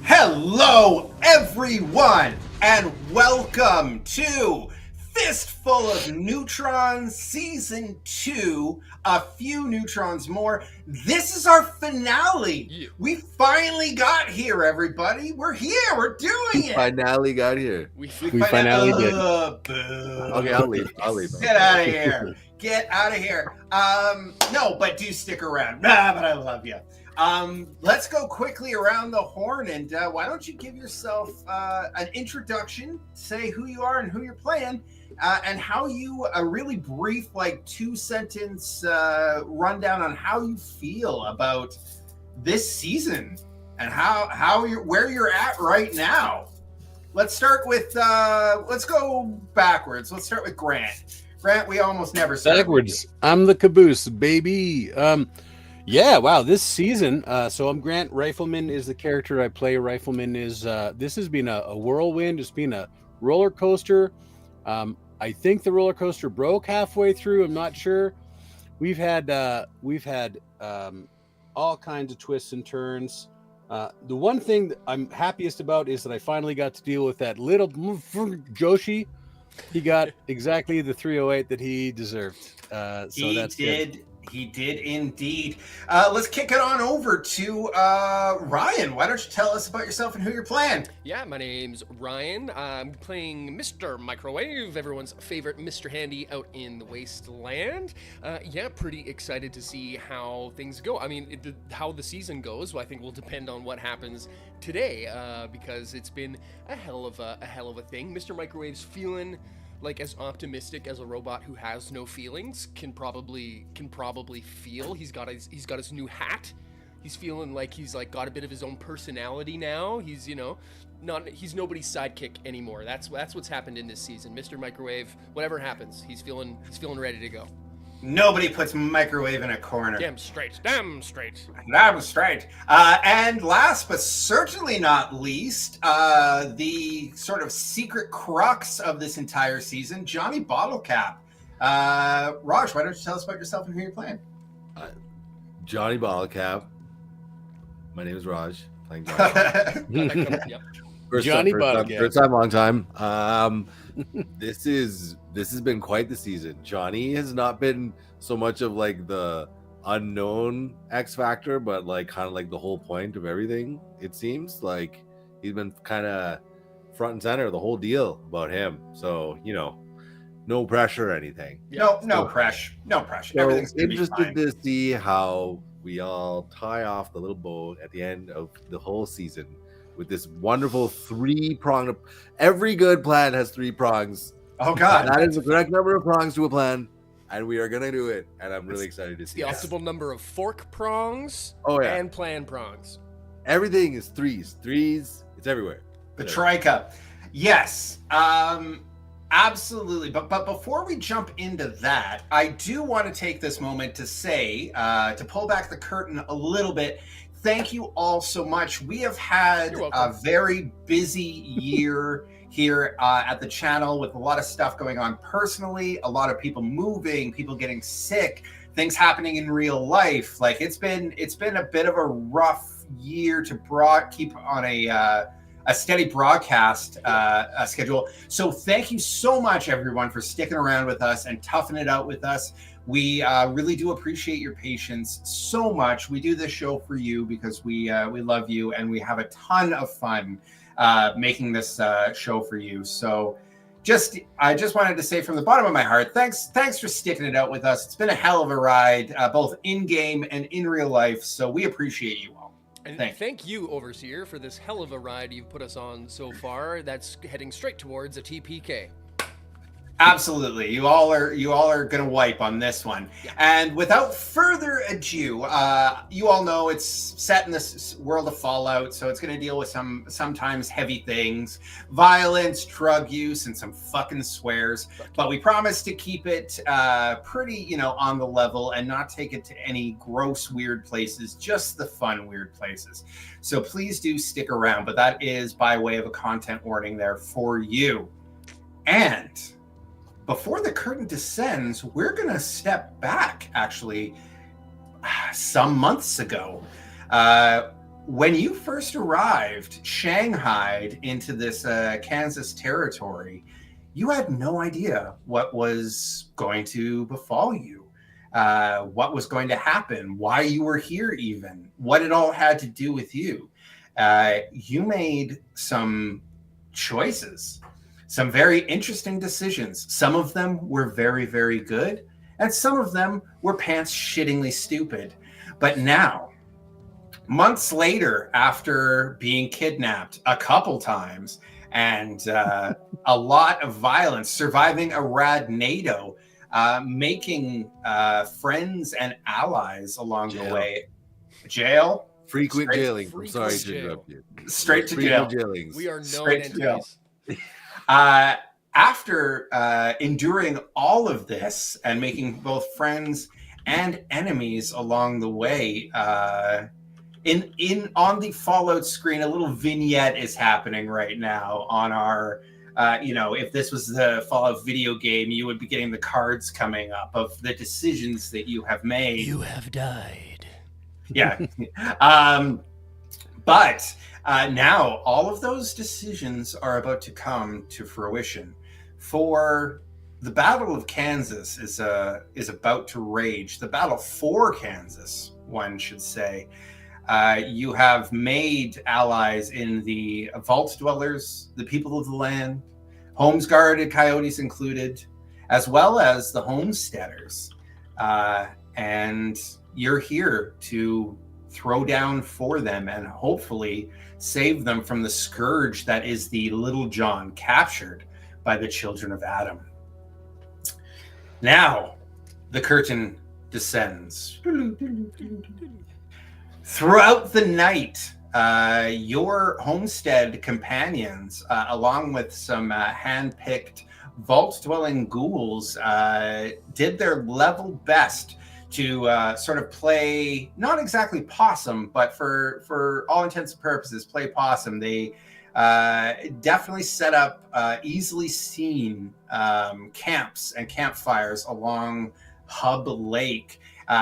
Hello, everyone, and welcome to Fistful of Neutrons Season 2, A Few Neutrons More. This is our finale. Yeah. We finally got here, everybody. We're here. We're doing it. Finally got here. We finally did. Boo. Okay, I'll leave. Get out of here. Get out of here. No, but do stick around. But I love you. Let's go quickly around the horn, and why don't you give yourself an introduction, say who you are and who you're playing, and how you, a really brief, like 2-sentence rundown on how you feel about this season and how you're, where you're at right now. Let's start with, let's go backwards. Let's start with Grant. Grant, we almost never start Backwards. I'm the caboose, baby. Yeah, wow, this season, so I'm Grant. Rifleman is the character I play. Rifleman is, this has been a whirlwind. It's been a roller coaster. I think the roller coaster broke halfway through. I'm not sure. We've had all kinds of twists and turns. The one thing that I'm happiest about is that I finally got to deal with that little Joshi. He got exactly the 308 that he deserved. So that's good. He did indeed. Let's kick it on over to Ryan. Why don't you tell us about yourself and who you're playing? Yeah, my name's Ryan. I'm playing Mr. Microwave, everyone's favorite Mr. Handy out in the wasteland. Yeah, pretty excited to see how things go. I mean, how the season goes, I think will depend on what happens today, because it's been a hell of a thing. Mr. Microwave's feeling like as optimistic as a robot who has no feelings can probably feel. He's got his new hat. He's feeling like he's like got a bit of his own personality now. He's, you know, he's nobody's sidekick anymore. That's what's happened in this season. Mr. Microwave, whatever happens, he's feeling ready to go. Nobody puts Microwave in a corner. Damn straight. Damn straight. And last but certainly not least, the sort of secret crux of this entire season, Johnny Bottlecap. Raj, why don't you tell us about yourself and who you're playing? Johnny Bottlecap. My name is Raj. Playing Johnny. Yep. Johnny Bottlecap. First time, long time. This has been quite the season. Johnny has not been so much of like the unknown X Factor, but like kind of like the whole point of everything. It seems like he's been kind of front and center of the whole deal about him. So, you know, no pressure or anything. No pressure. So Everything's gonna be interested fine. to see how we all tie off the little bow at the end of the whole season with this wonderful 3-pronged. Every good plan has 3 prongs. Oh God, That is the correct number of prongs to a plan, and we are gonna do it. And I'm really excited to see The that. optimal number of fork prongs and plan prongs. Everything is threes. It's everywhere. the Troika. Yes, absolutely. But before we jump into that, I do want to take this moment to say, to pull back the curtain a little bit. Thank you all so much. We have had a very busy year here at the channel with a lot of stuff going on personally, a lot of people moving, people getting sick, things happening in real life. Like it's been a bit of a rough year to keep on a steady broadcast schedule. So thank you so much, everyone, for sticking around with us and toughing it out with us. We really do appreciate your patience so much. We do this show for you because we love you, and we have a ton of fun making this show for you. So I just wanted to say from the bottom of my heart, thanks for sticking it out with us. It's been a hell of a ride, both in game and in real life. So we appreciate you all. And thank you, Overseer, for this hell of a ride you've put us on so far. That's heading straight towards a TPK. Absolutely. You all are going to wipe on this one. Yeah. And without further ado, you all know it's set in this world of Fallout, so it's going to deal with sometimes heavy things, violence, drug use, and some fucking swears. But we promise to keep it pretty, on the level and not take it to any gross, weird places, just the fun, weird places. So please do stick around, but that is by way of a content warning there for you. And before the curtain descends, we're going to step back, actually, some months ago. When you first arrived, shanghaied into this Kansas territory, you had no idea what was going to befall you, what was going to happen, why you were here even, what it all had to do with you. You made some choices, some very interesting decisions. Some of them were very, very good, and some of them were pants-shittingly stupid. But now, months later, after being kidnapped a couple times and a lot of violence, surviving a rad NATO, making friends and allies along the way. Jail. Frequent jailing. I'm sorry to jail. interrupt you. Straight to jail. Jailings. We are known Straight to jail. entities. After enduring all of this and making both friends and enemies along the way, on the Fallout screen, a little vignette is happening right now on our. If this was the Fallout video game, you would be getting the cards coming up of the decisions that you have made. You have died. Yeah. But now all of those decisions are about to come to fruition. For the Battle of Kansas is about to rage. The battle for Kansas, one should say. You have made allies in the Vault Dwellers, the people of the land, Homes Guarded Coyotes included, as well as the Homesteaders. And you're here to throw down for them and hopefully save them from the scourge that is the Little John, captured by the children of Adam. Now, the curtain descends. Throughout the night, your homestead companions, along with some hand-picked vault-dwelling ghouls, did their level best to sort of play, not exactly possum, but for all intents and purposes, play possum. They definitely set up easily seen camps and campfires along Hub Lake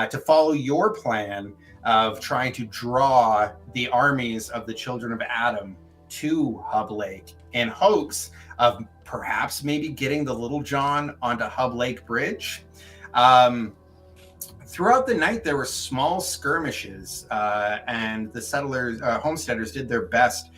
to follow your plan of trying to draw the armies of the children of Adam to Hub Lake in hopes of perhaps maybe getting the Little John onto Hub Lake Bridge. Throughout the night, there were small skirmishes, and the settlers, homesteaders, did their best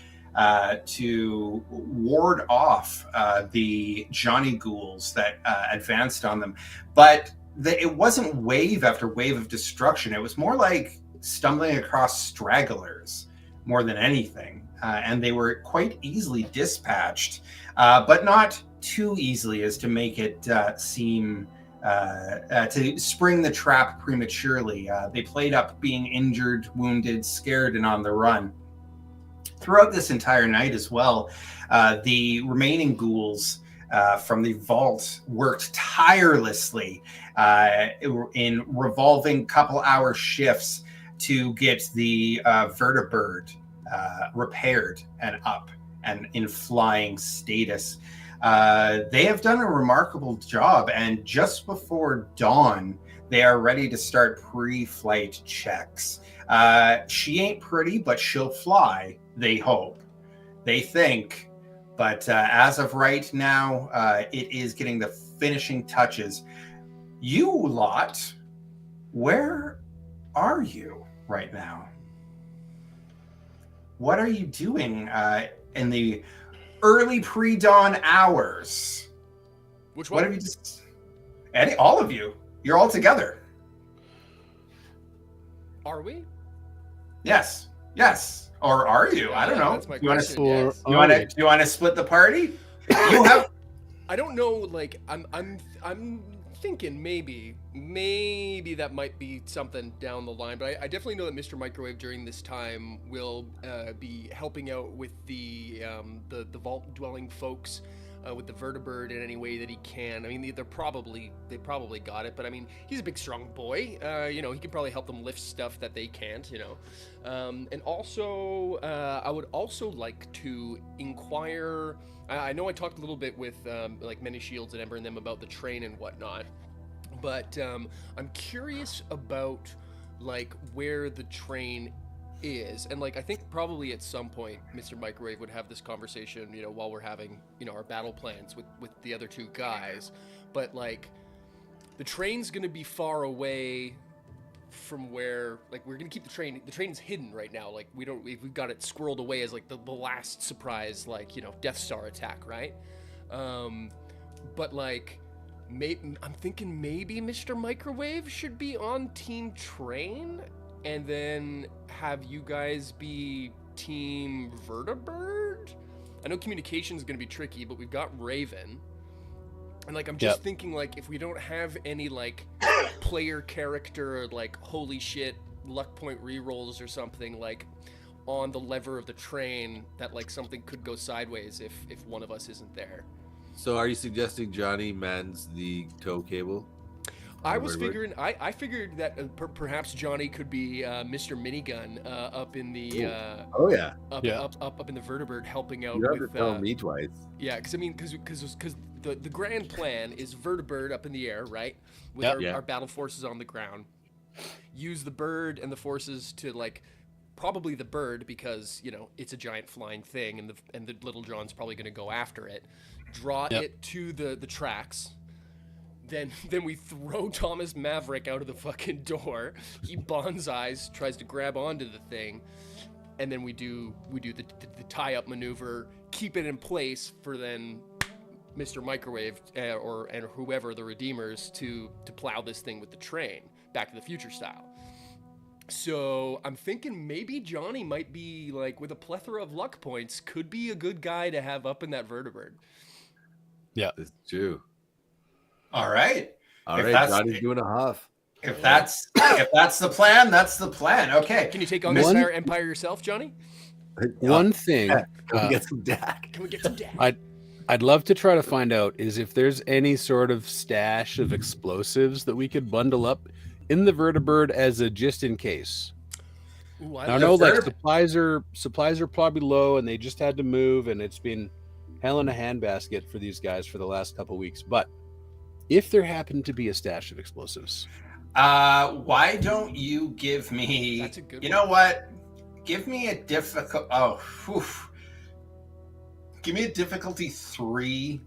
to ward off the Johnny ghouls that advanced on them. But it wasn't wave after wave of destruction. It was more like stumbling across stragglers more than anything. And they were quite easily dispatched, but not too easily as to make it seem to spring the trap prematurely. They played up being injured, wounded, scared, and on the run. Throughout this entire night as well, the remaining ghouls from the vault worked tirelessly in revolving couple-hour shifts to get the Vertibird repaired and up and in flying status. They have done a remarkable job, and just before dawn, they are ready to start pre-flight checks. She ain't pretty, but she'll fly, they hope. They think. But as of right now, it is getting the finishing touches. You lot, where are you right now? What are you doing in the early pre-dawn hours? Which one? What have you just... Eddie, all of you. You're all together. Are we? Yes. Yes. Or are you? I don't know. That's my You want to question, yes. do you want to split the party? You have I don't know, like I'm thinking maybe that might be something down the line, but I definitely know that Mr. Microwave during this time will be helping out with the vault dwelling folks with the Vertibird in any way that he can. I mean, they probably got it, but I mean, he's a big, strong boy. You know, he can probably help them lift stuff that they can't. You know, and also I would also like to inquire. I know I talked a little bit with like Many Shields and Ember and them about the train and whatnot, but I'm curious about like where the train is, and like I think probably at some point Mr. Microwave would have this conversation, you know, while we're having, you know, our battle plans with the other two guys, but like the train's gonna be far away from where, like, we're gonna keep the train's hidden right now, like we've got it squirreled away as like the last surprise, like, you know, Death Star attack, right? But like I'm thinking maybe Mr. Microwave should be on Team Train, and then have you guys be Team Vertibird? I know communication is going to be tricky, but we've got Raven. And like I'm just thinking, like, if we don't have any like player character like holy shit luck point rerolls or something like on the lever of the train, that like something could go sideways if one of us isn't there. So are you suggesting Johnny mans the tow cable? I was figuring. I figured that perhaps Johnny could be Mr. Minigun up in the. Up in the Vertibird, helping out. You have with, to tell me twice. Yeah, because I mean, because the grand plan is Vertibird up in the air, right? With our battle forces on the ground. Use the bird and the forces to like, probably the bird, because you know it's a giant flying thing, and the Little John's probably going to go after it. Draw it to the tracks. Then we throw Thomas Maverick out of the fucking door. He bonsais, tries to grab onto the thing, and then we do the tie-up maneuver, keep it in place for then Mr. Microwave and whoever the Redeemers to plow this thing with the train, Back to the Future style. So I'm thinking maybe Johnny might be, like, with a plethora of luck points, could be a good guy to have up in that Vertibird. Yeah, it's true. All right. Johnny's doing a huff. If that's the plan, that's the plan. Okay. Can you take on this entire empire yourself, Johnny? One thing. Can we get some Dak? Can we get some Dak? I'd love to try to find out is if there's any sort of stash of explosives that we could bundle up in the Vertibird as a just in case. Ooh, I know, like supplies are probably low, and they just had to move, and it's been hell in a handbasket for these guys for the last couple of weeks. But if there happened to be a stash of explosives, why don't you give me? That's a good you one. know what? Give me a difficult. Give me a difficulty 3.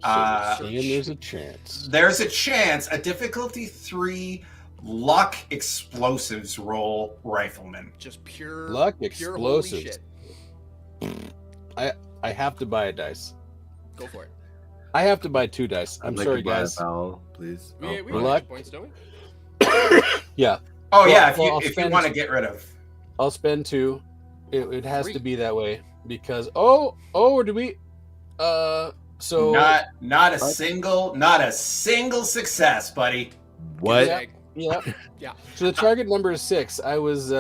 there's a chance. There's a chance. A difficulty 3 luck explosives roll, Rifleman. Just pure luck pure holy explosives. shit. I have to buy a dice. Go for it. I have to buy 2 dice. I'm sorry, guys. Foul, please. We have luck. extra points, don't we? Yeah. Oh yeah, if you want to get rid of. I'll spend 2. It has 3. to be that way because or do we? So not a single success, buddy. What? Yeah. Yeah. So the target number is 6. I was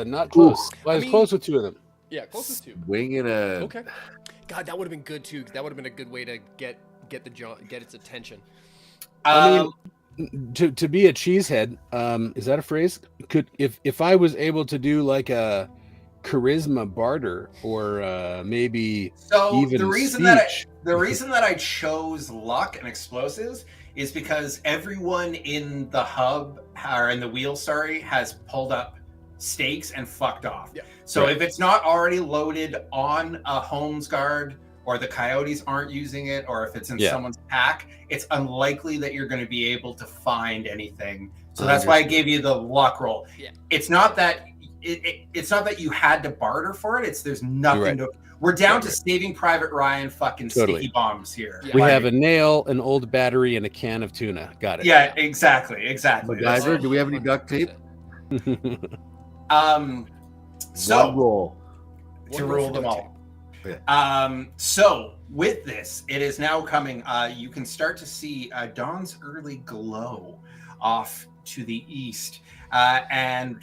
not close. Well, I was close with 2 of them. Yeah, closest 2. Winging a. Okay. God, that would have been good too. That would have been a good way to get its attention. I mean, to be a cheesehead, is that a phrase? Could if I was able to do like a charisma barter or maybe even the reason that I chose luck and explosives is because everyone in the hub or in the wheel, has pulled up stakes and fucked off. Yeah. So if it's not already loaded on a Home's Guard, or the Coyotes aren't using it, or if it's in someone's pack, it's unlikely that you're going to be able to find anything. So that's why I gave you the luck roll. Yeah. It's not that it's not that you had to barter for it. There's nothing to. We're down to Saving Private Ryan fucking sticky bombs here. Yeah. We have a nail, an old battery, and a can of tuna. Got it. Yeah, exactly. MacGyver, do we have any duct tape? So one roll to rule them all. Okay. So with this, it is now coming. You can start to see dawn's early glow off to the east, and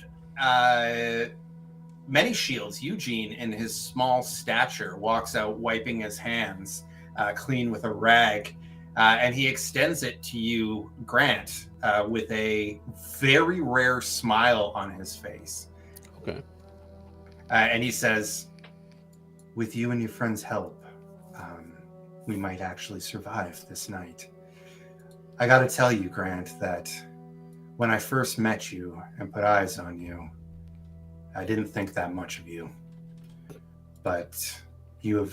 Many Shields, Eugene, in his small stature, walks out wiping his hands clean with a rag, and he extends it to you, Grant, with a very rare smile on his face. Okay. And he says, with you and your friend's help, we might actually survive this night. I got to tell you, Grant, that when I first met you and put eyes on you, I didn't think that much of you. But you've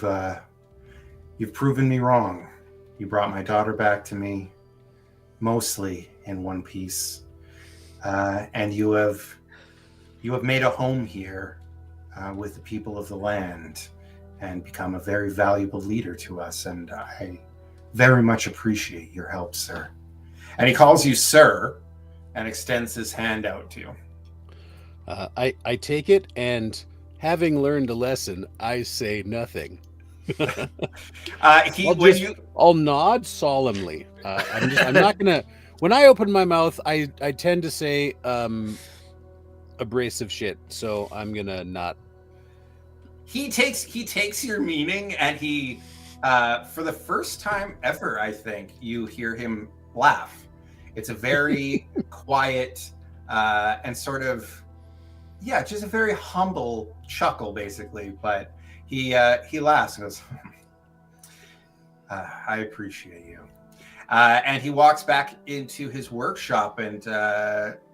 proven me wrong. You brought my daughter back to me, mostly in one piece, and you have made a home here with the people of the land, and become a very valuable leader to us. And I very much appreciate your help, sir. And he calls you sir, and extends his hand out to you. I take it, and having learned a lesson, I say nothing. I'll nod solemnly. I'm not gonna. When I open my mouth, I tend to say abrasive shit. So I'm gonna not. He takes your meaning, and he, for the first time ever, I think you hear him laugh. It's a very quiet and sort of, just a very humble chuckle, basically. But he laughs and goes, I appreciate you. And he walks back into his workshop, and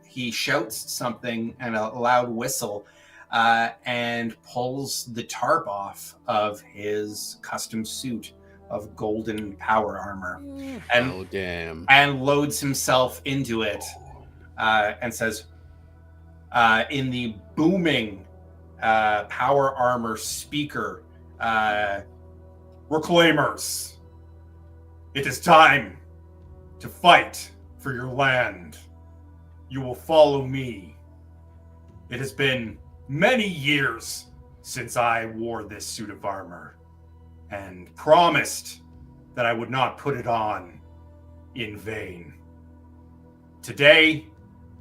he shouts something and a loud whistle, and pulls the tarp off of his custom suit of golden power armor, and loads himself into it, and says, in the booming power armor speaker, Reclaimers, it is time to fight for your land. You will follow me. It has been many years since I wore this suit of armor, and promised that I would not put it on in vain. Today,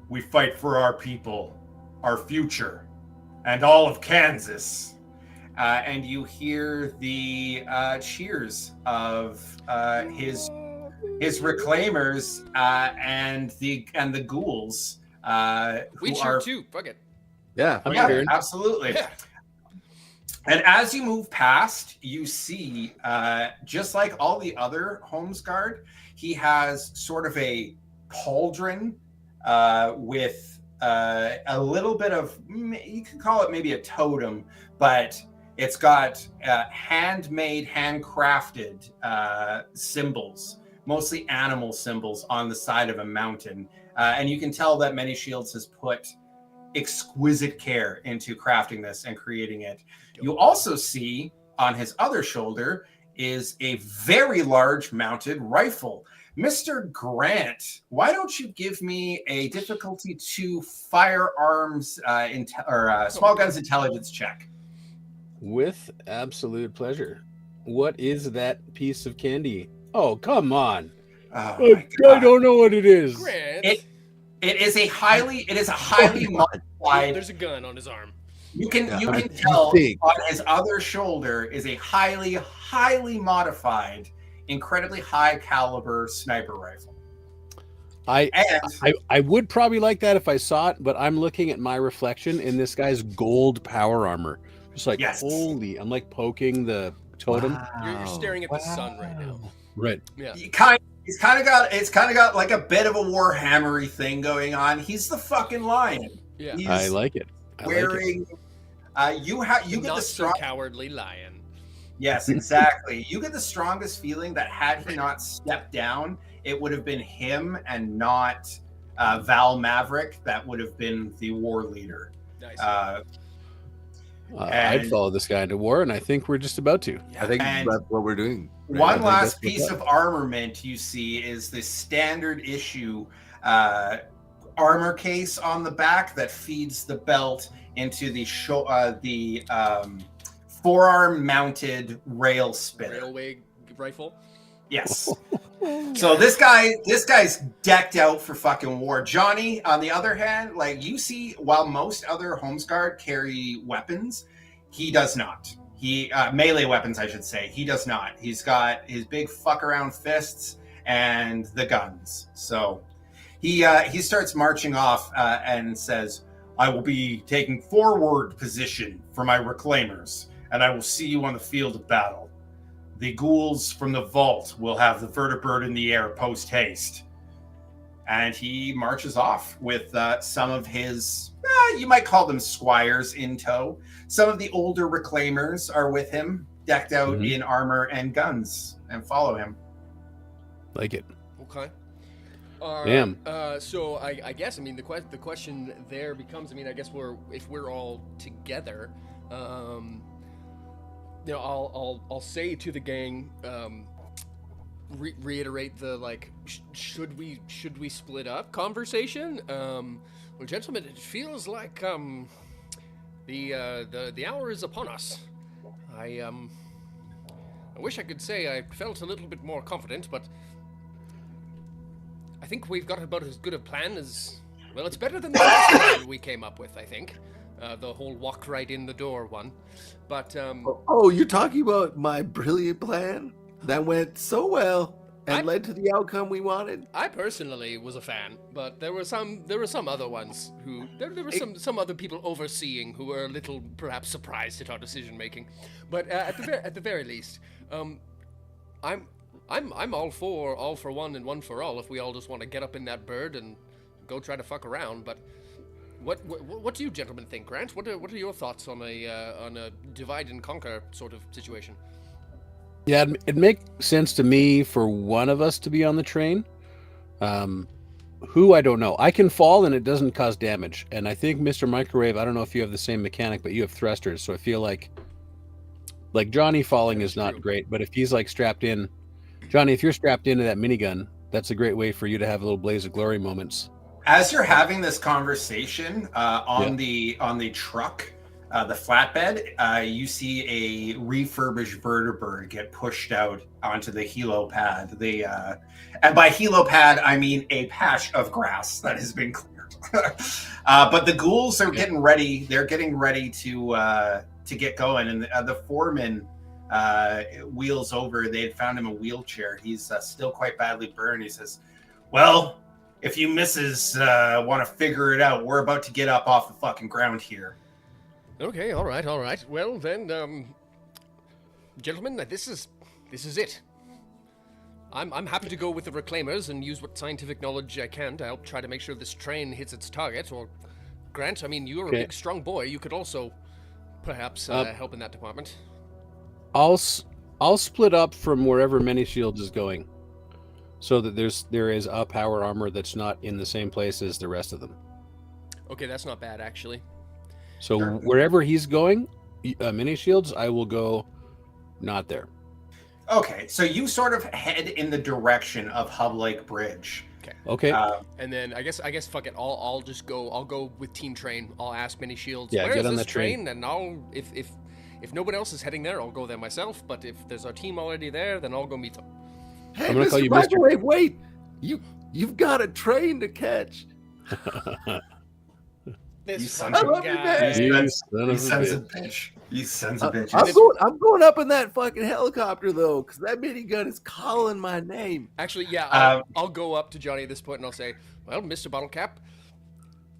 we fight for our people, our future, and all of Kansas. And you hear the cheers of his reclaimers and the ghouls. We cheer too. Fuck it. Yeah, absolutely. Yeah. And as you move past, you see, just like all the other Homes Guard, he has sort of a pauldron with a little bit of, you could call it maybe a totem, but it's got handmade, handcrafted symbols, mostly animal symbols on the side of a mountain. And you can tell that Many Shields has put exquisite care into crafting this and creating it. You also see on his other shoulder is a very large mounted rifle. Mr. Grant, why don't you give me a difficulty 2 firearms small guns intelligence check? With absolute pleasure. What is that piece of candy? Oh, come on. I don't know what it is. Grant. It is a highly modified. There's a gun on his arm. You can tell on his other shoulder is a highly modified, incredibly high caliber sniper rifle. I would probably like that if I saw it, but I'm looking at my reflection in this guy's gold power armor. Just like, holy, I'm like poking the totem. Wow. You're staring at the sun right now. Right. Yeah. It's kind of got like a bit of a Warhammery thing going on. He's the fucking lion. Yeah. I like it. You get the strong cowardly lion. Yes, exactly. You get the strongest feeling that had he not stepped down, it would have been him and not Val Maverick that would have been the war leader. Nice. I'd follow this guy into war, and I think we're just about to. I think that's what we're doing. Right? One last piece of armament you see is the standard issue armor case on the back that feeds the belt into the forearm mounted rail spinner. Railway rifle? Yes. So this guy's decked out for fucking war. Johnny, on the other hand, like you see, while most other Homes Guard carry weapons, he does not. He melee weapons, I should say. He does not. He's got his big fuck around fists and the guns. So he starts marching off and says, "I will be taking forward position for my reclaimers, and I will see you on the field of battle. The ghouls from the vault will have the Vertibird in the air post haste." And he marches off with some of his, you might call them squires, in tow. Some of the older reclaimers are with him, decked out in armor and guns, and follow him. Like it. Okay. Damn. So I guess, I mean, the question there becomes, I mean, I guess if we're all together, you know, I'll say to the gang, reiterate the like, should we split up conversation? Well, gentlemen, it feels like the hour is upon us. I wish I could say I felt a little bit more confident, but I think we've got about as good a plan as, well, it's better than the last plan we came up with, I think. The whole walk right in the door one. But Oh, you're talking about my brilliant plan that went so well and led to the outcome we wanted? I personally was a fan, but there were some other ones who there were some other people overseeing who were a little perhaps surprised at our decision making. But at the very least, I'm all for one and one for all if we all just want to get up in that bird and go try to fuck around. But what do you gentlemen think, Grant? What are your thoughts on a divide and conquer sort of situation? Yeah, it makes sense to me for one of us to be on the train. Who, I don't know. I can fall and it doesn't cause damage. And I think Mr. Microwave, I don't know if you have the same mechanic, but you have thrusters. So I feel like Johnny falling is not great. But if he's like strapped in, Johnny, if you're strapped into that minigun, that's a great way for you to have a little blaze of glory moments. As you're having this conversation on the truck, the flatbed, you see a refurbished Vertibird get pushed out onto the helipad. And by helipad, I mean a patch of grass that has been cleared. But the ghouls are getting ready. They're getting ready to get going. And the foreman wheels over. They had found him a wheelchair. He's still quite badly burned. He says, "Well, if you misses want to figure it out, we're about to get up off the fucking ground here." Okay, all right. Well then, gentlemen, this is it. I'm happy to go with the reclaimers and use what scientific knowledge I can to help try to make sure this train hits its target. Or Grant, I mean, you're a big, strong boy. You could also perhaps help in that department. I'll split up from wherever Many Shields is going, so that there is a power armor that's not in the same place as the rest of them. Okay, that's not bad actually. So wherever he's going, Mini Shields, I will go not there. Okay, so you sort of head in the direction of Hub Lake Bridge. Okay. And then I guess fuck it. I'll just go. I'll go with Team Train. I'll ask Mini Shields. Yeah, where get is on this the train. And I'll if no one else is heading there, I'll go there myself. But if there's our team already there, then I'll go meet them. Hey, I'm gonna call you Mr. Microwave, wait! You've got a train to catch. This son fucking of a guy. You son of a bitch. You sons of bitches. I'm going up in that fucking helicopter though, because that minigun is calling my name. Actually, yeah, I'll go up to Johnny at this point and I'll say, "Well, Mr. Bottlecap,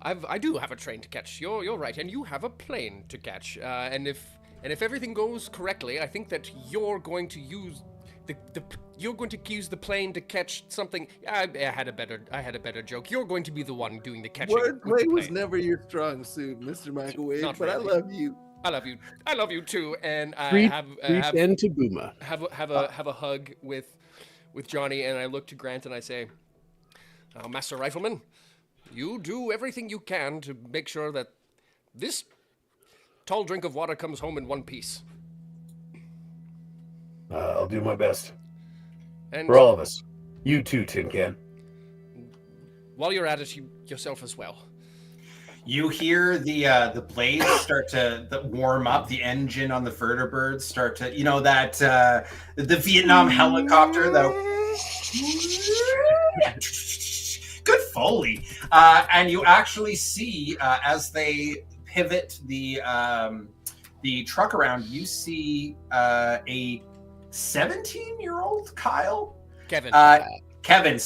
I do have a train to catch. You're right, and you have a plane to catch. And if everything goes correctly, I think that you're going to use you're going to use the plane to catch something. I had a better joke. You're going to be the one doing the catching. Wordplay was never your strong suit, Mr. Microwave, Not but really. I love you. I love you too. And I Brief have end to Booma. have a hug with Johnny, and I look to Grant and I say, Master Rifleman, you do everything you can to make sure that this tall drink of water comes home in one piece. I'll do my best. And For all of us. You too, Tin Can. while you're at it, yourself as well. You hear the blades start to warm up, the engine on the Vertibird start to, you know, that the Vietnam helicopter, good Foley. And you actually see as they pivot the the truck around, you see a 17-year-old Kyle. Kevin. Kevin,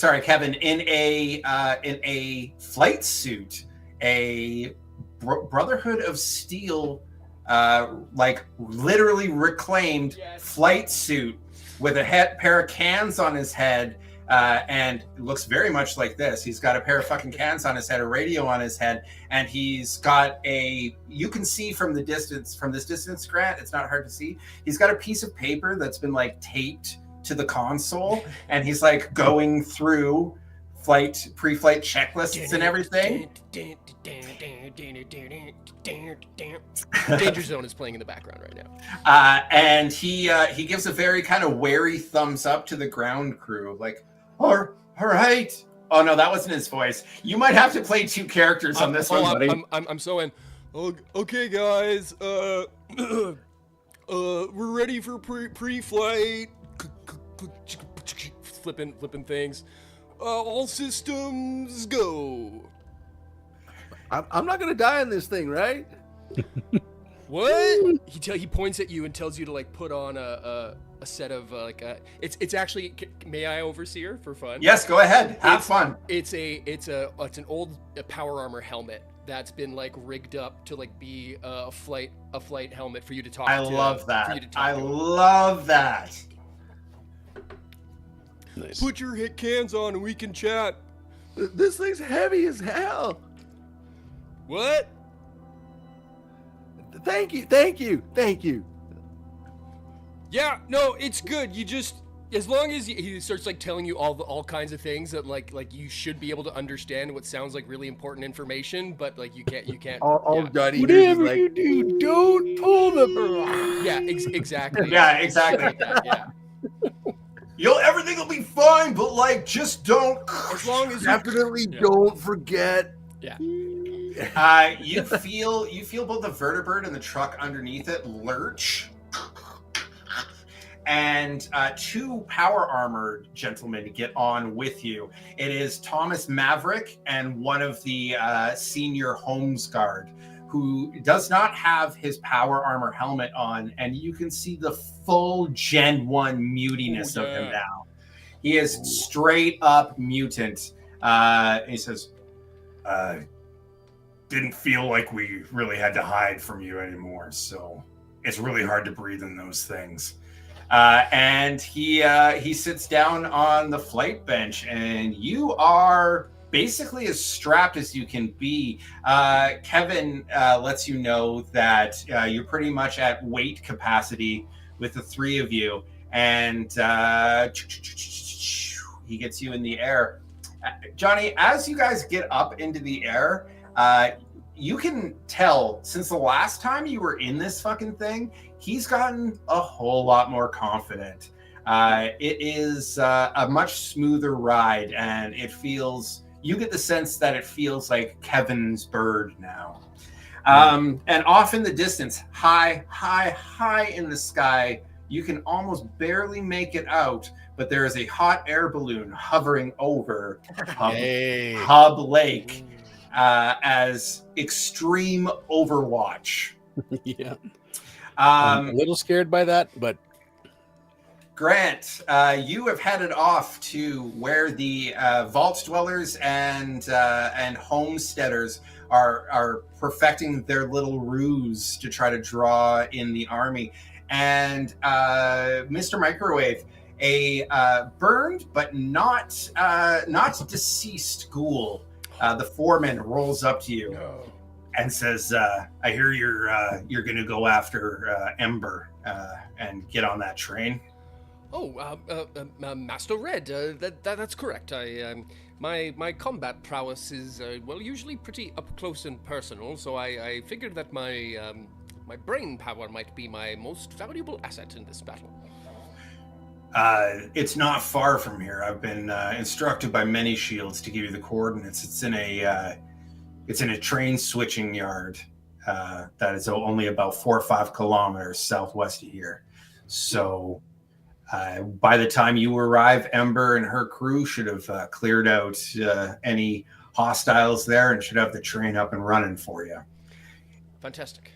in a flight suit, a Brotherhood of Steel, like literally reclaimed flight suit with a pair of cans on his head, and it looks very much like this. He's got a pair of fucking cans on his head, a radio on his head, and he's got you can see from this distance, Grant, it's not hard to see. He's got a piece of paper that's been like taped to the console, and he's like going through pre-flight checklists and everything. Danger Zone is playing in the background right now. And he gives a very kind of wary thumbs up to the ground crew, like, all right. Oh no, that wasn't his voice. You might have to play two characters on this one, buddy. I'm so in. Okay, guys. We're ready for pre-flight. Flipping things. All systems go. I'm not gonna die in this thing, right? What? He points at you and tells you to like put on a set of it's actually, may I, Overseer, for fun? Yes, go ahead. Have fun. It's an old power armor helmet that's been like rigged up to like be a flight helmet for you to talk to. I love that. I love that. Nice. Put your hit cans on and we can chat. This thing's heavy as hell. What? Thank you. Yeah, no, it's good. You just, as long as he starts like telling you all kinds of things that like you should be able to understand what sounds like really important information, but like you can't. All Johnny. Whatever like, you do, don't pull the. Yeah, exactly. Yeah, exactly. Yeah. Everything will be fine, but like, just don't. As long as definitely don't forget. Yeah. You feel both the Vertibird and the truck underneath it lurch, and two power armored gentlemen get on with you. It is Thomas Maverick and one of the senior Homes Guard, who does not have his power armor helmet on, and you can see the full Gen 1 mutiness of him now. He is straight up mutant. He says, didn't feel like we really had to hide from you anymore, so it's really hard to breathe in those things. And he sits down on the flight bench, and you are basically as strapped as you can be. Kevin lets you know that you're pretty much at weight capacity with the three of you, and he gets you in the air. Johnny, as you guys get up into the air, you can tell since the last time you were in this fucking thing, he's gotten a whole lot more confident. It is a much smoother ride, and you get the sense that it feels like Kevin's bird now. And off in the distance, high in the sky, you can almost barely make it out, but there is a hot air balloon hovering over Hub Lake as extreme Overwatch. Yeah. I'm a little scared by that, but Grant, you have headed off to where the vault dwellers and homesteaders are perfecting their little ruse to try to draw in the army. And Mr. Microwave, a burned but not deceased ghoul, the foreman, rolls up to you and says, "I hear you're going to go after Ember and get on that train." Oh, Master Red, that's correct. My combat prowess is usually pretty up close and personal, so I figured that my brain power might be my most valuable asset in this battle. It's not far from here. I've been instructed by many shields to give you the coordinates. It's in a train switching yard that is only about 4 or 5 kilometers southwest of here. So by the time you arrive, Ember and her crew should have cleared out any hostiles there and should have the train up and running for you. Fantastic.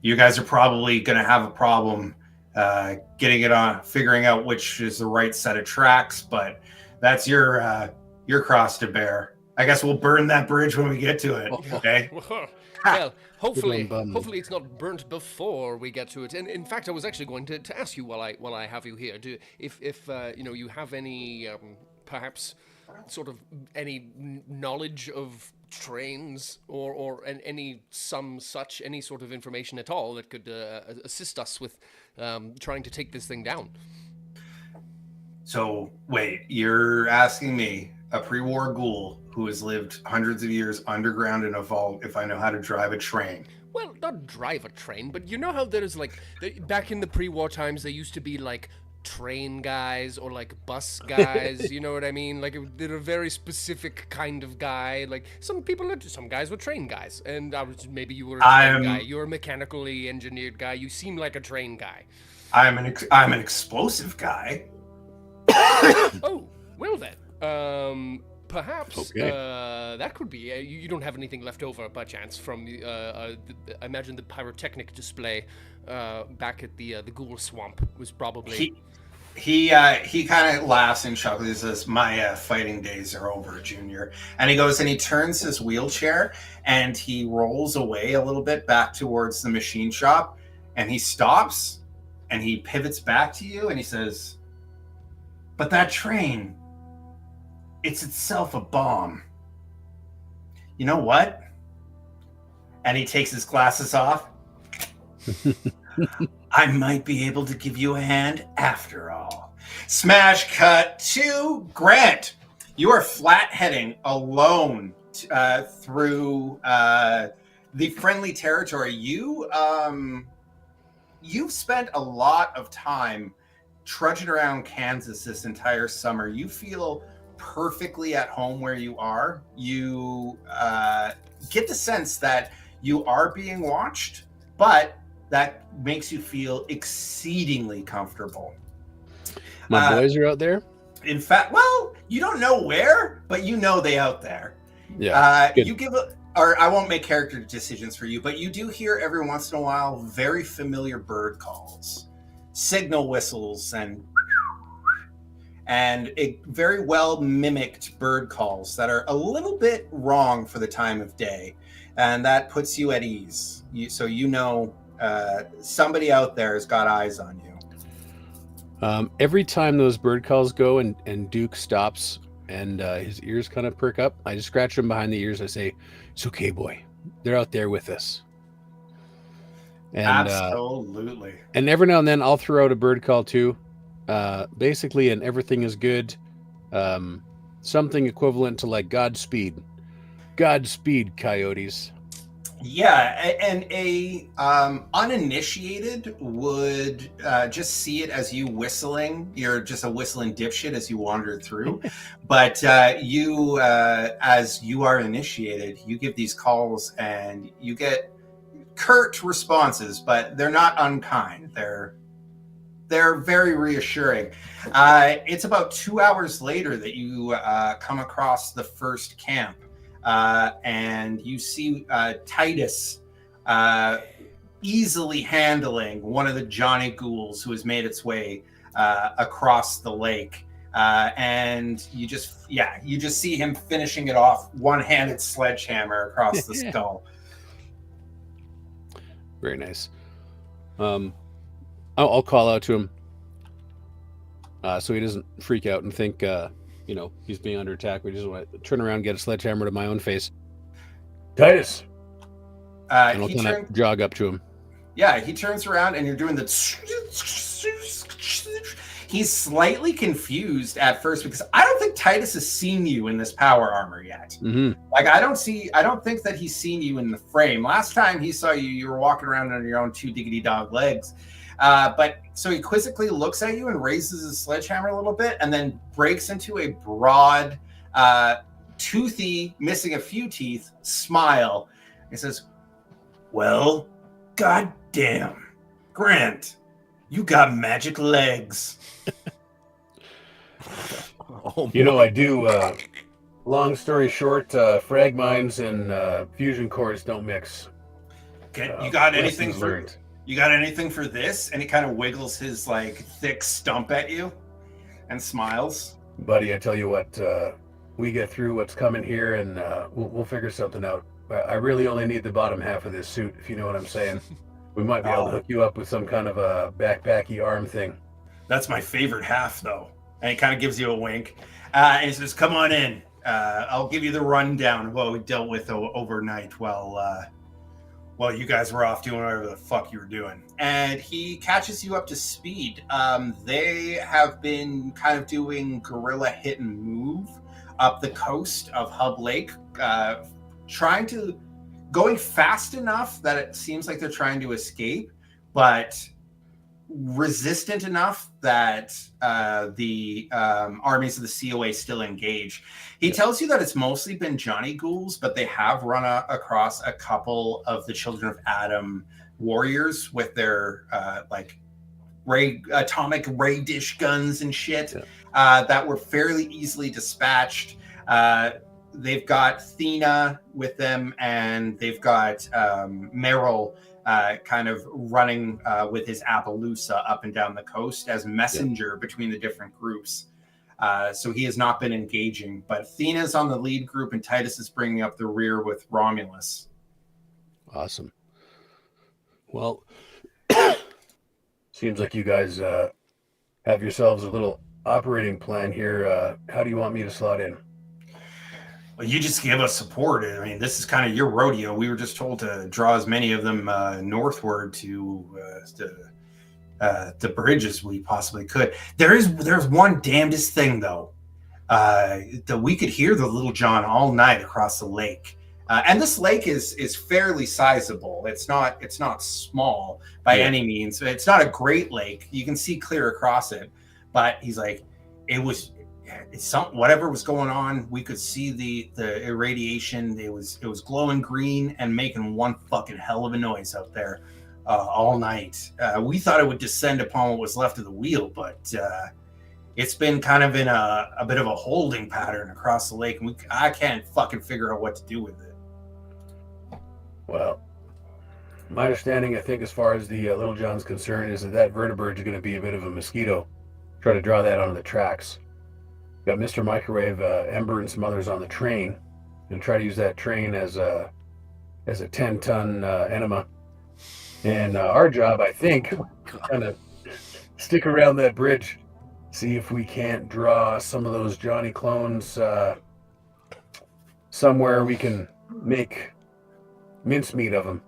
you guys are probably going to have a problem figuring out which is the right set of tracks, but that's your cross to bear. I guess we'll burn that bridge when we get to it. Okay. Well, hopefully it's not burnt before we get to it. And in fact, I was actually going to ask you while I have you here, if you have any perhaps sort of any knowledge of trains or any sort of information at all that could assist us with trying to take this thing down. So wait, you're asking me, a pre-war ghoul who has lived hundreds of years underground in a vault, if I know how to drive a train? Well, not drive a train, but you know how there's back in the pre-war times, there used to be like train guys or like bus guys, you know what I mean? Like they're a very specific kind of guy. Like some guys were train guys, and maybe you were a train guy. You're a mechanically engineered guy. You seem like a train guy. I'm an explosive guy. Oh, well then. Perhaps that could be. You don't have anything left over by chance from I imagine the pyrotechnic display back at the ghoul swamp was probably. He kind of laughs and chuckles. He says, "My fighting days are over, Junior." And he goes and he turns his wheelchair and he rolls away a little bit back towards the machine shop, and he stops and he pivots back to you and he says, "But that train, it's itself a bomb. You know what?" And he takes his glasses off. "I might be able to give you a hand after all." Smash cut to Grant. You are flat heading alone through the friendly territory. You've spent a lot of time trudging around Kansas this entire summer. You feel perfectly at home where you are. You get the sense that you are being watched, but that makes you feel exceedingly comfortable. My boys are out there? In fact, well, you don't know where, but you know they out there. Yeah. Or I won't make character decisions for you, but you do hear every once in a while very familiar bird calls, signal whistles, and a very well mimicked bird calls that are a little bit wrong for the time of day. And that puts you at ease. So you know somebody out there has got eyes on you. Every time those bird calls go and Duke stops and his ears kind of perk up, I just scratch him behind the ears. I say, "It's okay, boy. They're out there with us." And, absolutely. And every now and then I'll throw out a bird call too. Basically, and everything is good. Something equivalent to like Godspeed, coyotes. Yeah, and a uninitiated would just see it as you whistling. You're just a whistling dipshit as you wander through. But you, as you are initiated, you give these calls and you get curt responses, but they're not unkind. They're very reassuring. It's about 2 hours later that you come across the first camp. And you see Titus easily handling one of the Johnny Ghouls who has made its way across the lake. And you just see him finishing it off, one-handed sledgehammer across the skull. Very nice. I'll call out to him so he doesn't freak out and think he's being under attack. We just want to turn around and get a sledgehammer to my own face. Titus. And I'll kind of jog up to him. Yeah, he turns around and you're doing the... He's slightly confused at first because I don't think Titus has seen you in this power armor yet. Mm-hmm. Like, I don't think that he's seen you in the frame. Last time he saw you, you were walking around on your own two diggity dog legs. But so he quizzically looks at you and raises his sledgehammer a little bit and then breaks into a broad, toothy, missing a few teeth smile. He says, "Well, goddamn, Grant, you got magic legs." I do. Long story short, frag mines and fusion cores don't mix. You got anything lessons for learned. you got anything for this? And he kind of wiggles his like thick stump at you and smiles. Buddy, I tell you what, we get through what's coming here and we'll figure something out. I really only need the bottom half of this suit, if you know what I'm saying. We might be able to hook you up with some kind of a backpacky arm thing. That's my favorite half, though. And he kind of gives you a wink. And he says, come on in. I'll give you the rundown of what we dealt with overnight while you guys were off doing whatever the fuck you were doing. And he catches you up to speed. They have been kind of doing guerrilla hit and move up the coast of Hub Lake, going fast enough that it seems like they're trying to escape, but resistant enough that the armies of the COA still engage. He tells you that it's mostly been Johnny ghouls, but they have run across a couple of the Children of Adam warriors with their atomic ray dish guns and shit that were fairly easily dispatched. They've got Thena with them, and they've got Merrill kind of running with his Appaloosa up and down the coast as messenger between the different groups. So he has not been engaging, but Thena's on the lead group, and Titus is bringing up the rear with Romulus. Awesome. Well, seems like you guys have yourselves a little operating plan here. How do you want me to slot in? Well, you just give us support. I mean, this is kind of your rodeo. We were just told to draw as many of them northward to the bridge as we possibly could. There's one damnedest thing, though, that we could hear the Little John all night across the lake. And this lake is fairly sizable. It's not small by any means. It's not a great lake. You can see clear across it. But he's like, whatever was going on, we could see the irradiation. It was glowing green and making one fucking hell of a noise out there all night. We thought it would descend upon what was left of the wheel, but it's been kind of in a bit of a holding pattern across the lake, and I can't fucking figure out what to do with it. Well, my understanding, I think, as far as the Little John's concerned, is that Vertibird is going to be a bit of a mosquito. Try to draw that onto the tracks. Got Mr. Microwave, Ember, and some others on the train, and try to use that train as a 10-ton enema. And our job, I think, kind of stick around that bridge, see if we can't draw some of those Johnny clones somewhere we can make mincemeat of them.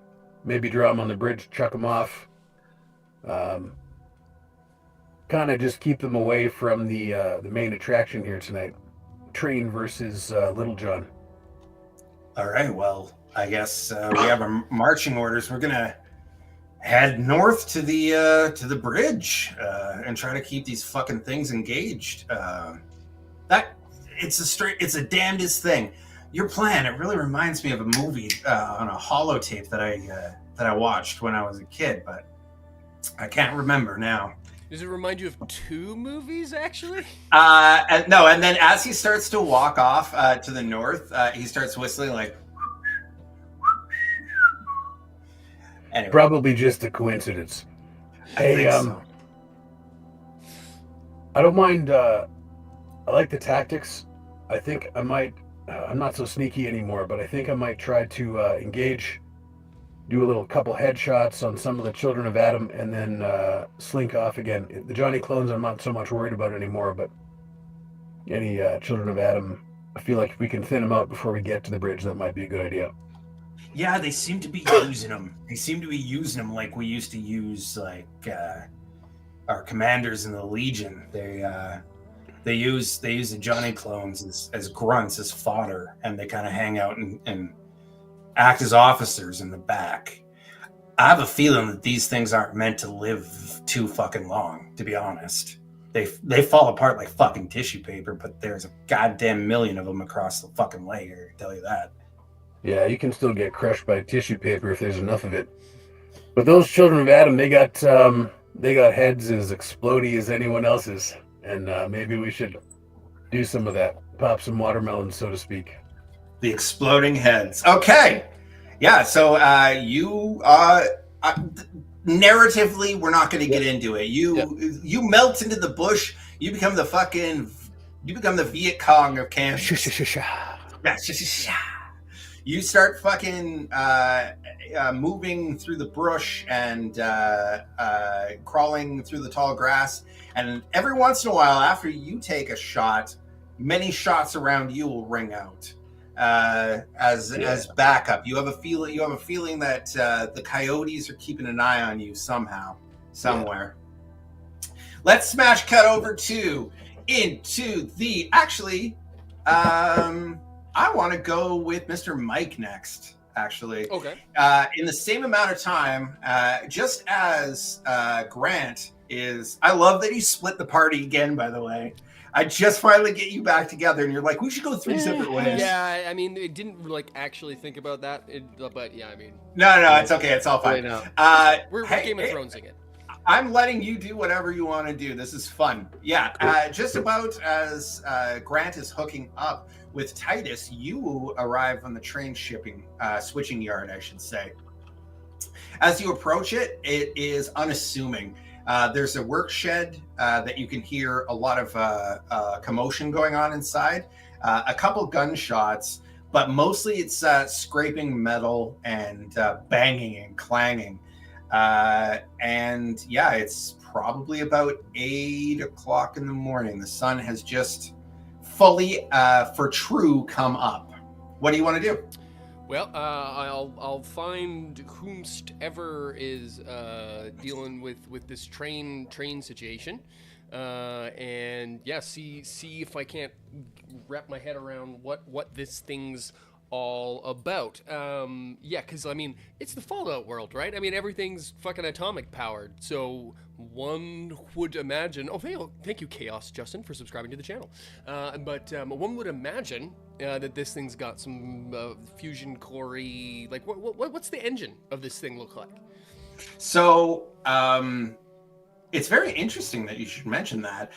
Maybe draw them on the bridge, chuck them off. Kind of just keep them away from the main attraction here tonight. Train versus Little John. All right, well, I guess we have our marching orders. We're gonna head north to the bridge and try to keep these fucking things engaged. It's a damnedest thing. Your plan, it really reminds me of a movie on a holotape that I watched when I was a kid, but I can't remember now. Does it remind you of two movies, actually? And then as he starts to walk off to the north, he starts whistling like... Anyway. Probably just a coincidence. I think so. I don't mind. I like the tactics. I think I might. I'm not so sneaky anymore, but I think I might try to engage, do a little couple headshots on some of the Children of Adam, and then slink off again. The Johnny clones I'm not so much worried about anymore, but any Children of Adam, I feel like if we can thin them out before we get to the bridge, that might be a good idea. Yeah, they seem to be using them. They seem to be using them like we used to use like our commanders in the Legion. They use the Johnny clones as grunts, as fodder, and they kind of hang out and act as officers in the back. I have a feeling that these things aren't meant to live too fucking long, to be honest. They fall apart like fucking tissue paper, but there's a goddamn million of them across the fucking lake, I can tell you that. Yeah, you can still get crushed by tissue paper if there's enough of it. But those Children of Adam, they got heads as explodey as anyone else's, and maybe we should do some of that, pop some watermelons, so to speak. The exploding heads. Okay, Yeah, so you narratively, we're not going to get into it. You melt into the bush. You become the Viet Cong of Kansas. You start fucking moving through the brush and crawling through the tall grass. And every once in a while, after you take a shot, many shots around you will ring out as backup. You have a feeling that the coyotes are keeping an eye on you somehow, somewhere. Yeah. Let's smash cut over into the I want to go with Mr. Mike next, actually. Okay. In the same amount of time, just as Grant is... I love that he split the party again, by the way. I just finally get you back together, and you're like, we should go 3 separate ways. Yeah, I mean, it didn't, actually think about that, but yeah, I mean... No, it's okay. It's all fine. We're Game of Thronesing it. I'm letting you do whatever you want to do. This is fun. Yeah, cool. Just about as Grant is hooking up with Titus, you arrive on the train switching yard, I should say. As you approach it, it is unassuming. There's a work shed that you can hear a lot of commotion going on inside. A couple gunshots, but mostly it's scraping metal and banging and clanging. And yeah, it's probably about 8 o'clock in the morning. The sun has just fully, for true, come up. What do you want to do? Well, I'll find whomstever is dealing with this train situation, and yeah, see if I can't wrap my head around what this thing's all about. Yeah, because I mean, it's the Fallout world, right? I mean, everything's fucking atomic powered, so one would imagine... Oh, thank you, Chaos Justin, for subscribing to the channel. But one would imagine that this thing's got some fusion core-y... Like, what's the engine of this thing look like? So, it's very interesting that you should mention that.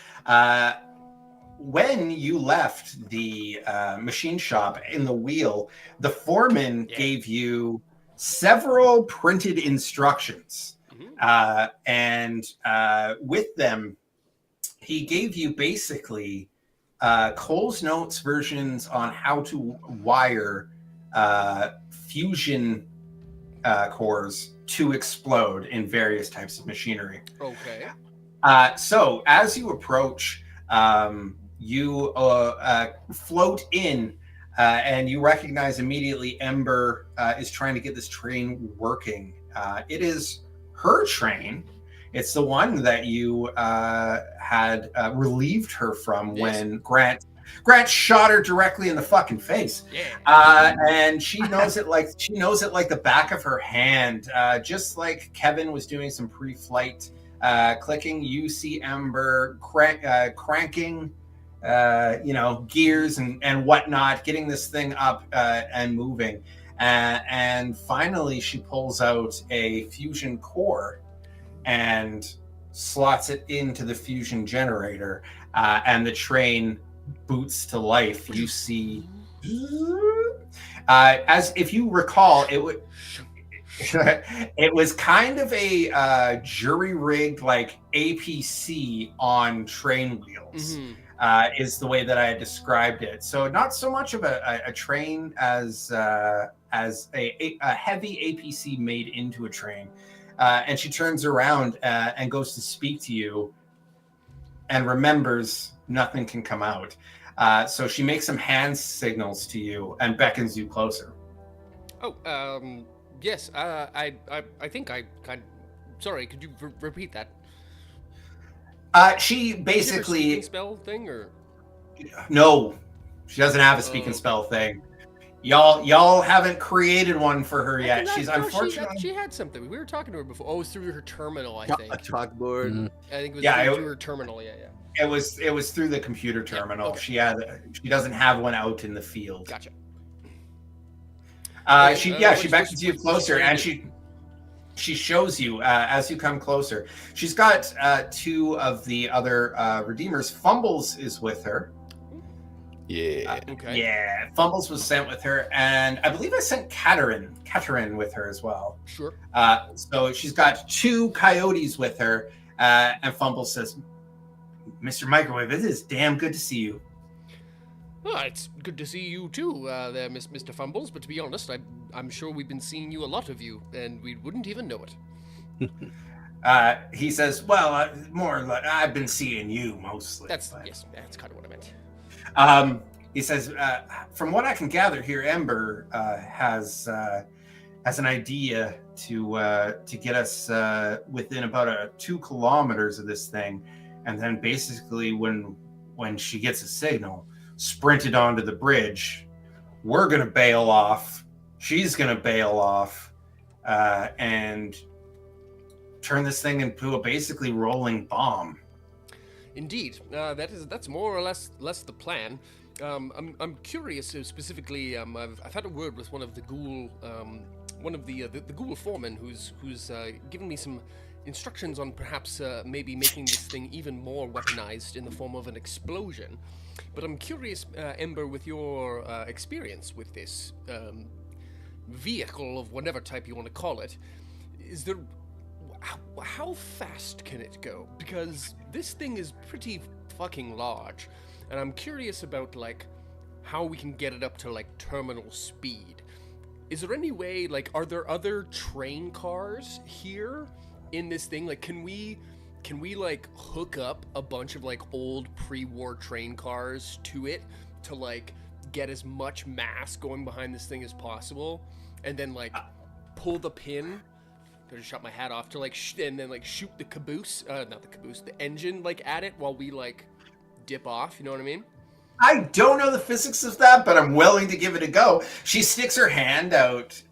When you left the machine shop in the wheel, the foreman gave you several printed instructions. And with them, he gave you basically Cole's Notes versions on how to wire fusion cores to explode in various types of machinery. Okay. So as you approach, you float in, and you recognize immediately Ember is trying to get this train working. It is her train. It's the one that you had relieved her from when Grant shot her directly in the fucking face. Yeah. And she knows it like the back of her hand. Just like Kevin was doing some pre-flight clicking, you see Ember cranking gears and whatnot, getting this thing up and moving. And finally, she pulls out a fusion core and slots it into the fusion generator, and the train boots to life. You see, as if you recall, it was kind of a jury-rigged like APC on train wheels. Is the way that I described it. So not so much of a train as a heavy APC made into a train. And she turns around and goes to speak to you and remembers nothing can come out. So she makes some hand signals to you and beckons you closer. Oh, yes. I think I kind... Sorry, could you repeat that? She basically... Speak and spell thing, or... No, she doesn't have a speak and spell thing. Y'all haven't created one for her yet. She's unfortunately... She had something. We were talking to her before. Oh, it was through her terminal, I think. A chalkboard. Mm-hmm. I think it was through her terminal. Yeah. It was through the computer terminal. Yeah, okay. She doesn't have one out in the field. Gotcha. She beckons you closer, and she shows you as you come closer. She's got 2 of the other Redeemers. Fumbles is with her. Yeah. Okay. Yeah, Fumbles was sent with her, and I believe I sent Katerin with her as well. Sure. So she's got 2 coyotes with her, and Fumbles says, "Mr. Microwave, it is damn good to see you." It's good to see you too, there, Mr. Fumbles. But to be honest, I'm sure we've been seeing you a lot of you, and we wouldn't even know it. He says, "Well, more like I've been seeing you mostly." Yes, that's kind of what I meant. He says, "From what I can gather here, Ember has an idea to get us within about 2 kilometers of this thing, and then basically when she gets a signal, sprinted onto the bridge. We're gonna bail off. She's gonna bail off, and turn this thing into a basically rolling bomb." Indeed, that's more or less the plan. I'm curious specifically. I've had a word with one of the ghoul, the ghoul foreman who's given me some instructions on perhaps maybe making this thing even more weaponized in the form of an explosion. But I'm curious, Ember, with your experience with this vehicle of whatever type you want to call it, is there how fast can it go? Because this thing is pretty fucking large, and I'm curious about like how we can get it up to like terminal speed. Is there any way, like, are there other train cars here in this thing? Like, can we like hook up a bunch of like old pre-war train cars to it to like get as much mass going behind this thing as possible, and then like pull the pin? I just shot my hat off to like, and then like shoot the caboose, not the caboose, the engine like at it while we like dip off. You know what I mean? I don't know the physics of that, but I'm willing to give it a go. She sticks her hand out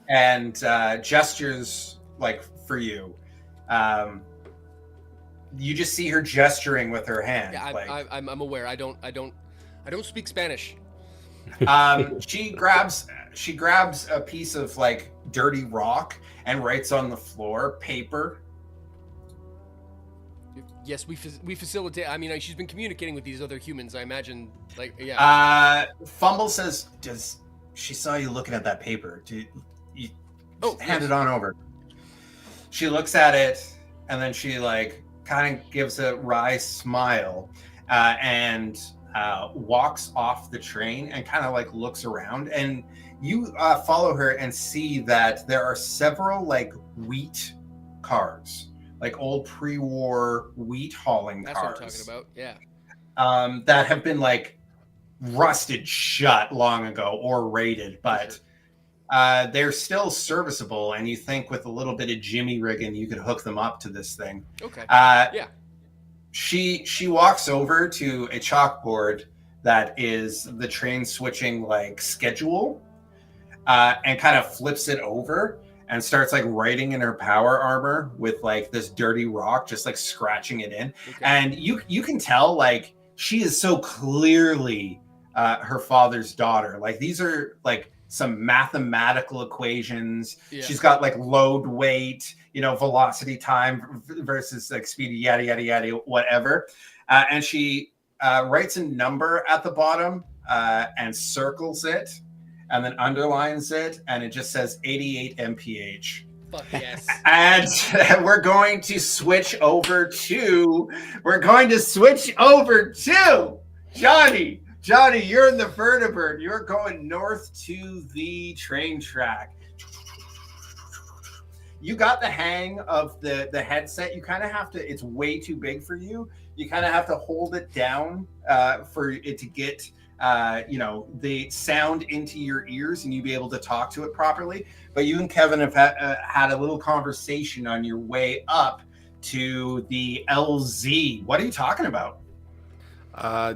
and gestures like for you. You just see her gesturing with her hand. Yeah, I'm aware. I don't speak Spanish. She grabs a piece of like dirty rock and writes on the floor paper. Yes, we facilitate. I mean, she's been communicating with these other humans. I imagine, like, yeah. Fumble says, "Does she saw you looking at that paper? Hand it on over." She looks at it and then she like kind of gives a wry smile and walks off the train and kind of like looks around, and you follow her and see that there are several like wheat cars, like old pre-war wheat hauling cars. That's what I'm talking about. Yeah. That have been like rusted shut long ago or raided, but they're still serviceable, and you think with a little bit of jimmy rigging you could hook them up to this thing. Okay. Yeah. She walks over to a chalkboard that is the train switching like schedule, and kind of flips it over and starts like writing in her power armor with like this dirty rock, just like scratching it in. Okay. And you can tell like she is so clearly her father's daughter. Like these are like some mathematical equations. Yeah. She's got like load weight, velocity time versus like speed, yada, yada, yada, whatever. And she writes a number at the bottom and circles it and then underlines it. And it just says 88 mph. Fuck yes. And we're going to switch over to Johnny. Johnny, you're in the Thunderbird. You're going north to the train track. You got the hang of the headset. You kind of have to, it's way too big for you. You kind of have to hold it down for it to get, the sound into your ears and you be able to talk to it properly. But you and Kevin have had a little conversation on your way up to the LZ. What are you talking about?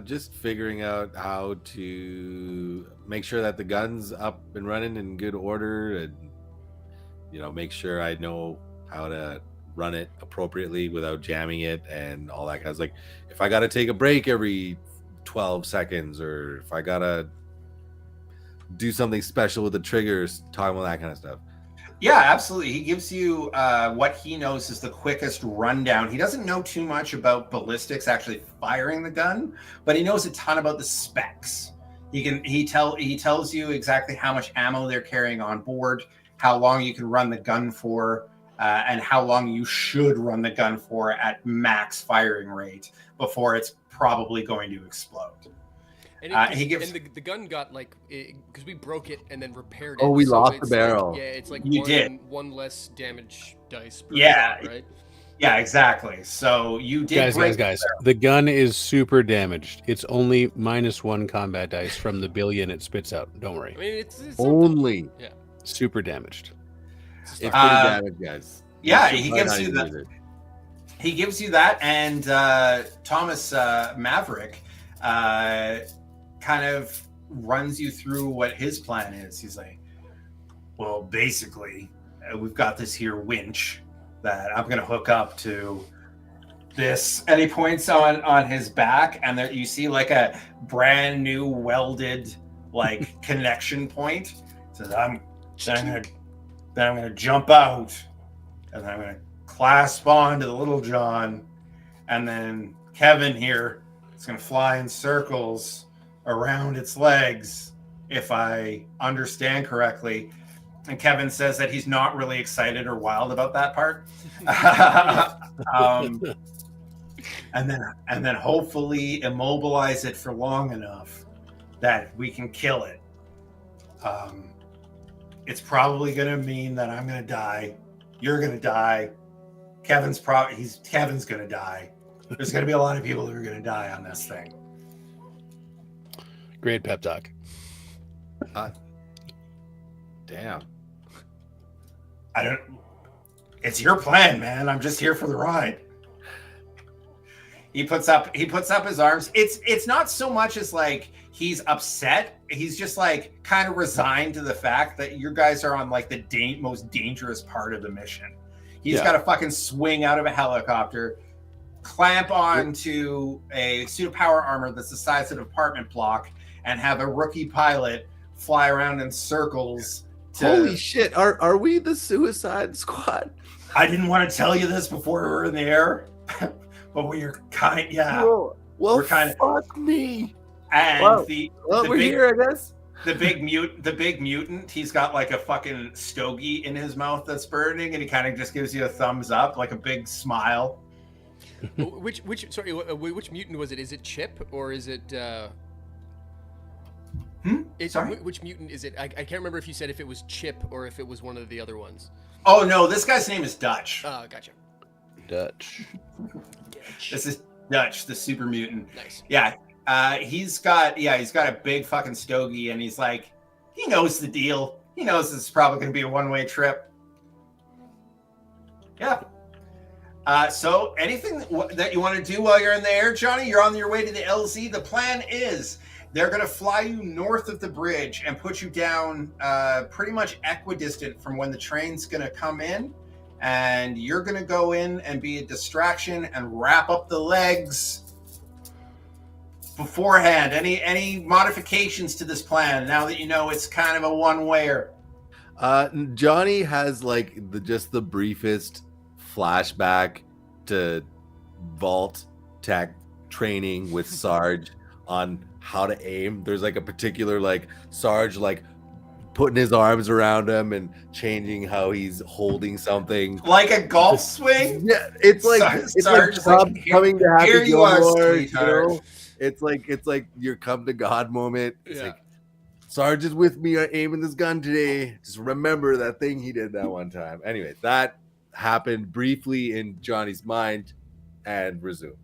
Just figuring out how to make sure that the gun's up and running in good order, and make sure I know how to run it appropriately without jamming it and all that kind of like if I gotta take a break every 12 seconds or if I gotta do something special with the triggers, talking about that kind of stuff. Yeah, absolutely. He gives you what he knows is the quickest rundown. He doesn't know too much about ballistics, actually firing the gun, but he knows a ton about the specs. He tells you exactly how much ammo they're carrying on board, how long you can run the gun for, and how long you should run the gun for at max firing rate before it's probably going to explode. And the gun got like, because we broke it and then repaired it. Oh, we so lost it's the barrel. Like, yeah, it's like one less damage dice per shot, right? Yeah, exactly. So you did guys. The gun is super damaged. It's only -1 combat dice from the billion it spits out. Don't worry. I mean, it's only super damaged. It's pretty damaged, guys. Yeah, he gives you that. He gives you that, and Thomas Maverick kind of runs you through what his plan is. He's like, well, basically, we've got this here winch that I'm going to hook up to this. And he points on his back, and there you see like a brand new welded like connection point. So I'm going to jump out, and then I'm going to clasp onto the Little John, and then Kevin here is going to fly in circles around its legs, if I understand correctly. And Kevin says that he's not really excited or wild about that part. And then hopefully immobilize it for long enough that we can kill it. It's probably going to mean that I'm going to die. You're going to die. Kevin's going to die. There's going to be a lot of people who are going to die on this thing. Great pep talk. Damn. It's your plan, man. I'm just here for the ride. He puts up his arms. It's not so much as like he's upset. He's just like kind of resigned to the fact that you guys are on like the most dangerous part of the mission. He's got to fucking swing out of a helicopter, clamp onto a suit of power armor that's the size of an apartment block, and have a rookie pilot fly around in circles. Holy shit! Are we the Suicide Squad? I didn't want to tell you this before we were in the air, but we're kind. Yeah. Well, we're kind of. Fuck me. And we're here, I guess. The big mutant, he's got like a fucking stogie in his mouth that's burning, and he kind of just gives you a thumbs up, like a big smile. Which mutant was it? Is it Chip or is it? Sorry? Which mutant is it? I can't remember if you said if it was Chip or if it was one of the other ones. Oh no, this guy's name is Dutch. Oh, gotcha. Dutch. This is Dutch, the super mutant. Nice. Yeah. He's got a big fucking stogie, and he's like, he knows the deal. He knows this is probably going to be a one-way trip. Yeah. So anything that you want to do while you're in the air, Johnny? You're on your way to the LZ. The plan is they're going to fly you north of the bridge and put you down pretty much equidistant from when the train's going to come in, and you're going to go in and be a distraction and wrap up the legs beforehand. Any modifications to this plan now that you know it's kind of a one-wayer? Johnny has like the briefest flashback to Vault Tech training with Sarge on how to aim. There's like a particular like Sarge like putting his arms around him and changing how he's holding something like a golf swing. Yeah, it's like Sarge it's like coming to Happy here you are, Gilmore, you sweetheart. know? It's like your come to God moment. It's Yeah. like Sarge is with me aiming this gun today. Just remember that thing he did that one time. Anyway, that happened briefly in Johnny's mind and resumed.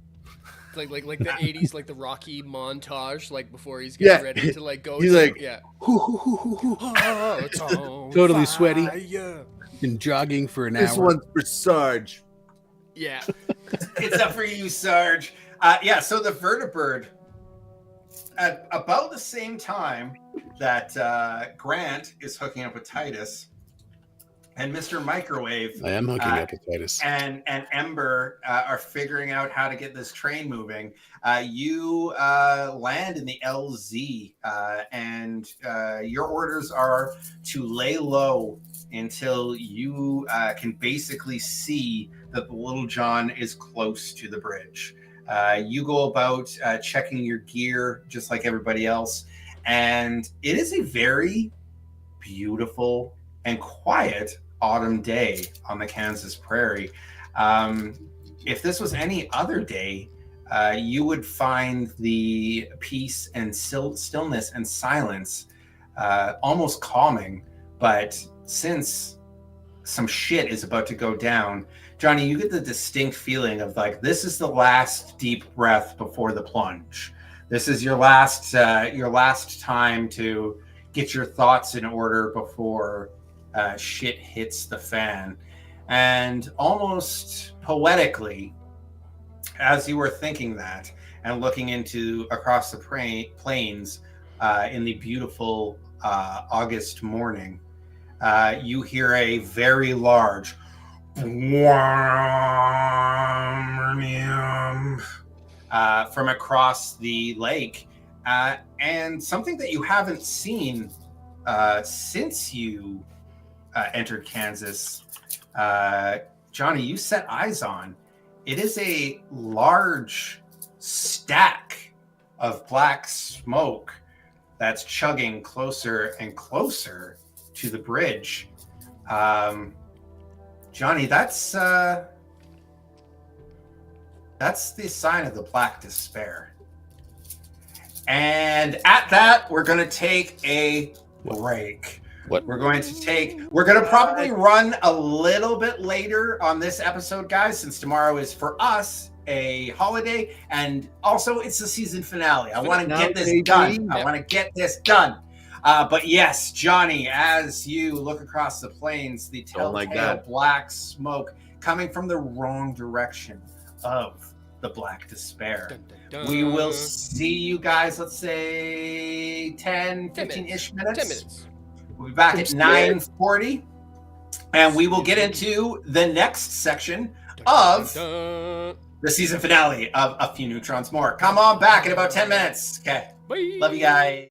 Like the 80s, like the Rocky montage, like before he's getting ready to like go. He's like, totally sweaty. Been jogging for an this hour. one's for Sarge. Yeah. It's up for you, Sarge. So the Vertibird, at about the same time that Grant is hooking up with Titus, and Mr. Microwave I am hooking up with Titus. and Ember are figuring out how to get this train moving. You land in the LZ, and your orders are to lay low until you can basically see that the Little John is close to the bridge. You go about checking your gear just like everybody else, and it is a very beautiful and quiet autumn day on the Kansas prairie. If this was any other day, you would find the peace and stillness and silence almost calming. But since some shit is about to go down, Johnny, you get the distinct feeling of like, this is the last deep breath before the plunge. This is your last time to get your thoughts in order before shit hits the fan. And almost poetically, as you were thinking that and looking across the plains in the beautiful August morning, you hear a very large from across the lake, and something that you haven't seen since you entered Kansas, Johnny, you set eyes on. It is a large stack of black smoke that's chugging closer and closer to the bridge. Johnny, that's the sign of the Black Despair. And at that, we're going to take a break. What? We're going to probably run a little bit later on this episode, guys, since tomorrow is for us a holiday, and also it's the season finale. I want to get this done. I want to get this done. But yes, Johnny, as you look across the plains, the telltale black smoke coming from the wrong direction of the Black Despair. Dun, dun, dun. We will see you guys, let's say 10, 15-ish minutes. 10 minutes. We'll be back at 9:40, and we will get into the next section of the season finale of A Few Neutrons More. Come on back in about 10 minutes. Okay. Bye. Love you guys.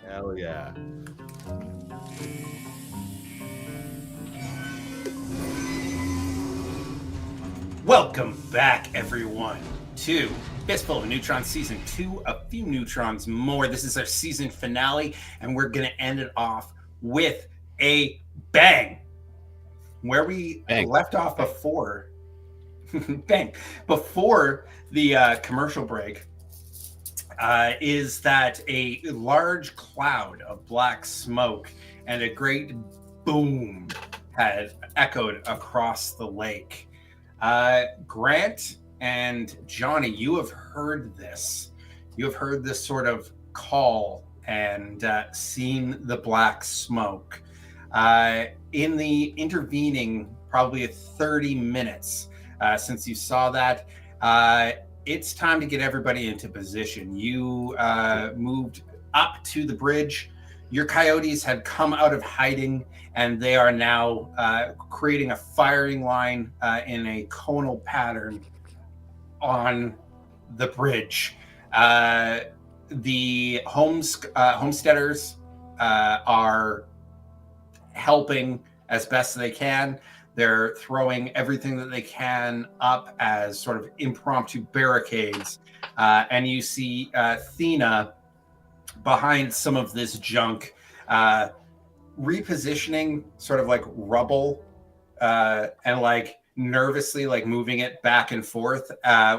Hell yeah. Welcome back, everyone, to Fistful of Neutrons Season 2, A Few Neutrons More. This is our season finale, and we're going to end it off with a bang. Where we left off before, bang, before the commercial break, is that a large cloud of black smoke and a great boom had echoed across the lake. Grant and Johnny, you have heard this. You have heard this sort of call and seen the black smoke. In the intervening probably 30 minutes since you saw that, it's time to get everybody into position. You moved up to the bridge. Your coyotes had come out of hiding, and they are now creating a firing line in a conal pattern on the bridge. The homesteaders are helping as best they can. They're throwing everything that they can up as sort of impromptu barricades. And you see Thena behind some of this junk, repositioning sort of like rubble and like nervously like moving it back and forth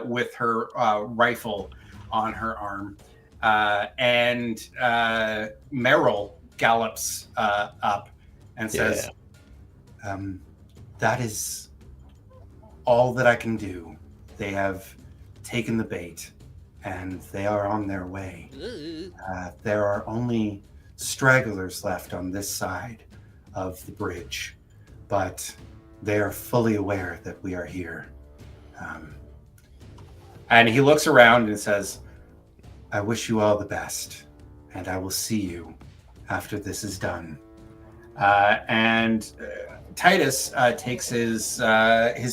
with her rifle on her arm. And Meryl gallops up and says, that is all that I can do. They have taken the bait and they are on their way. There are only stragglers left on this side of the bridge, but they are fully aware that we are here. And he looks around and says, I wish you all the best, and I will see you after this is done. And Titus takes his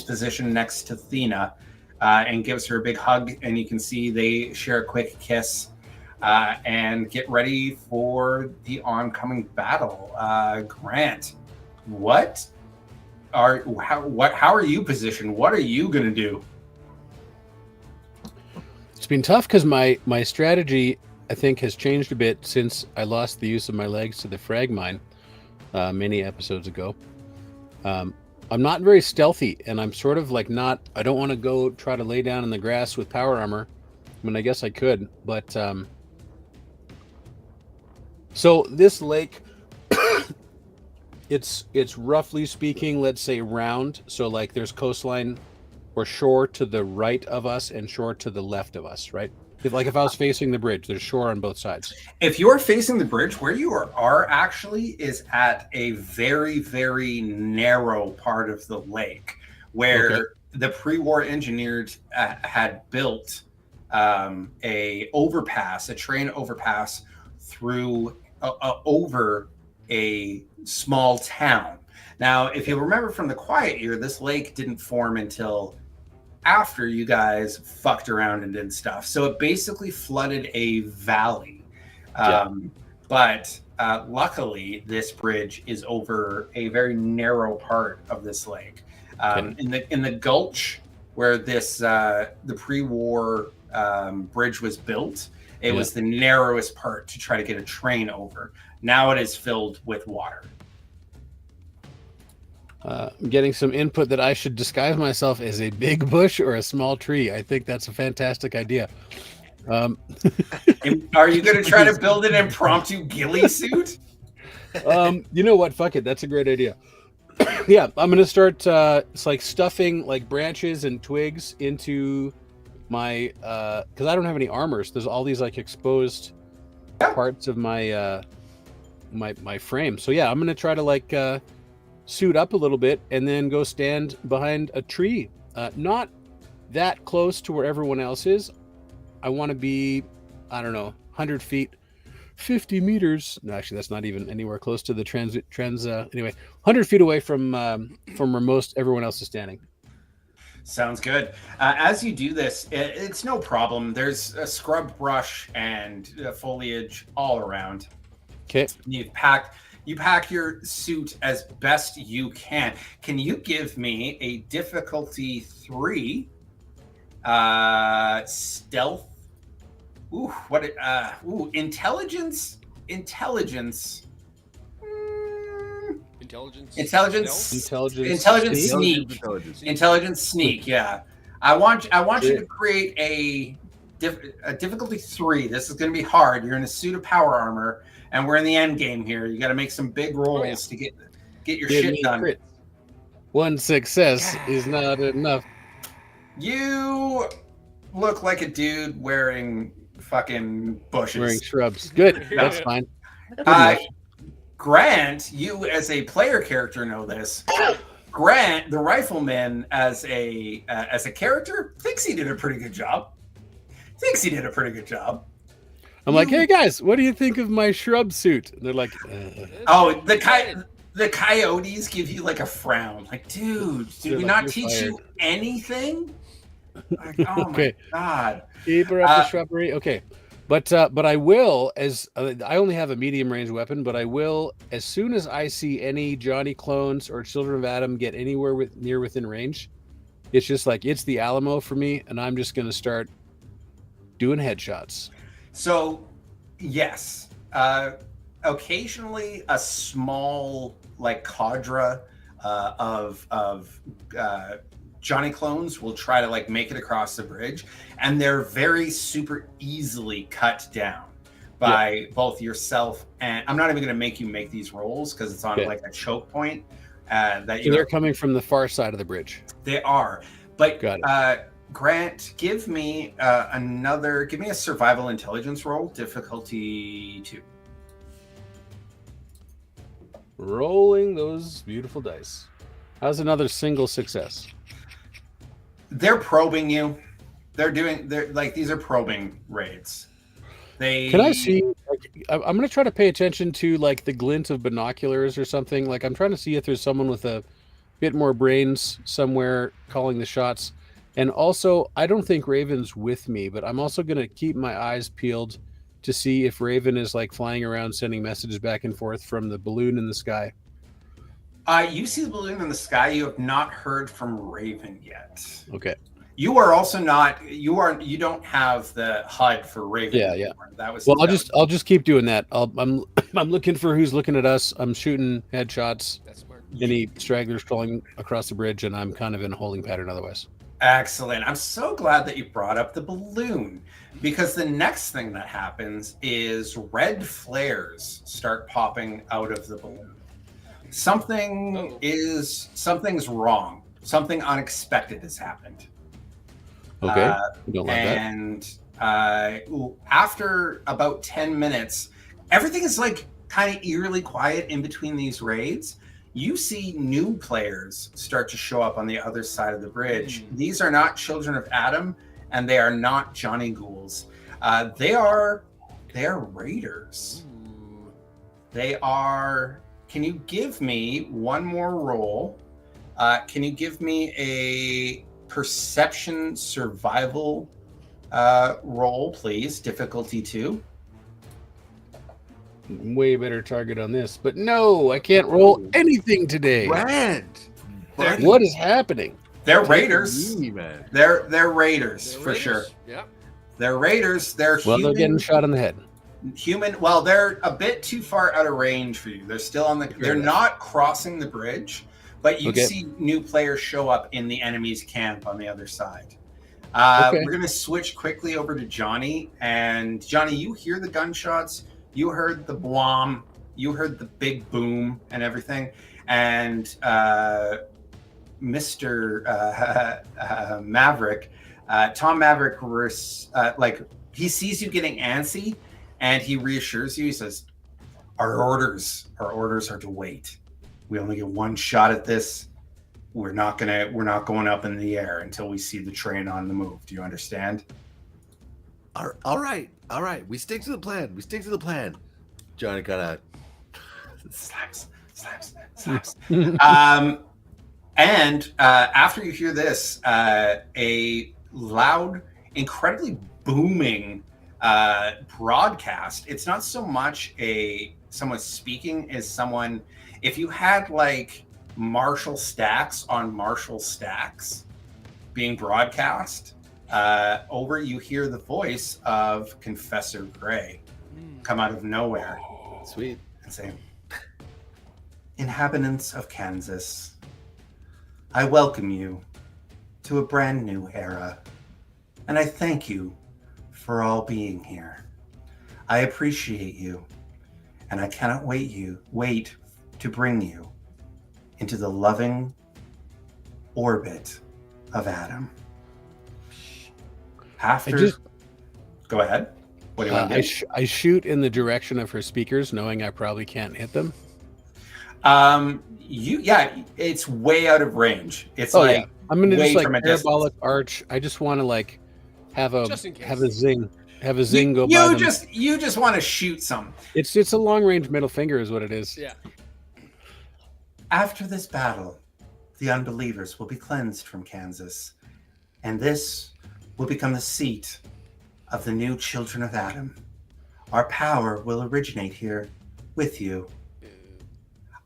position next to Thena and gives her a big hug, and you can see they share a quick kiss and get ready for the oncoming battle. Grant, how are you positioned? What are you gonna do? It's been tough because my strategy, I think, has changed a bit since I lost the use of my legs to the frag mine many episodes ago. I'm not very stealthy, and I'm sort of like I don't want to go try to lay down in the grass with power armor. I mean, I guess I could, but so this lake, it's roughly speaking, let's say round. So like there's coastline or shore to the right of us and shore to the left of us, right? If I was facing the bridge, there's shore on both sides. If you're facing the bridge, where you are actually is at a very, very narrow part of the lake where the pre-war engineers had built a train overpass through over a small town. Now, if you remember from the Quiet Year, this lake didn't form until after you guys fucked around and did stuff. So it basically flooded a valley. But luckily, this bridge is over a very narrow part of this lake. In the gulch where this the pre-war bridge was built, it was the narrowest part to try to get a train over. Now it is filled with water. I'm getting some input that I should disguise myself as a big bush or a small tree. I think that's a fantastic idea. Are you going to try to build an impromptu ghillie suit? You know what? Fuck it. That's a great idea. Yeah, I'm going to start it's like stuffing like branches and twigs into my because I don't have any armors. There's all these like exposed parts of my my frame. So yeah, I'm going to try to like suit up a little bit and then go stand behind a tree, not that close to where everyone else is. I want to be, I don't know, 100 feet, 50 meters. No, actually, that's not even anywhere close to the anyway, 100 feet away from where most everyone else is standing. Sounds good. As you do this, it's no problem. There's a scrub brush and foliage all around. Okay. You pack your suit as best you can. Can you give me a difficulty 3 stealth? Ooh, intelligence. Intelligence. Intelligence sneak. Yeah, I want you to create a difficulty 3. This is going to be hard. You're in a suit of power armor, and we're in the end game here. You got to make some big rolls to get your shit done. Crit. One success is not enough. You look like a dude wearing fucking bushes. Wearing shrubs. Good. That's fine. Grant, you as a player character know this. Grant, the rifleman, as a character, thinks he did a pretty good job. I'm like, hey guys, what do you think of my shrub suit? And they're like, oh, the coyotes give you like a frown. Like, dude, did we not teach you anything? Like, oh my god. Keep her up the shrubbery. Okay. But I will, as I only have a medium range weapon, but I will, as soon as I see any Johnny clones or Children of Adam get anywhere near within range, it's just like, it's the Alamo for me, and I'm just going to start doing headshots. So, yes, occasionally a small like cadre of Johnny clones will try to like make it across the bridge, and they're very super easily cut down by both yourself and I'm not even going to make you make these rolls because it's on like a choke point. They're coming from the far side of the bridge. They are, but Grant, give me a survival intelligence roll, difficulty 2. Rolling those beautiful dice. How's another single success? They're probing you. They're like, these are probing raids. Can I see? Like, I'm going to try to pay attention to like the glint of binoculars or something. Like, I'm trying to see if there's someone with a bit more brains somewhere calling the shots. And also, I don't think Raven's with me, but I'm also going to keep my eyes peeled to see if Raven is like flying around sending messages back and forth from the balloon in the sky. You see the balloon in the sky. You have not heard from Raven yet. Okay. You are also not. You don't have the HUD for Raven. Yeah. That was. Well, I'll just keep doing that. I'm looking for who's looking at us. I'm shooting headshots. That's smart. Any stragglers crawling across the bridge, and I'm kind of in a holding pattern otherwise. Excellent. I'm so glad that you brought up the balloon, because the next thing that happens is red flares start popping out of the balloon. Something's wrong. Something unexpected has happened. Okay. Don't like that. And after about 10 minutes, everything is like kind of eerily quiet in between these raids. You see new players start to show up on the other side of the bridge. These are not Children of Adam, and they are not Johnny ghouls. They are raiders. They are. Can you give me one more roll? Can you give me a perception survival roll, please? Difficulty 2. Way better target on this, but no, I can't roll anything today. Grant, what is happening? They're raiders. Man. They're raiders for sure. Yeah. They're raiders. They're Well, human. they're getting shot in the head. Well, they're a bit too far out of range for you. They're still on the. They're not crossing the bridge, but you see new players show up in the enemy's camp on the other side. We're gonna switch quickly over to Johnny. And Johnny, you hear the gunshots. You heard the blom. You heard the big boom and everything. And Mr. Maverick, Tom Maverick, he sees you getting antsy, and he reassures you. He says, "Our orders are to wait. We only get one shot at this. We're not going up in the air until we see the train on the move. Do you understand?" All right. We stick to the plan. Johnny kind of slaps. And after you hear this, a loud, incredibly booming broadcast. It's not so much a someone speaking is someone, if you had like Marshall stacks on Marshall stacks being broadcast over, you hear the voice of Confessor Gray come out of nowhere. Sweet. And say, inhabitants of Kansas, I welcome you to a brand new era, and I thank you for all being here. I appreciate you, and I cannot wait to bring you into the loving orbit of Adam. Go ahead. What do you want to do? I shoot in the direction of her speakers, knowing I probably can't hit them. It's way out of range. It's I'm gonna just like parabolic distance. arch. I just want to like have a zing go by them. You just want to shoot some. It's a long range middle finger is what it is. Yeah. After this battle, the unbelievers will be cleansed from Kansas, and this will become the seat of the new children of Adam. Our power will originate here with you.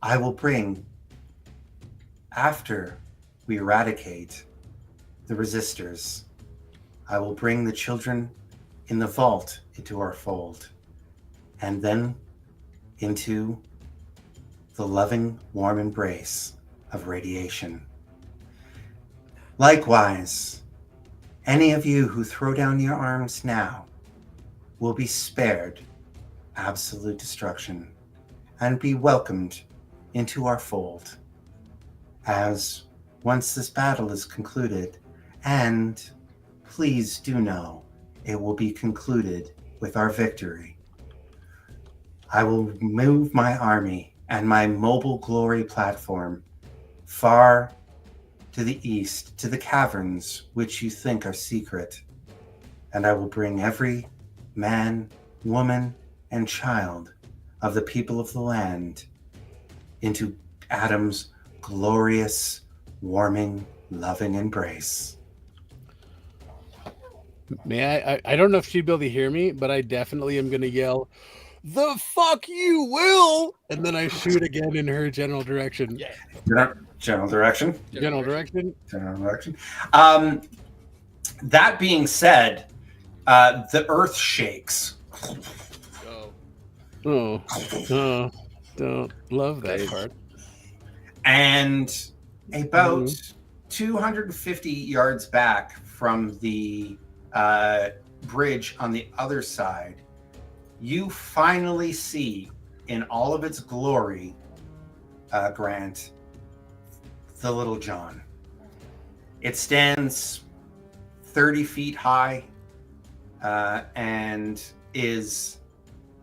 I will bring, after we eradicate the resistors, I will bring the children in the vault into our fold, and then into the loving, warm embrace of radiation. Likewise, any of you who throw down your arms now will be spared absolute destruction and be welcomed into our fold, as once this battle is concluded, and please do know it will be concluded with our victory, I will move my army and my mobile glory platform far to the east, to the caverns which you think are secret, and I will bring every man, woman, and child of the people of the land into Adam's glorious, warming, loving embrace. I don't know if she'd be able to hear me, but I definitely am going to yell, "The fuck you will!" And then I shoot again in her general direction. Yeah. General direction. General direction. That being said, the earth shakes. Oh, don't love that part. And about 250 yards back from the bridge on the other side, you finally see in all of its glory, Grant, the Little John. It stands 30 feet high and is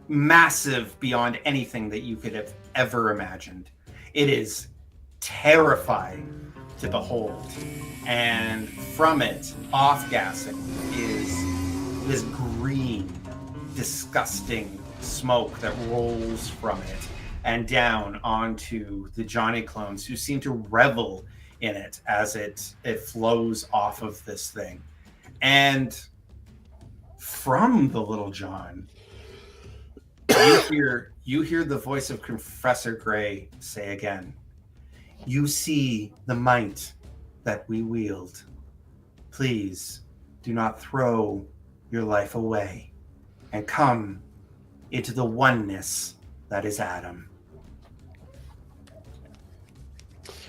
massive beyond anything that you could have ever imagined. It is terrifying to behold, and from it, off-gassing, is this green, disgusting smoke that rolls from it and down onto the Johnny clones, who seem to revel in it as it flows off of this thing. And from the Little John, you hear the voice of Professor Gray say again, "You see the might that we wield. Please do not throw your life away and come into the oneness that is Adam."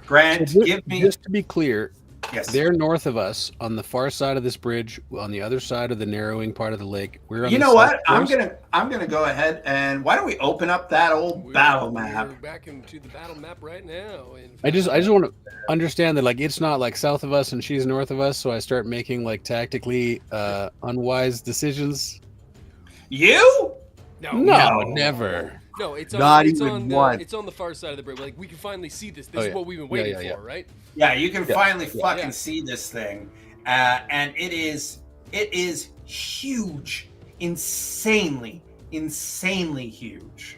Grant, So give me... Just to be clear, Yes. they're north of us on the far side of this bridge, on the other side of the narrowing part of the lake. We're on You the know what? south coast. I'm gonna go ahead and why don't we open up that old battle map? We're back into the battle map right now. I just want to understand that like it's not like south of us and she's north of us, so I start making like tactically unwise decisions. You? No, never. No, it's Not it's even on one. It's on the far side of the bridge. Like we can finally see this. This Oh, is yeah. what we've been waiting Yeah. for, right? Yeah, you can finally fucking Yeah. see this thing, and it is huge, insanely huge.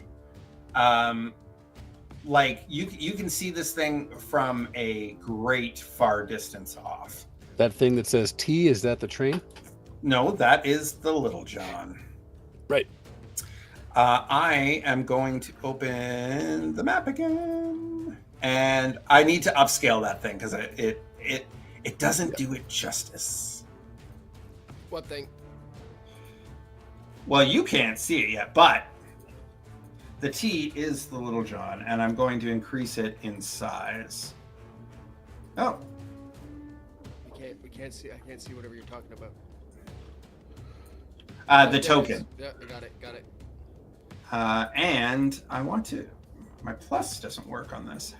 Like you can see this thing from a great far distance off. That thing that says T, is that the train? No, that is the Little John. Right. I am going to open the map again, and I need to upscale that thing because it doesn't do it justice. What thing? Well, you can't see it yet, but the T is the Little John, and I'm going to increase it in size. Oh, We can't see. I can't see whatever you're talking about. the There it token. is. Yeah, I got it. And I want to. My plus doesn't work on this.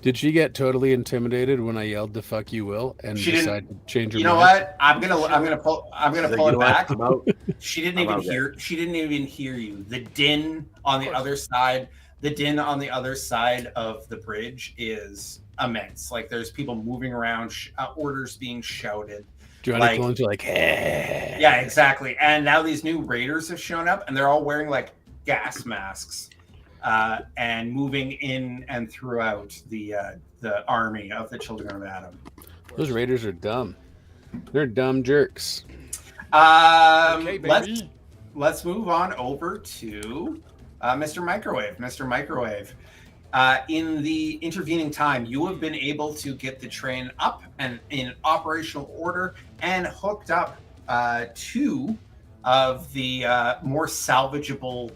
Did she get totally intimidated when I yelled "the fuck you will" and She didn't- decide to change her You know mind? what? I'm gonna pull it back. I'm out. She didn't I'm even out there. hear. She didn't even hear you. The din on the course. other side. The din on the other side of the bridge is immense. Like there's people moving around, orders being shouted. Johnny like- clones are like, hey. Yeah, exactly. And now these new raiders have shown up, and they're all wearing like gas masks, and moving in and throughout the army of the Children of Adam. Those raiders are dumb. They're dumb jerks. Okay, Let's baby. let's move on over to Mr. Microwave. Mr. Microwave, in the intervening time, you have been able to get the train up and in operational order and hooked up two of the more salvageable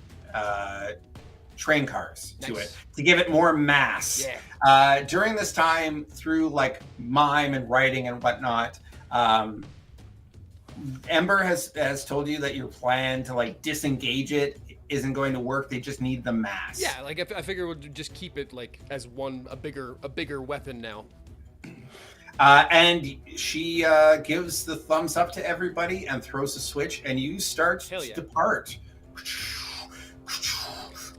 train cars to Nice. it to give it more mass. Yeah. During this time, through like mime and writing and whatnot, Ember has told you that your plan to like disengage it isn't going to work. They just need the mass. Yeah, like I figure we'll just keep it like as a bigger weapon now. And she gives the thumbs up to everybody and throws a switch, and you start Hell to yeah. depart.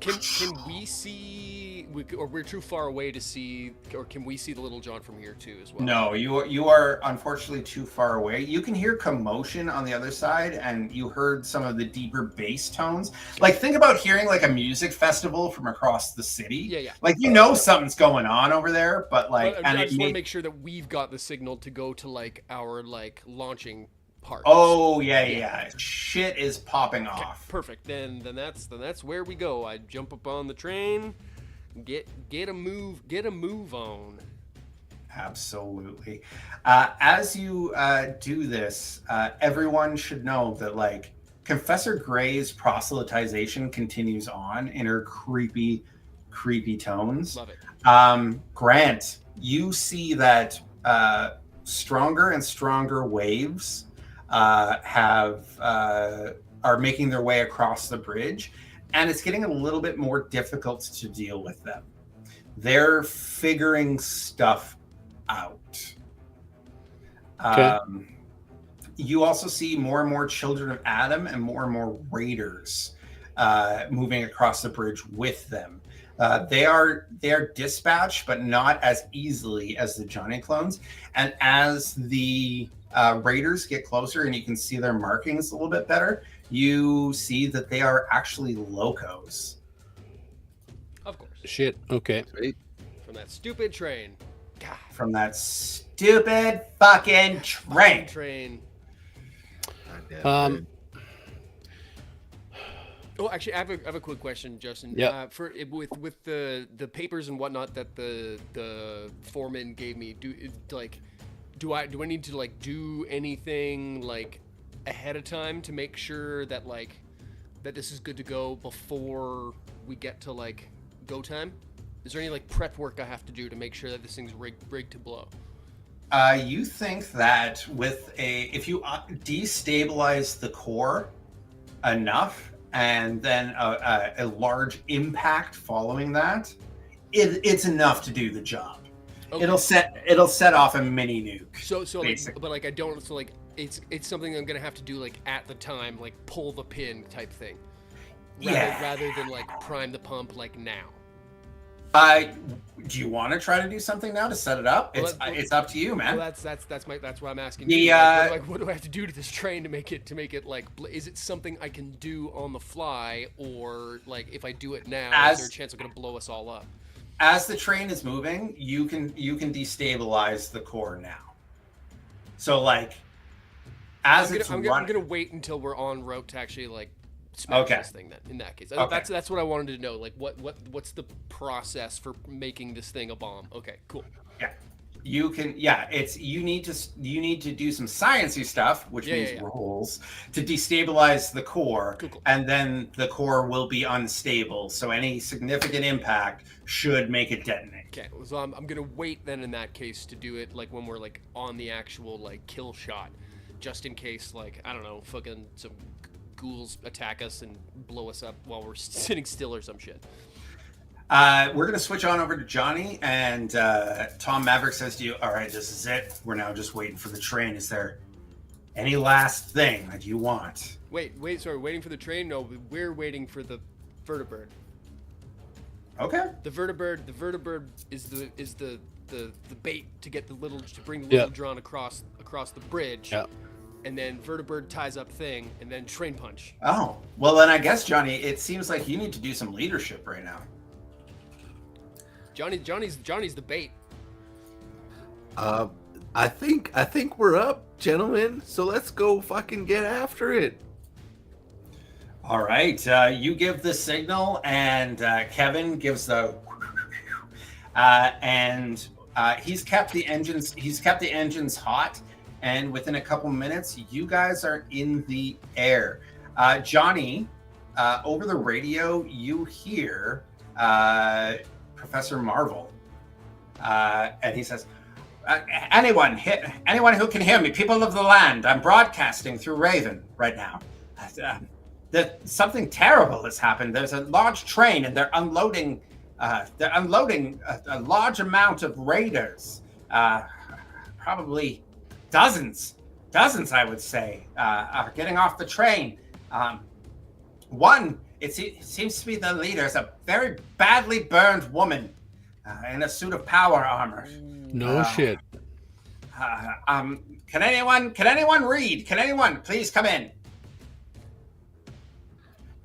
Can we see, or we're too far away to see, or can we see the Little John from here too as well? No, you are unfortunately too far away. You can hear commotion on the other side, and you heard some of the deeper bass tones. Like think about hearing like a music festival from across the city. Yeah. Like you know something's going on over there, but like, But and I it just want may- to make sure that we've got the signal to go to like our like launching part. Oh yeah. Shit is popping Okay, off. perfect. Then that's where we go. I jump up on the train, get a move on. Absolutely. As you do this, everyone should know that like Confessor Gray's proselytization continues on in her creepy tones. Love it. Grant, you see that stronger and stronger waves are making their way across the bridge, and it's getting a little bit more difficult to deal with them. They're figuring stuff out. Okay. You also see more and more Children of Adam and more raiders moving across the bridge with them. They are dispatched, but not as easily as the Johnny clones. And as the raiders get closer, and you can see their markings a little bit better, you see that they are actually locos. Of course. Shit. Okay. Sweet. From that stupid train. God. From that stupid fucking train. Train. Goddamn Um, good. Oh, actually, I have a quick question, Justin. Yeah. With the papers and whatnot that the foreman gave me, do I need to like do anything like ahead of time to make sure that like that this is good to go before we get to like go time? Is there any like prep work I have to do to make sure that this thing's rigged to blow? You think that if you destabilize the core enough, and then a large impact following that, it's enough to do the job. Okay. It'll set off a mini nuke. So like, basically. but like I don't. So like it's something I'm gonna have to do like at the time, like pull the pin type thing. Rather than like prime the pump like now. Do you want to try to do something now to set it up? Well, It's up to you, man. Well, that's why I'm asking The, you. Like, what do I have to do to this train to make it like? Is it something I can do on the fly, or like if I do it now, is there a chance I'm gonna blow us all up? As the train is moving, you can destabilize the core now. So like, as I'm it's gonna running, wait until we're en route to actually like smash Okay. this thing then. In that case, Okay. that's what I wanted to know. Like, what's the process for making this thing a bomb? Okay, cool. Yeah. You can, it's you need to do some sciencey stuff, which means rolls to destabilize the core, Cool. and then the core will be unstable. So any significant impact should make it detonate. Okay, so I'm gonna wait then in that case to do it like when we're like on the actual like kill shot, just in case like I don't know, fucking some ghouls attack us and blow us up while we're sitting still or some shit. We're going to switch on over to Johnny, and Tom Maverick says to you, all right, this is it. We're now just waiting for the train. Is there any last thing that you want? Wait, sorry, waiting for the train? No, we're waiting for the Vertibird. Okay. The Vertibird is the bait to get to bring the little John across the bridge. Yeah. And then Vertibird ties up thing, and then train punch. Oh, well then I guess, Johnny, it seems like you need to do some leadership right now. Johnny's the bait. I think we're up, gentlemen. So let's go fucking get after it. All right, you give the signal, and Kevin gives the, and he's kept the engines hot, and within a couple minutes, you guys are in the air. Johnny, over the radio, you hear Professor Marvel, and he says, anyone who can hear me, people of the land, I'm broadcasting through Raven right now. Something terrible has happened. There's a large train, and they're unloading a large amount of raiders, probably dozens, I would say, are getting off the train. One, it seems to be the leader, is a very badly burned woman in a suit of power armor. No shit. Can anyone read? Can anyone please come in?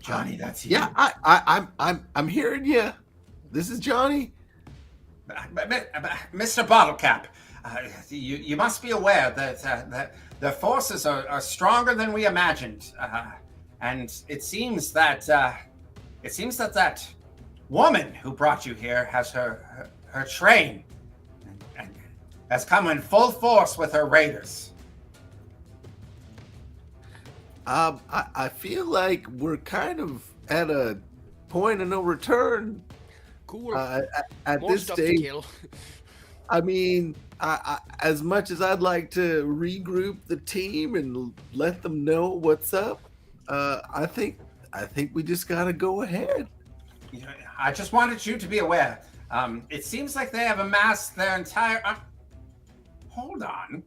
Johnny, that's you. Yeah, I'm hearing you. This is Johnny. Mr. Bottlecap, you must be aware that the forces are stronger than we imagined, and it seems that that woman who brought you here has her train and has come in full force with her raiders. I feel like we're kind of at a point of no return. Cool. At More this stuff to stage, kill. I mean, I, as much as I'd like to regroup the team and let them know what's up, I think we just gotta go ahead. I just wanted you to be aware. It seems like they have amassed their entire. Hold on.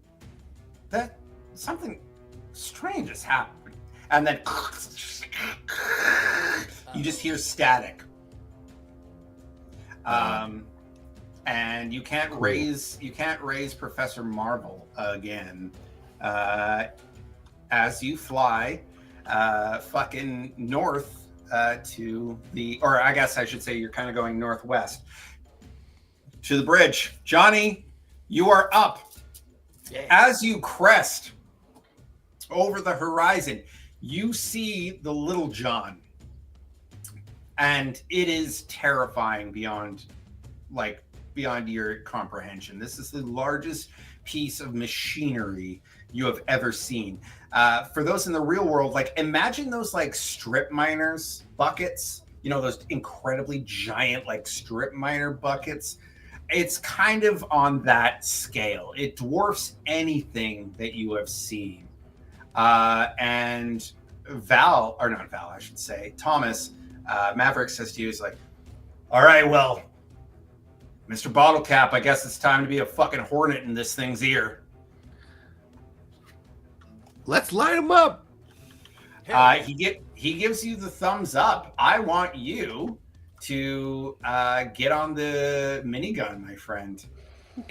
That something strange has happened, and then you just hear static. And you can't raise Professor Marvel again as you fly fucking north to the, or I guess I should say you're kind of going northwest to the bridge. Johnny, you are up. Yeah. As you crest over the horizon, you see the Little John, and it is terrifying beyond your comprehension. This is the largest piece of machinery you have ever seen. For those in the real world, like imagine those like strip miners buckets, those incredibly giant like strip miner buckets. It's kind of on that scale. It dwarfs anything that you have seen. And Thomas, Maverick says to you, he's like, all right, well, Mr. Bottlecap, I guess it's time to be a fucking hornet in this thing's ear. Let's light him up. He gives you the thumbs up. I want you to get on the minigun, my friend.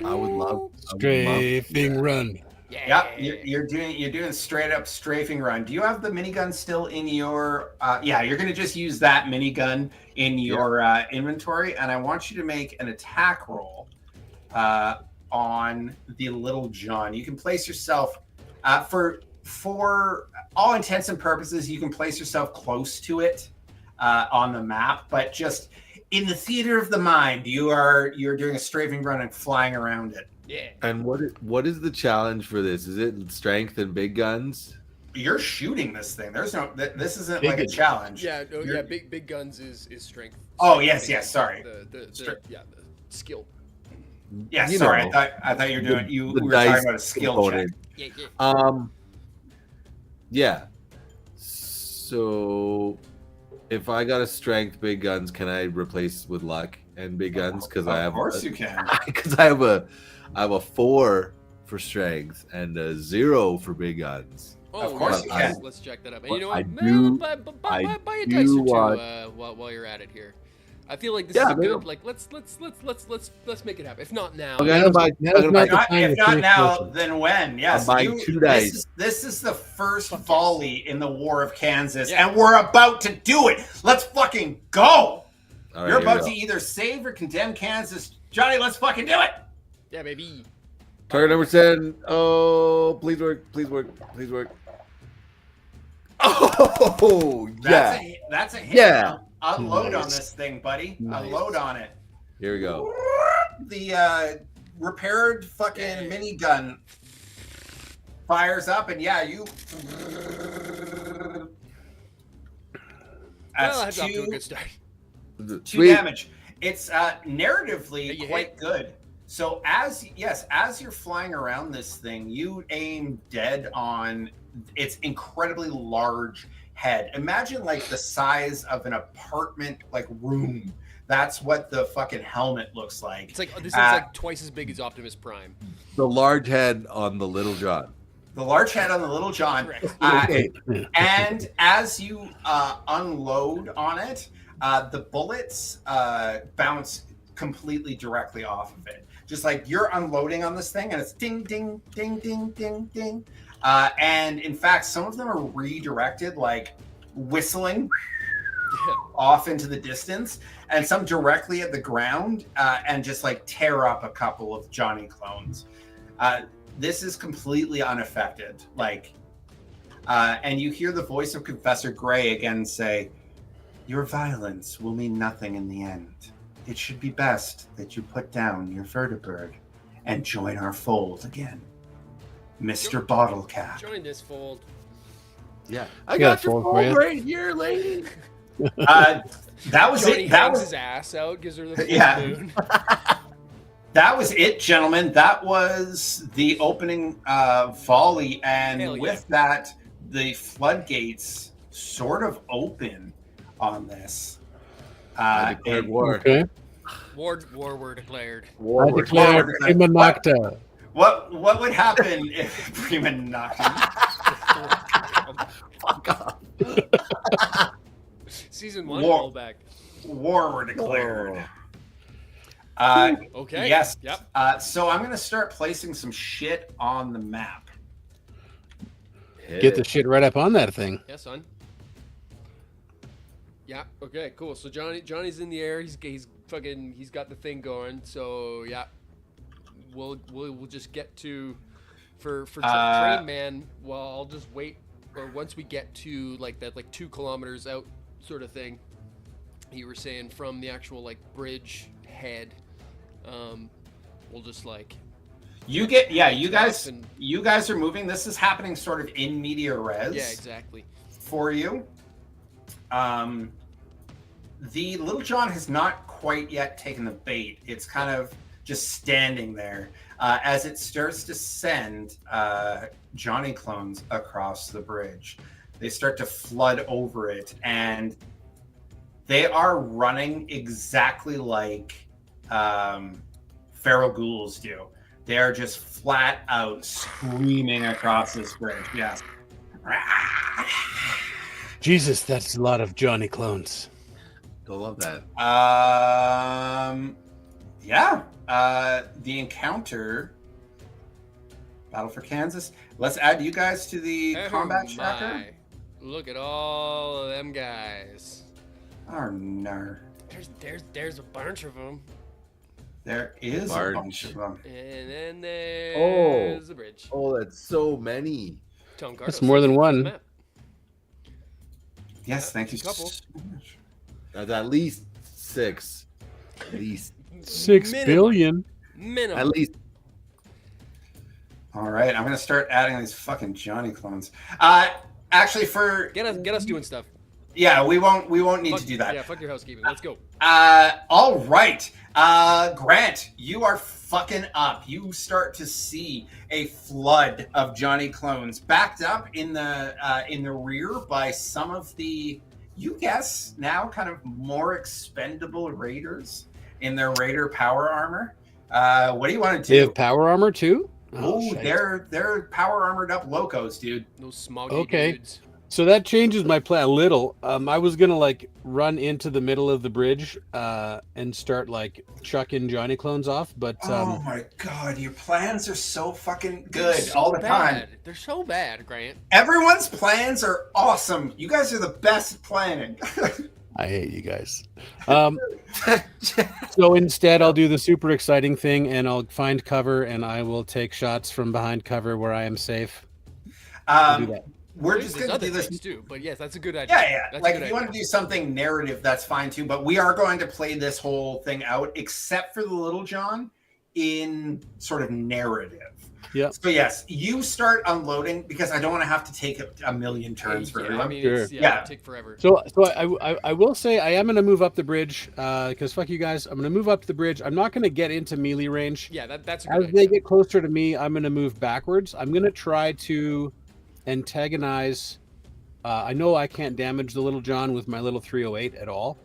I would love Strafing run. Yeah. Yep, you're doing straight up strafing run. Do you have the minigun still in your? You're gonna just use that minigun in your inventory, and I want you to make an attack roll on the Little John. You can place yourself for for all intents and purposes, you can place yourself close to it on the map, but just in the theater of the mind, you're doing a strafing run and flying around it. Yeah. And what is the challenge for this? Is it strength and big guns? You're shooting this thing. There's no. This isn't Big like a guns. challenge. Yeah, big guns is strength. Oh yes, sorry. The skill. Yeah, You sorry. know, I thought you were doing. We were dice talking about a skill check. component. Yeah. So, if I got a strength big guns, can I replace with luck and big guns? Because I have. Of course you can. Because I have a 4 for strength and a 0 for big guns. Oh, Of course yeah, you can. Let's check that out. And But you know what? I do- buy I a dice do or two want- while you're at it here. I feel like this Yeah, is a maybe- good. Like, let's make it happen. If not now, Okay, I'm gonna buy- Now's I'm gonna not buy- the time If to not finish now, pushing. then when? Yes. I'm buying 2 dice. This is the first volley in the War of Kansas, Yeah. and we're about to do it. Let's fucking go. All right, You're here we about go. to either save or condemn Kansas. Johnny, let's fucking do it. yeah, baby. Target number 10. Oh, please work. Please work. Please work. Oh, yeah. That's a hit. Yeah. Unload on Nice. this thing, buddy. Nice. Unload on it. Here we go. The repaired fucking minigun fires up, and yeah, you. Well, That's that's off to a two good start. two damage. It's narratively You quite hit. good. So as you're flying around this thing, you aim dead on its incredibly large head. Imagine like the size of an apartment like room. That's what the fucking helmet looks like. It's like this is like twice as big as Optimus Prime. The large head on the little John. The large head on the Little John. Correct. And as you unload on it, the bullets bounce completely directly off of it. Just like you're unloading on this thing, and it's ding, ding, ding, ding, ding, ding. And in fact, some of them are redirected, like whistling off into the distance, and some directly at the ground, and just like tear up a couple of Johnny clones. This is completely unaffected. Like, and you hear the voice of Confessor Gray again say, "Your violence will mean nothing in the end. It should be best that you put down your Thunderbird and join our fold again. Mr. Bottle Cap." Join this fold. Yeah. I got got your four for you. phone right here, lady. That was Johnny it. That hangs was his ass out, gives her the full Yeah. moon. That was it, gentlemen. That was the opening volley, and Hell yeah. with that, the floodgates sort of open on this. I declared and war. Okay. War were declared. War. I declare War. Prima Nocta. what would happen if Prima knocked him? Fuck off. Season 1 War. rollback. War were declared. Okay. Yes. Yep. So I'm going to start placing some shit on the map. Get the shit right up on that thing. Yeah, son. Yeah. Okay. Cool. So Johnny's in the air. He's got the thing going. So yeah, we'll just get to for Train Man. Well, I'll just wait. Or once we get to like that, like 2 kilometers out, sort of thing. You were saying from the actual like bridge head. We'll just like. You guys and- you guys are moving. This is happening sort of in media res. Yeah. Exactly. For you. The Little John has not quite yet taken the bait. It's kind of just standing there as it starts to send Johnny clones across the bridge. They start to flood over it, and they are running exactly like feral ghouls do. They are just flat out screaming across this bridge. Yes. Jesus, that's a lot of Johnny clones. I love that. Yeah. The encounter, Battle for Kansas. Let's add you guys to the combat tracker. my. Look at all of them guys. Oh no. There's a bunch of them. There is a bunch of them. And then there's the bridge. Oh, that's so many. Tell him, Gardos, That's more than for the one. map. Yes, thank you Couple. so much. That's at least 6. At least. 6 Minimum. billion. Minimum. At least. All right, I'm gonna start adding these fucking Johnny clones. Actually, for Get us doing stuff. yeah, we won't need to do that. Yeah, fuck your housekeeping. Let's go. All right. Grant, you are fucking up. You start to see a flood of Johnny clones backed up in the rear by some of the, you guess now, kind of more expendable raiders in their raider power armor. What do you want to do? They have power armor too? Oh, shit. they're power armored up locos, dude. Those smoggy Okay. dudes. So that changes my plan a little. I was gonna like run into the middle of the bridge and start like chucking Johnny clones off, but Oh my god, your plans are so fucking They're good so all the time. bad. They're so bad, Grant. Everyone's plans are awesome. You guys are the best at planning. I hate you guys. So instead, I'll do the super exciting thing, and I'll find cover, and I will take shots from behind cover where I am safe. I'll do that. We're There's just going to other do this. things too, but yes, that's a good idea. Yeah. That's a Like, good if you want to idea. do something narrative, that's fine too. But we are going to play this whole thing out, except for the Little John, in sort of narrative. Yeah. So yes, you start unloading because I don't want to have to take a million turns for Yeah, everyone. I mean, Sure. yeah, it'll take forever. So I will say I am going to move up the bridge because fuck you guys. I'm going to move up the bridge. I'm not going to get into melee range. Yeah, that's a As good they idea. get closer to me, I'm going to move backwards. I'm going to try to antagonize. I know I can't damage the Little John with my little 308 at all.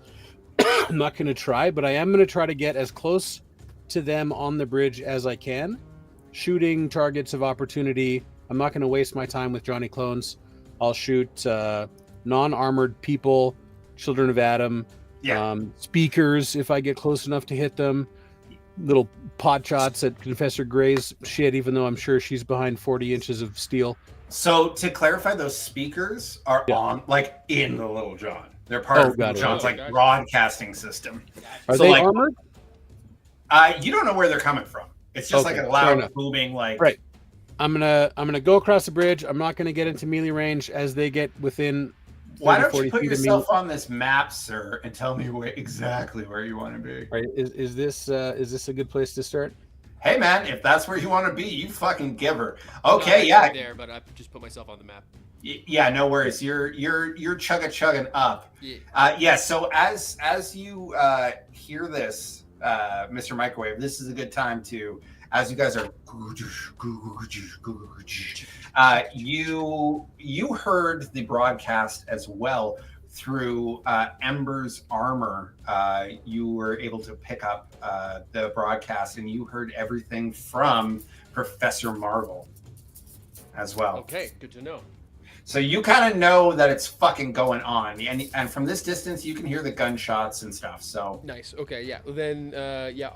I'm not going to try, but I am going to try to get as close to them on the bridge as I can, shooting targets of opportunity. I'm not going to waste my time with Johnny clones. I'll shoot non-armored people, children of Adam, speakers if I get close enough to hit them. Little pot shots at Confessor Gray's shit, even though I'm sure she's behind 40 inches of steel. So to clarify, those speakers are on, like, in the Little John. They're part of got Little it. John's Oh, like gotcha. broadcasting system. Are So, they like, armored? You don't know where they're coming from. It's just Okay, like a fair loud enough. booming, like Right. I'm gonna go across the bridge. I'm not gonna get into melee range as they get within 30, Why don't 40 you put feet of me. yourself on this map, sir, and tell me exactly where you want to be? Right? Is this a good place to start? Hey, man, if that's where you want to be, you fucking give her. No, Okay, I'm yeah, there, but I just put myself on the map. yeah, no worries. You're chugging up. Yeah. So as you hear this, Mr. Microwave, this is a good time to, as you guys are, you heard the broadcast as well through Ember's armor. You were able to pick up the broadcast, and you heard everything from Professor Marvel as well. Okay, good to know. So you kind of know that it's fucking going on, and from this distance you can hear the gunshots and stuff. So Nice. Okay, yeah. Then, yeah.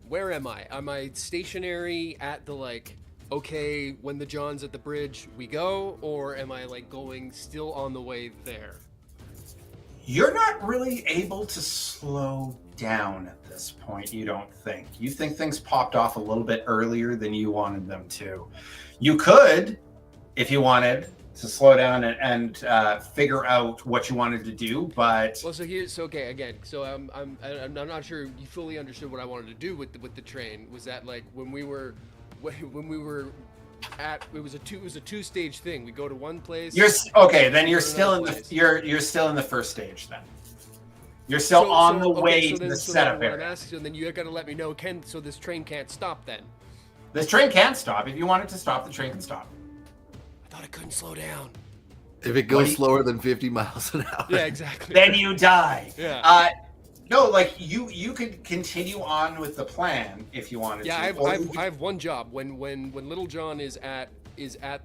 Where am I? Am I stationary at the like? Okay, when the John's at the bridge, we go, or am I like going still on the way there? you're not really able to slow down at this point. You don't think? You think things popped off a little bit earlier than you wanted them to. You could, if you wanted, to slow down and figure out what you wanted to do, but Well, so here's okay again. So I'm not sure you fully understood what I wanted to do with the train. Was that like when we were at it was a two-stage thing. We go to one place. okay. Then you're go to still in another the place. you're still in the first stage. Then you're still on the way to the setup what I'm area. asking, so then you got to let me know. So this train can't stop then? This train can't stop. If you want it to stop, the train can stop. I thought I couldn't slow down. If it goes slower than 50 miles an hour. Yeah, exactly. Then you die. Yeah. No, like you could continue on with the plan if you wanted Yeah, to. I have one job. When Little John is at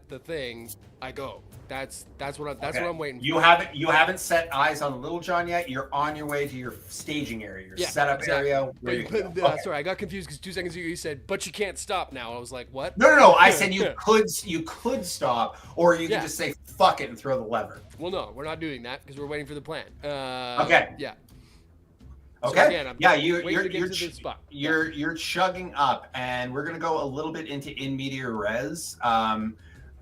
the thing, I go. That's what I'm waiting for. You haven't set eyes on Little John yet. You're on your way to your staging area, your setup exactly. area. Where you But, go. Okay. sorry, I got confused because 2 seconds ago you said, "But you can't stop now." I was like, "What?" No. I said you could stop, or you could just say fuck it and throw the lever. Well, no, we're not doing that because we're waiting for the plan. Okay. Yeah. Okay. So again, I'm waiting to get you're to this spot. you're chugging up, and we're gonna go a little bit into in media res.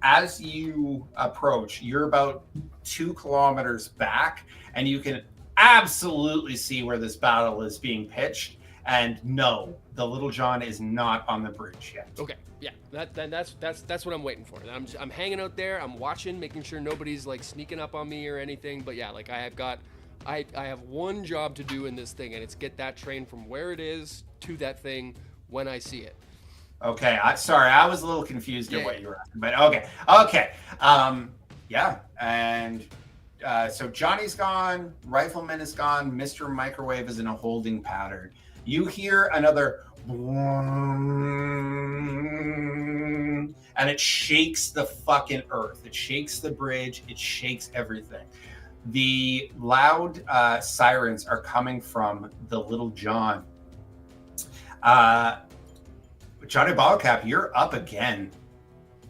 As you approach, you're about 2 kilometers back, and you can absolutely see where this battle is being pitched. And no, the Little John is not on the bridge yet. Okay, yeah, that's what I'm waiting for. I'm hanging out there. I'm watching, making sure nobody's like sneaking up on me or anything. But yeah, like I have one job to do in this thing, and it's get that train from where it is to that thing when I see it. Okay, sorry, I was a little confused at what you were asking, but okay. Yeah, and so Johnny's gone, Rifleman is gone, Mr. Microwave is in a holding pattern. You hear another and it shakes the fucking earth. It shakes the bridge. It shakes everything. The loud sirens are coming from the Little John. Johnny Ballcap, you're up again.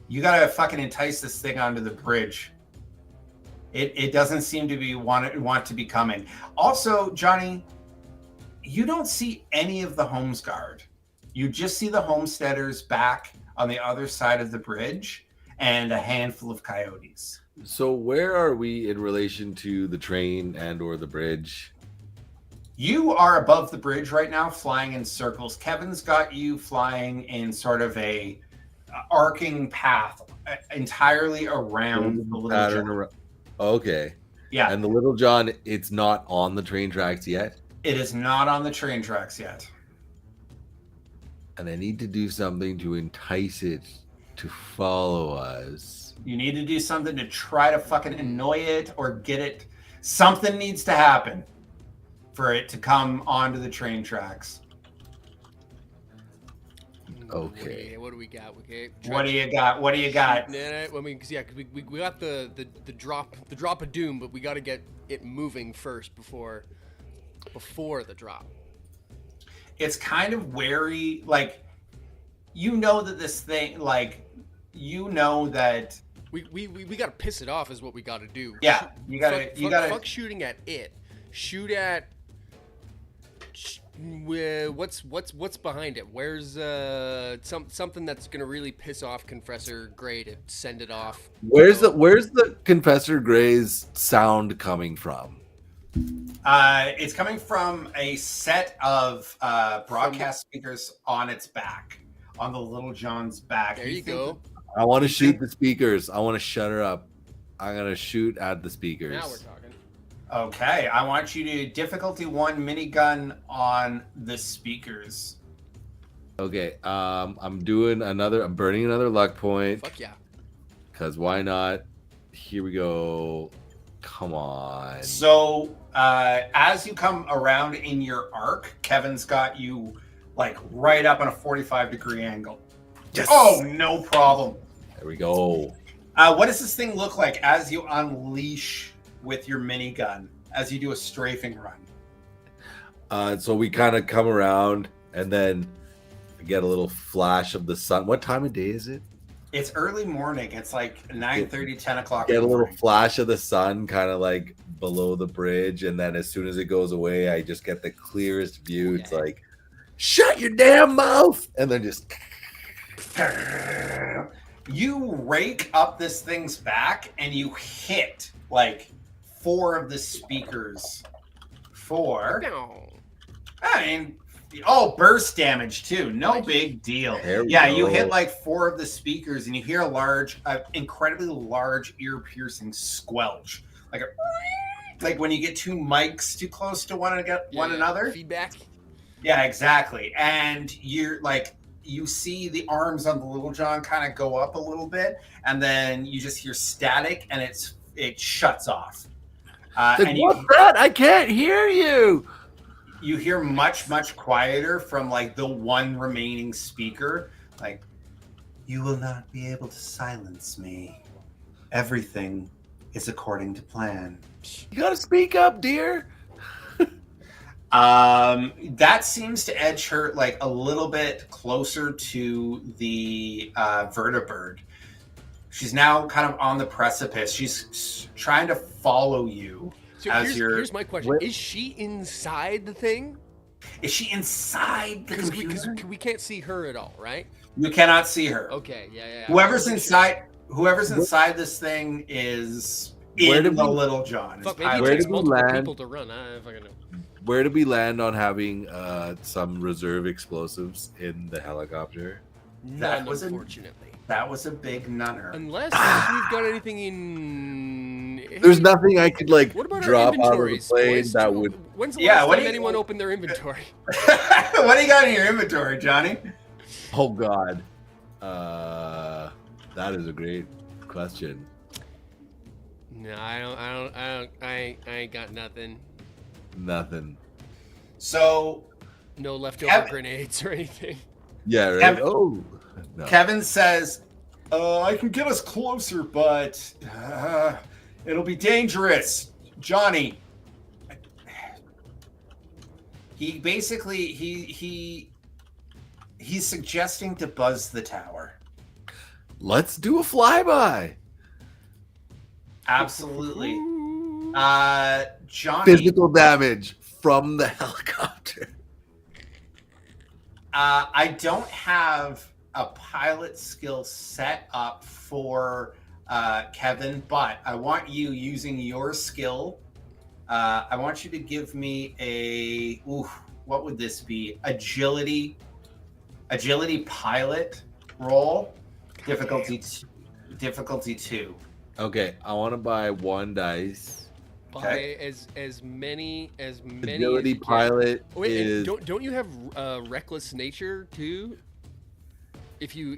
You gotta fucking entice this thing onto the bridge. It doesn't seem to be want to be coming. Also, Johnny, you don't see any of the Homes Guard. You just see the homesteaders back on the other side of the bridge and a handful of coyotes. So where are we in relation to the train and or the bridge? You are above the bridge right now, flying in circles. Kevin's got you flying in sort of a arcing path entirely around the Little John. Okay. Yeah. And the Little John, it's not on the train tracks yet? It is not on the train tracks yet. And I need to do something to entice it to follow us. You need to do something to try to fucking annoy it or get it. Something needs to happen for it to come onto the train tracks. Okay. What do we got? Okay. What do you got? What do you got? I mean, cause we got the drop of doom, but we got to get it moving first before the drop. It's kind of wary, like, you know that this thing, like, you know that we got to piss it off is what we got to do. Yeah, you gotta fuck shooting at it. Shoot at what's behind it. Where's something that's gonna really piss off Confessor Gray to send it off. Where's the Confessor Gray's sound coming from? It's coming from a set of broadcast speakers on its back, on the Little John's back. There you go. I want to shoot the speakers. I want to shut her up. I'm gonna shoot at the speakers. Now we're talking. Okay, I want you to difficulty 1 minigun on the speakers. Okay, I'm burning another luck point. Fuck yeah. Cause why not? Here we go. Come on. So as you come around in your arc, Kevin's got you like right up on a 45-degree angle. Yes. Oh, no problem. There we go. What does this thing look like as you unleash with your minigun, as you do a strafing run? So we kind of come around and then get a little flash of the sun. What time of day is it? It's early morning. It's like 9:30, 10 o'clock. Get a little flash of the sun kind of like below the bridge. And then as soon as it goes away, I just get the clearest view. Okay. It's like, shut your damn mouth. And then just... You rake up this thing's back and you hit like 4 of the speakers. 4. No. I mean, burst damage too. No big deal. Yeah, you hit like 4 of the speakers and you hear a incredibly large ear-piercing squelch. Like when you get 2 mics too close to one another. Feedback. Yeah, exactly. And you're like, you see the arms on the Little John kind of go up a little bit, and then you just hear static, and it shuts off. What's that? I can't hear you. You hear much, much quieter from like the one remaining speaker. Like, you will not be able to silence me. Everything is according to plan. You gotta speak up, dear. That seems to edge her like a little bit closer to the Vertibird. She's now kind of on the precipice. She's trying to follow you. So here's my question: Is she inside the thing? Is she inside the computer? Because we can't see her at all, right? You cannot see her. Okay, yeah. Whoever's inside this thing is in the Little John. Fuck, maybe it takes multiple people to run. I fucking know. Where did we land on having some reserve explosives in the helicopter? None, unfortunately. That was a big nunner. Unless we've got anything in. There's nothing I could what about drop our out of the inventories, plane boys? that would. When's the last time anyone opened their inventory? What do you got in your inventory, Johnny? Oh God, that is a great question. No, I ain't got nothing. Nothing. So. No leftover grenades or anything. Yeah, right. No. Kevin says, I can get us closer, but it'll be dangerous. Johnny. He basically he's suggesting to buzz the tower. Let's do a flyby. Absolutely. Johnny. Physical damage from the helicopter. I don't have a pilot skill set up for Kevin, but I want you using your skill. I want you to give me what would this be? Agility pilot roll. Difficulty 2. Okay, I want to buy 1 dice. Buy as many Agility as you pilot can. Wait, is. Don't you have reckless nature too? If you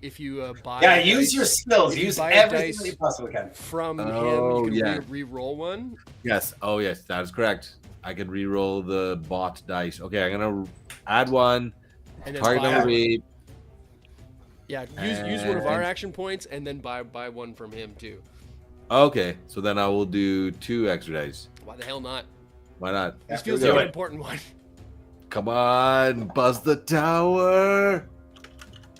buy. Yeah, use your skills. Use everything you possibly can. From him, you can re-roll one. Yes. Oh, yes, that is correct. I can re-roll the bot dice. Okay, I'm gonna add 1. And then Target number 8. Yeah, use one of our action points and then buy 1 from him too. Okay, so then I will do 2 extra dice. Why the hell not? Why not? This feels like an important one. Come on, buzz the tower.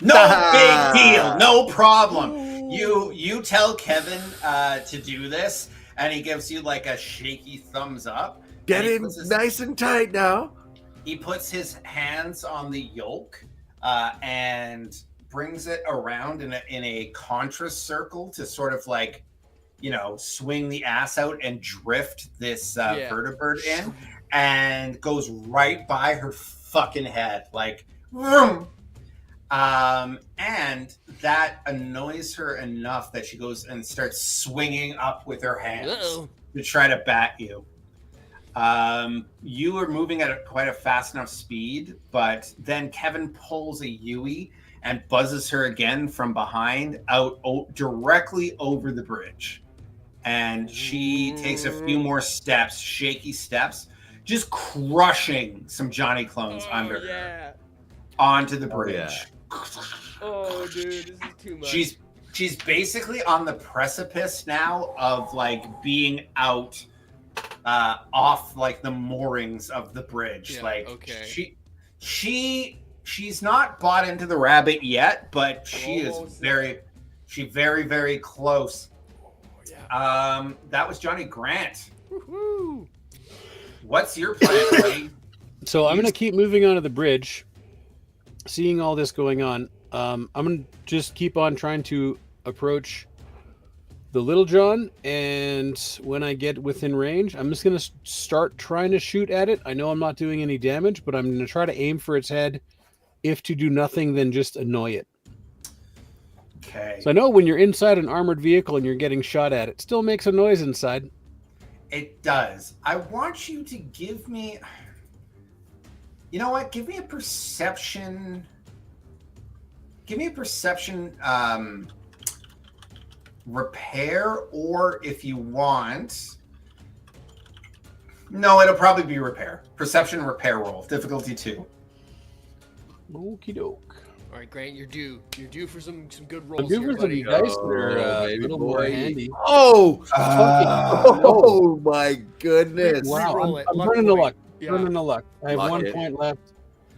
No big deal, no problem. You tell Kevin to do this, and he gives you like a shaky thumbs up. Get in nice and tight now. He puts his hands on the yoke and brings it around in a contra circle to sort of like, swing the ass out and drift this Thunderbird in, and goes right by her fucking head, like, vroom. And that annoys her enough that she goes and starts swinging up with her hands to try to bat you. You are moving at quite a fast enough speed, but then Kevin pulls a Yui and buzzes her again from behind out directly over the bridge. And she takes a few more steps, shaky steps, just crushing some Johnny clones under her onto the bridge. Oh, dude, this is too much. She's basically on the precipice now of like being out off like the moorings of the bridge. She's not bought into the rabbit yet, but she is very, very close. That was Johnny Grant. Woo-hoo. What's your plan, buddy? So I'm going to keep moving onto the bridge, seeing all this going on. I'm going to just keep on trying to approach the Little John, and when I get within range, I'm just going to start trying to shoot at it. I know I'm not doing any damage, but I'm going to try to aim for its head, if to do nothing then just annoy it. Okay. So I know when you're inside an armored vehicle and you're getting shot at, it still makes a noise inside. It does. I want you to give me... You know what? Give me a perception... repair, or if you want... No, it'll probably be repair. Perception repair roll. Difficulty 2. Okie doke. All right, Grant, you're due. You're due for some good rolls. I'm due for some dice that are a little more handy. Oh my goodness! Wow, I'm running the luck. Running the luck. I have 1 point left.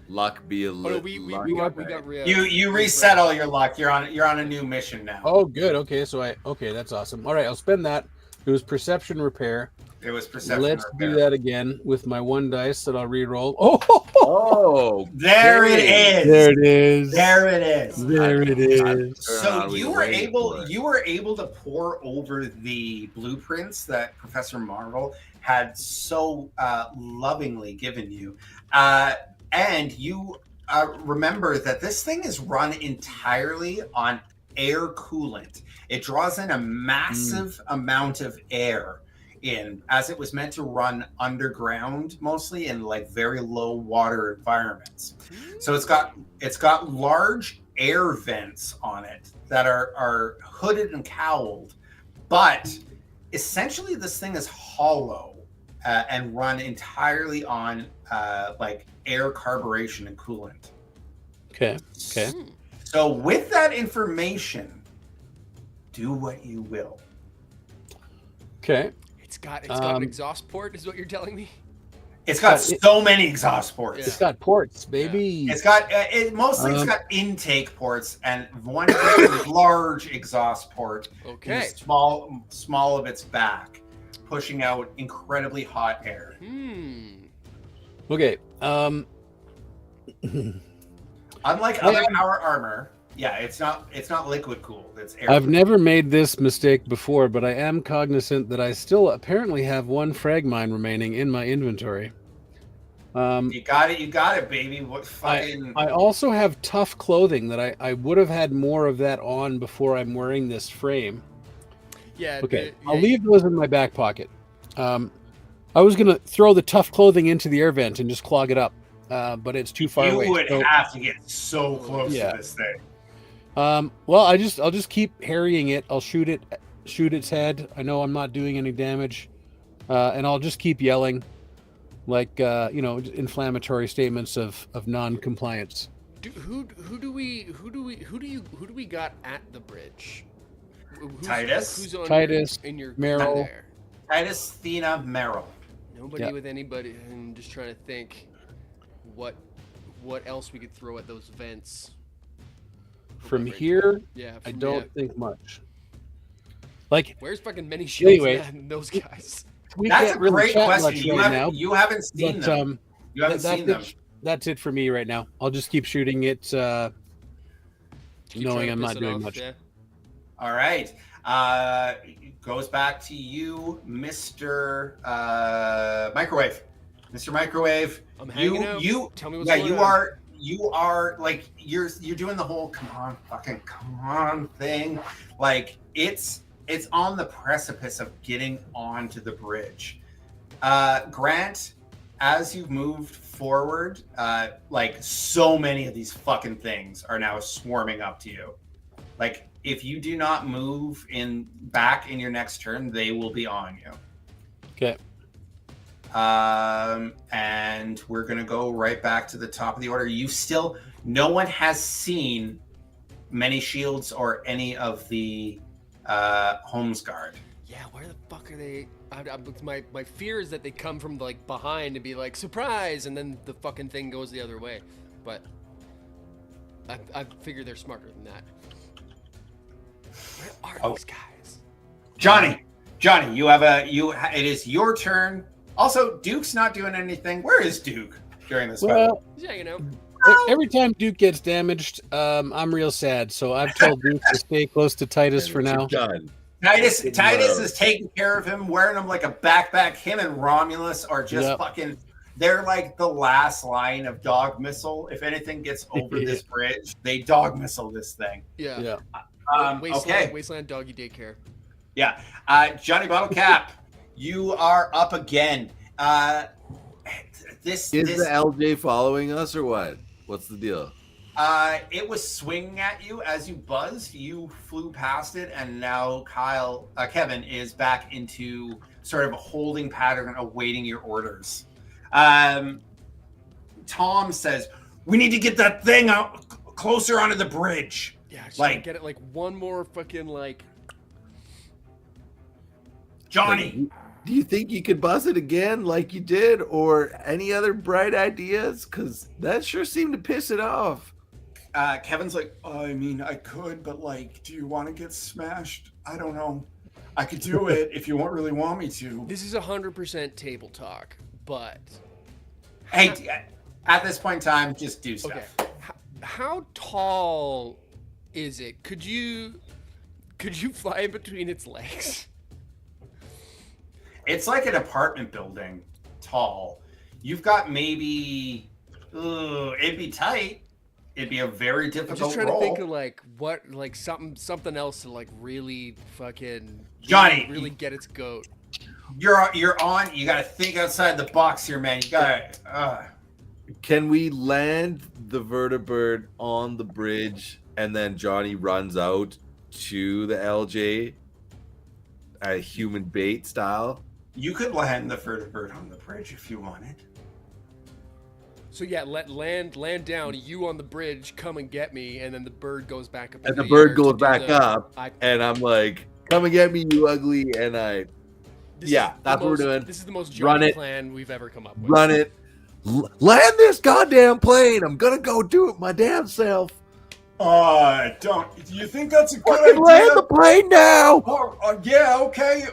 Luck be a little. We got you reset all your luck. You're on a new mission now. Oh, good. Okay, that's awesome. All right, I'll spend that. It was perception repair. It was perception. Let's repair. do that again with my 1 dice that I'll re-roll. Oh, There it is. There it is. There it is. There it is. So you were able to pore over the blueprints that Professor Marvel had so lovingly given you, and you remember that this thing is run entirely on air coolant. It draws in a massive amount of air in, as it was meant to run underground, mostly in like very low water environments. So it's got large air vents on it that are hooded and cowled, but essentially this thing is hollow and run entirely on like air carburation and coolant. Okay. So with that information, do what you will. Okay. It's got an exhaust port, is what you're telling me? It's got so many exhaust ports. It's got ports, baby. It's got it's got intake ports and one very large exhaust port. Okay. Small of its back, pushing out incredibly hot air. Okay. Unlike other power armor, yeah, it's not liquid cooled. It's air. I've never made this mistake before, but I am cognizant that I still apparently have 1 frag mine remaining in my inventory. You got it, baby. What fucking? I also have tough clothing that I would have had more of that on before I'm wearing this frame. Yeah. Okay, I'll leave those in my back pocket. I was gonna throw the tough clothing into the air vent and just clog it up, but it's too far away. You would have to get so close to this thing. Well, I'll just keep harrying it. I'll shoot its head. I know I'm not doing any damage, and I'll just keep yelling, like inflammatory statements of non-compliance. Who do we got at the bridge? Titus. Who's on Titus, in your Meryl. there? Titus, Thena, Meryl. Nobody with anybody. I'm just trying to think what else we could throw at those vents. From here, I don't think much. Like, where's fucking many shields anyway, and those guys? That's a great question. You haven't seen them. You haven't seen them. That's it for me right now. I'll just keep shooting it, knowing I'm not doing much. Yeah. All right. Goes back to you, Mr. Microwave. Mr. Microwave. I'm hanging out. Tell me what's going on. You are like you're doing the whole come on thing. Like it's on the precipice of getting onto the bridge. Grant, as you've moved forward, like so many of these fucking things are now swarming up to you. Like if you do not move back in your next turn, they will be on you. Okay. And we're gonna go right back to the top of the order. No one has seen many shields or any of the Homes Guard. Yeah, where the fuck are they? My fear is that they come from like behind and be like surprise, and then the fucking thing goes the other way. But I figure they're smarter than that. Where are these guys? Johnny, it is your turn. Also, Duke's not doing anything. Where is Duke during this fight? Well, yeah, every time Duke gets damaged, I'm real sad. So I've told Duke to stay close to Titus for now. Titus is taking care of him, wearing him like a backpack. Him and Romulus are just fucking. They're like the last line of dog missile. If anything gets over this bridge, they dog missile this thing. Yeah. Wasteland doggy daycare. Yeah. Johnny Bottlecap, you are up again. Is the LJ following us or what? What's the deal? It was swinging at you as you buzzed. You flew past it, and now Kevin is back into sort of a holding pattern, awaiting your orders. Tom says, "We need to get that thing out closer onto the bridge." Yeah, just get it like one more fucking like. Johnny, do you think you could buzz it again like you did, or any other bright ideas? Because that sure seemed to piss it off. Kevin's like, I mean, I could, but like, do you want to get smashed? I don't know. I could do it if you really want me to. This is 100% table talk, but Hey, at this point in time, just do stuff. okay. How tall is it? Could you fly in between its legs? It's like an apartment building, tall. You've got maybe, it'd be tight. It'd be a very I'm difficult just trying roll. to think of like what, like something else to like really fucking Johnny, really get its goat. You're on. You got to think outside the box here, man. You got to. Can we land the vertibird on the bridge and then Johnny runs out to the LJ, human bait style? You could land the vertibird on the bridge if you wanted. So yeah, land down. You on the bridge, come and get me, and then the bird goes back up. And in the bird air goes to do back the- up, and I'm like, "Come and get me, you ugly!" And This is that's the what we're most- doing. This is the most Run Johnny it. plan we've ever come up with. Run it, land this goddamn plane. I'm gonna go do it my damn self. Don't. Do you think that's a good Fucking idea? land the plane now. Yeah. Okay.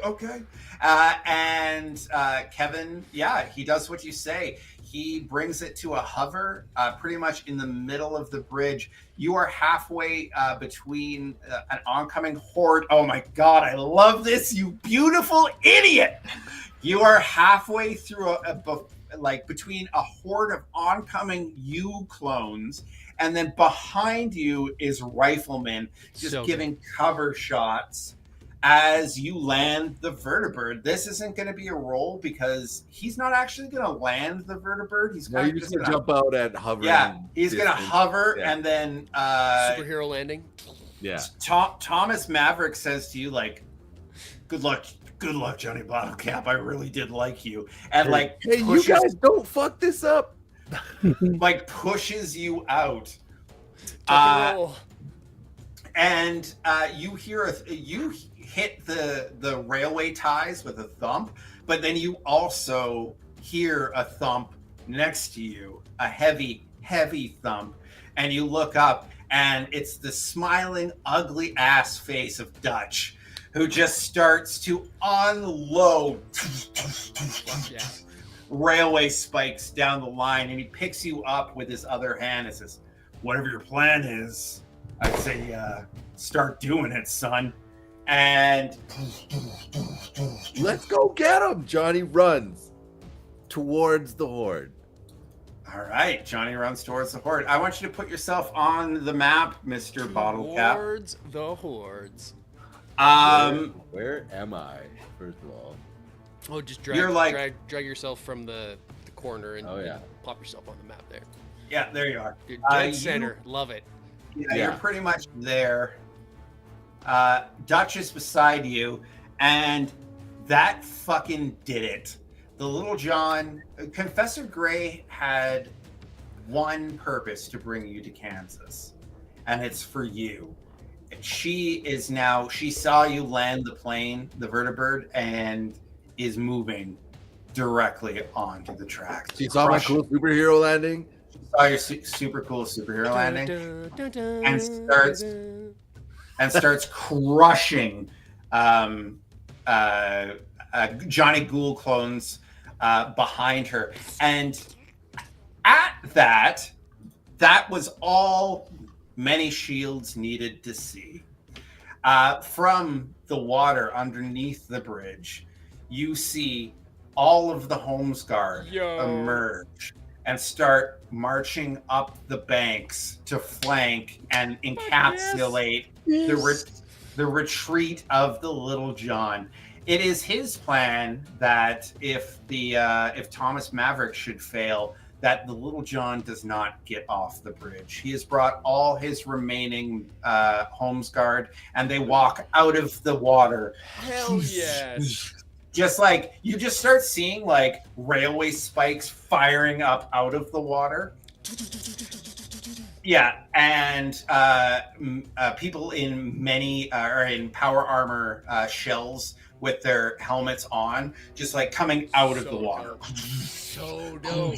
And Kevin, yeah, he does what you say. He brings it to a hover, pretty much in the middle of the bridge. You are halfway between an oncoming horde. Oh my God, I love this, you beautiful idiot! You are halfway through between a horde of oncoming you clones, and then behind you is riflemen just So giving cover shots as you land the vertibird. This isn't going to be a roll because he's not actually going to land the vertibird. He's No, kind you're of just gonna jump out at hovering. Yeah, he's going to distance. hover, Yeah. and then Superhero landing. Yeah. Thomas Maverick says to you, like, good luck, Johnny Bottlecap. I really did like you. And like, Hey, you pushes, guys don't fuck this up. like pushes you out. Tuck and roll. And you hit the railway ties with a thump, but then you also hear a thump next to you, a heavy thump, and you look up, and it's the smiling, ugly ass face of Dutch, who just starts to unload Yeah. railway spikes down the line, and he picks you up with his other hand and says, "Whatever your plan is, I'd say start doing it, son." And Let's go get him. Johnny runs towards the horde. all right, Johnny runs towards the horde. I want you to put yourself on the map, Mr. Bottlecap. Towards the hordes. Where am I? First of all, Oh, just drag, You're like- drag yourself from the corner and, Oh, yeah. and pop yourself on the map there. Yeah, there you are. You're Uh, dead you- center. Love it. Yeah, Yeah. you're pretty much there. Dutch is beside you, and that fucking did it. The Little John, Confessor Gray had one purpose to bring you to Kansas, and it's for you. She saw you land the plane, the vertibird, and is moving directly onto the tracks. she saw my cool superhero landing. She saw your super cool superhero landing and starts crushing Johnny Ghoul clones behind her. And at that was all many shields needed to see. From the water underneath the bridge, you see all of the Homes Guard emerge and start marching up the banks to flank and encapsulate the retreat of the Little John. It is his plan that if Thomas Maverick should fail, that the Little John does not get off the bridge. He has brought all his remaining Homes Guard, and they walk out of the water. Hell yes. Just like you just start seeing like railway spikes firing up out of the water. Yeah, and people in many or in power armor shells with their helmets on, just like coming out of the water. So dope.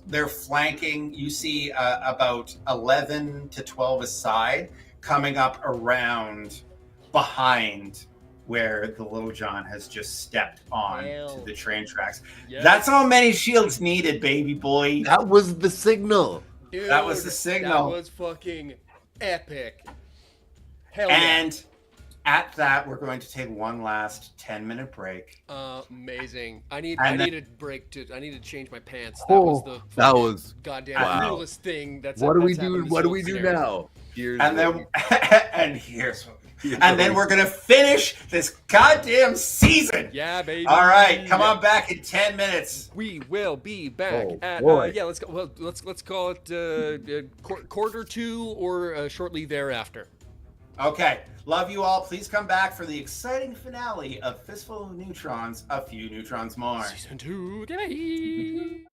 They're flanking. You see about 11 to 12 aside coming up around behind where the Little John has just stepped on to the train tracks. Yes. That's how many shields needed, baby boy. That was the signal. Dude, That was the signal. That was fucking epic. Hell And at that, we're going to take one last 10-minute break. Amazing. I need a break I need to change my pants. That was the goddamn coolest thing. What do we do? What do we do now? And then we're gonna finish this goddamn season. Yeah, baby. All right, come on back in 10 minutes. We will be back at let's go. Well, let's call it quarter two or shortly thereafter. Okay, love you all. Please come back for the exciting finale of Fistful of Neutrons. A few neutrons more. Season 2. Goodbye.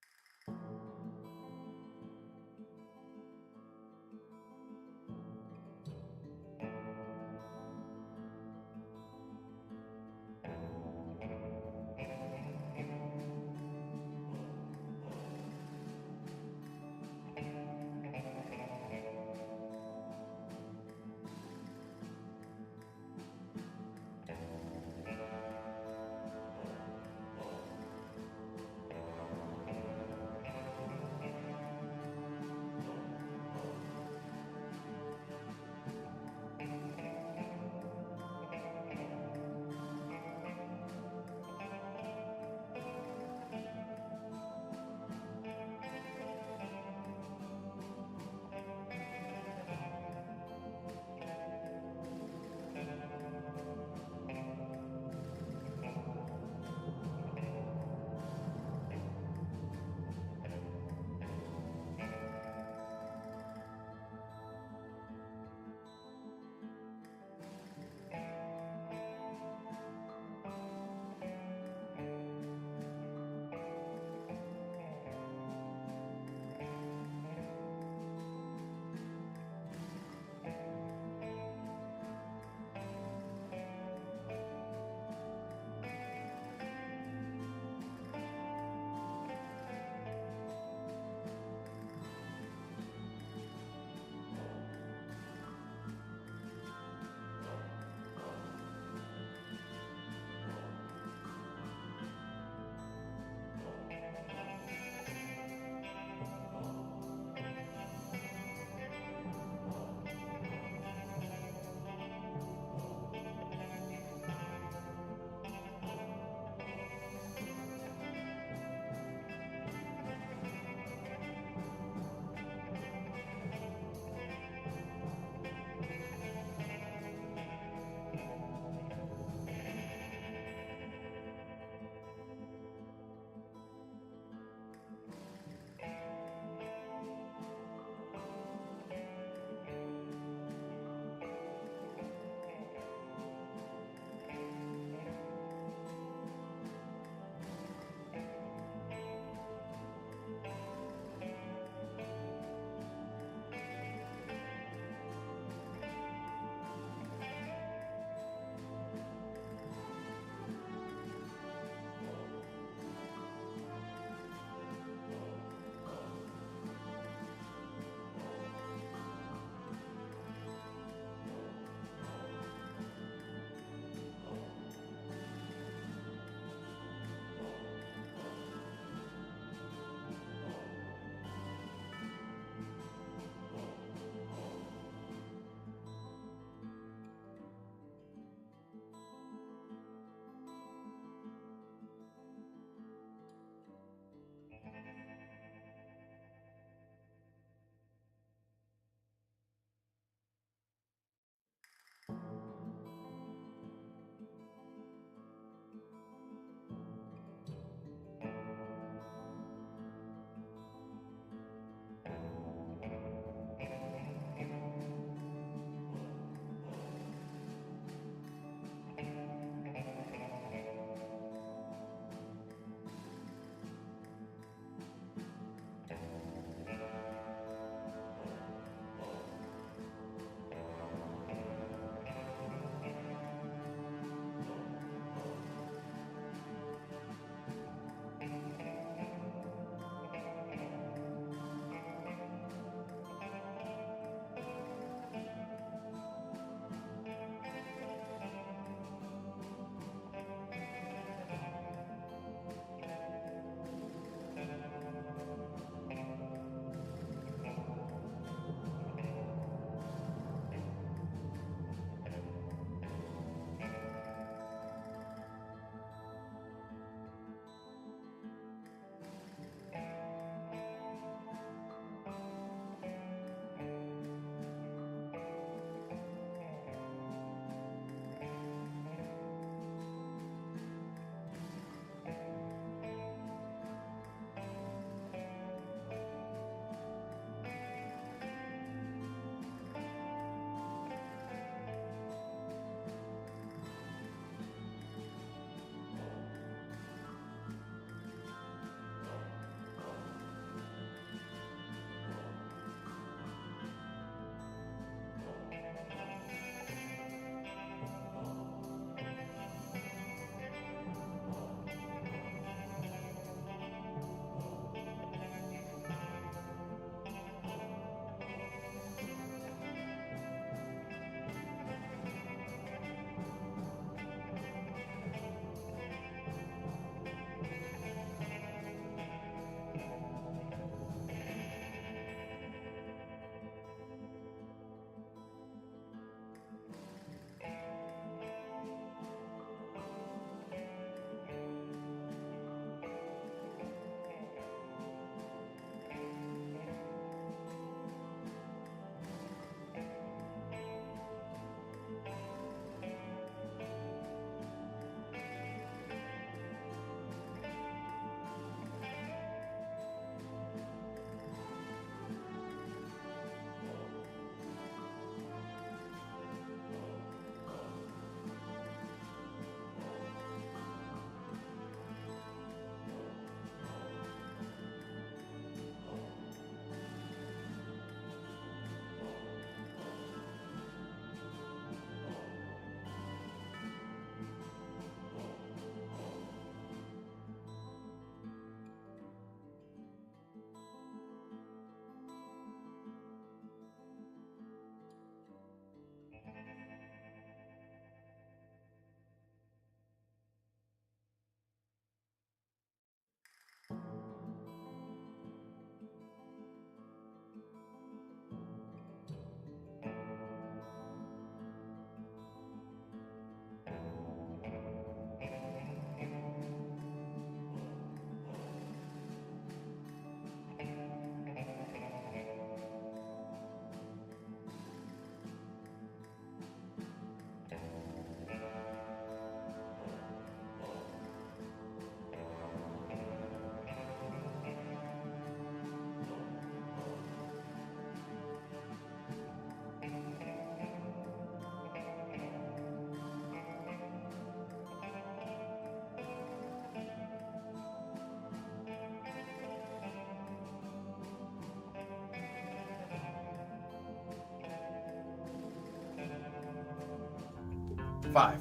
5,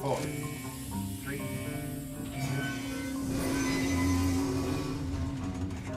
4, 3.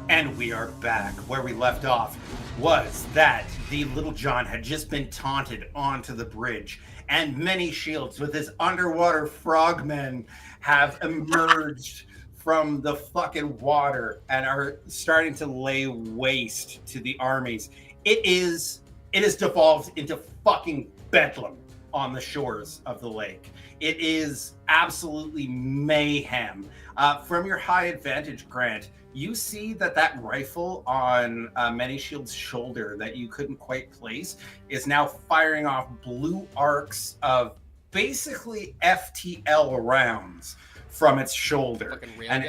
And we are back. Where we left off was that the Little John had just been taunted onto the bridge, and many shields with his underwater frogmen have emerged from the fucking water and are starting to lay waste to the armies. It has devolved into fucking bedlam on the shores of the lake. It is absolutely mayhem. From your high advantage, Grant, you see that rifle on Many Shield's shoulder that you couldn't quite place is now firing off blue arcs of basically FTL rounds from its shoulder. And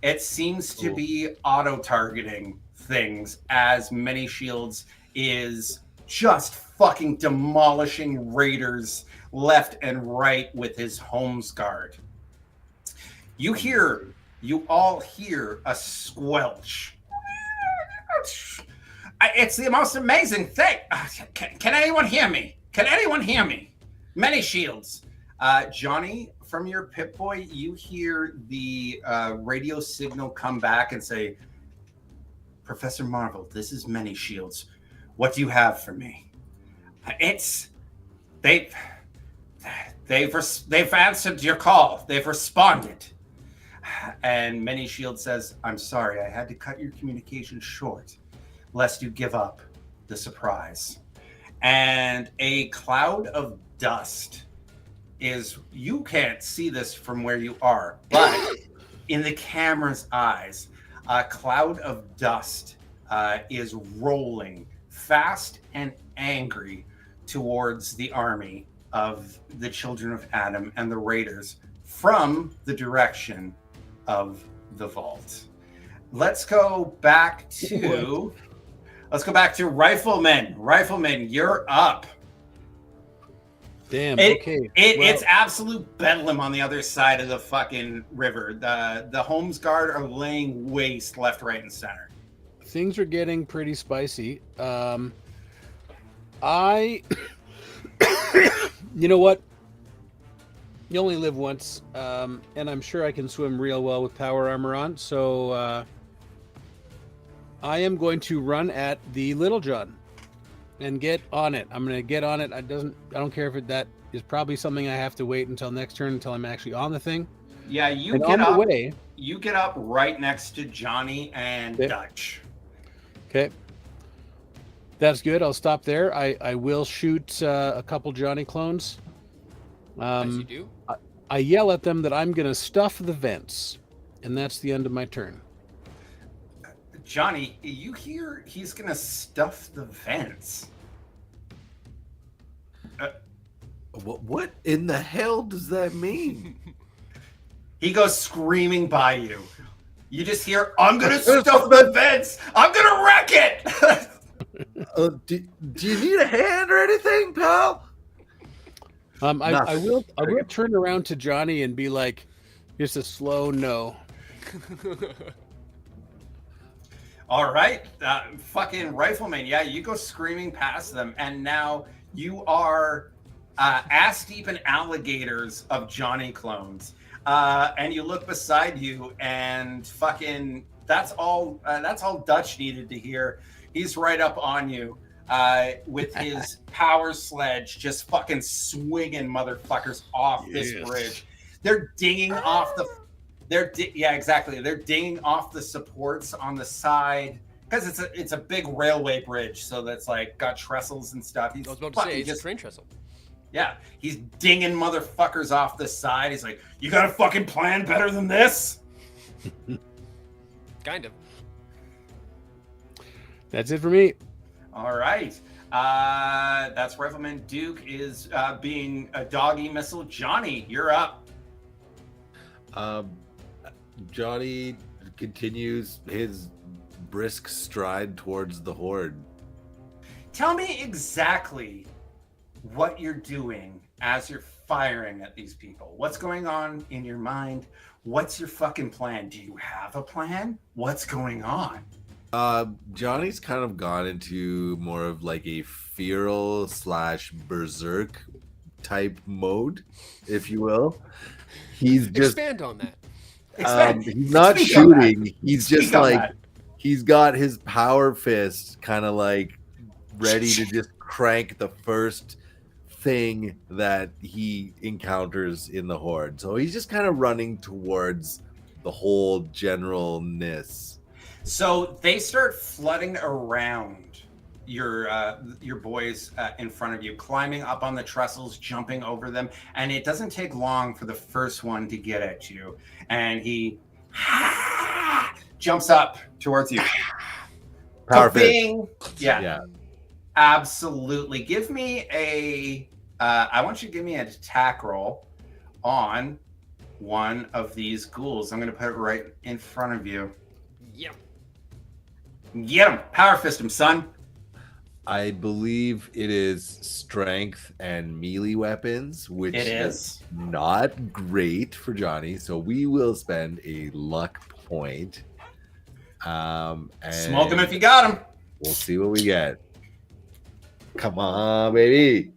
it seems to be auto-targeting things as Many Shields is just fucking demolishing raiders left and right with his Homes Guard. You all hear a squelch. It's the most amazing thing. Can anyone hear me? Can anyone hear me? Many Shields. Johnny, from your Pip-Boy, you hear the radio signal come back and say, Professor Marvel, this is Many Shields. What do you have for me? They've answered your call. They've responded. And Many Shield says, I'm sorry, I had to cut your communication short, lest you give up the surprise. And a cloud of dust you can't see this from where you are, but in the camera's eyes, a cloud of dust is rolling fast and angry towards the army of the Children of Adam and the Raiders from the direction of the vault. Let's go back to Rifleman. Rifleman, you're up. Damn. Okay. It's absolute bedlam on the other side of the fucking river. The Homes Guard are laying waste left, right, and center. Things are getting pretty spicy. You know what? You only live once, and I'm sure I can swim real well with power armor on. So I am going to run at the Little John and get on it. I'm going to get on it. I don't care if that is probably something I have to wait until next turn until I'm actually on the thing. Yeah, you get up right next to Johnny and Dutch. Okay. That's good. I'll stop there. I will shoot a couple Johnny clones. As you do. I yell at them that I'm going to stuff the vents, and that's the end of my turn. Johnny, you hear he's going to stuff the vents. What in the hell does that mean? He goes screaming by you. You just hear, I'm going to stuff the vents. I'm going to wreck it. Do you need a hand or anything, pal? I will turn around to Johnny and be like, just a slow no. All right, fucking Rifleman. Yeah, you go screaming past them, and now you are ass deep in alligators of Johnny clones. And you look beside you, and fucking that's all Dutch needed to hear. He's right up on you with his power sledge, just fucking swinging motherfuckers off this bridge. They're dinging off the. They're dinging off the supports on the side because it's a big railway bridge, so that's like got trestles and stuff. I was about to say it's a train trestle. Yeah, he's dinging motherfuckers off the side. He's like, "You got a fucking plan better than this?" Kind of. That's it for me. All right. That's Rifleman. Duke is being a doggy missile. Johnny, you're up. Johnny continues his brisk stride towards the horde. Tell me exactly what you're doing as you're firing at these people. What's going on in your mind? What's your fucking plan? Do you have a plan? What's going on? Johnny's kind of gone into more of like a feral / berserk type mode, if you will. He's just Expand on that. he's not shooting. He's just like that. he's got his power fist kind of like ready to just crank the first thing that he encounters in the horde. So he's just kind of running towards the whole generalness. So they start flooding around your boys in front of you, climbing up on the trestles, jumping over them, and it doesn't take long for the first one to get at you, and he jumps up towards you. Power fist. Yeah, absolutely. Give me a I want you to give me an attack roll on one of these ghouls. I'm going to put it right in front of you. Yep. Get him. Power fist him, son. I believe it is strength and melee weapons, which is not great for Johnny. So we will spend a luck point. And smoke him if you got him. We'll see what we get. Come on, baby.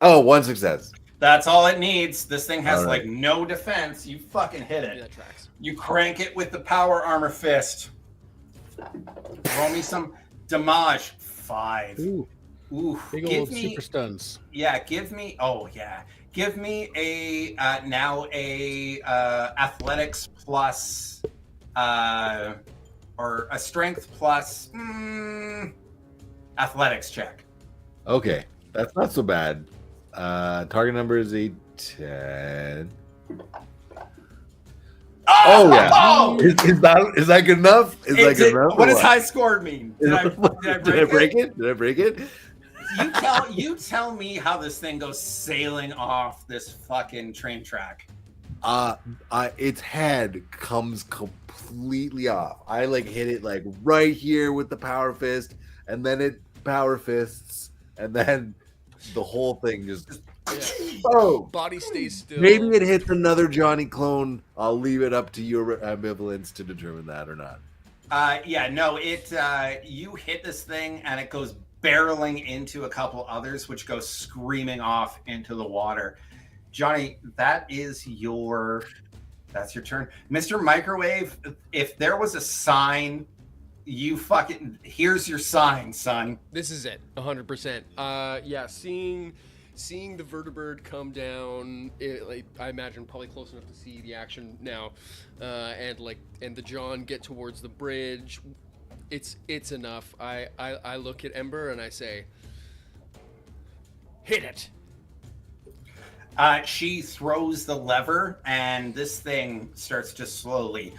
Oh, one success. That's all it needs. This thing has right. like no defense. You fucking hit it. That tracks. You crank it with the power armor fist. Roll me some damage. 5. Ooh. Big old super stuns. Yeah, give me. Oh yeah, give me a now a athletics plus or a strength plus athletics check. Okay, that's not so bad. Target number is a 10. Oh yeah. Oh! Is that good enough? Is that good enough? What does high score mean? Did I break it? Did I break it? You tell me how this thing goes sailing off this fucking train track. Its head comes completely off. I like hit it like right here with the power fist, and then it power fists, and then the whole thing just Body stays still. Maybe it hits another Johnny clone. I'll leave it up to your ambivalence to determine that or not. You hit this thing and it goes barreling into a couple others, which go screaming off into the water. Johnny, that's your turn. Mr. Microwave, if there was a sign, here's your sign, son. This is it, 100%. Seeing the Vertibird come down, I imagine probably close enough to see the action now, and the John get towards the bridge. It's enough. I look at Ember and I say, hit it. She throws the lever and this thing starts to slowly.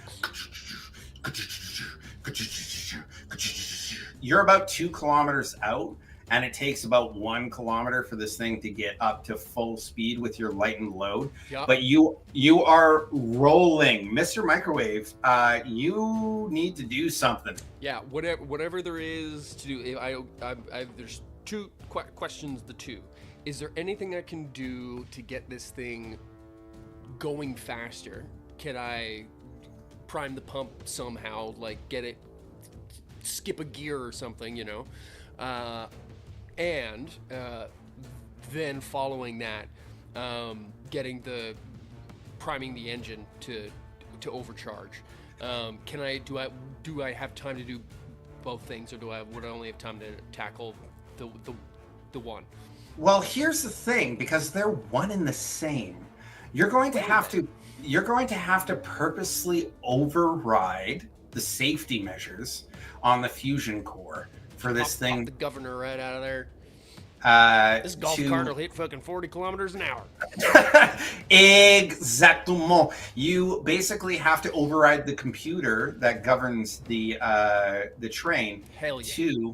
You're about 2 kilometers out. And it takes about 1 kilometer for this thing to get up to full speed with your lightened load. Yep. But you are rolling. Mr. Microwave, you need to do something. Yeah, whatever there is to do. There's 2 questions, Is there anything I can do to get this thing going faster? Can I prime the pump somehow, like get it, skip a gear or something, And then following that, priming the engine to overcharge. Do I have time to do both things, or would I only have time to tackle the one? Well, here's the thing, because they're one and the same. You're going to have to purposely override the safety measures on the fusion core for this thing. Pop the governor right out of there. This golf cart will hit fucking 40 kilometers an hour. Exactement. You basically have to override the computer that governs the train. Hell yeah.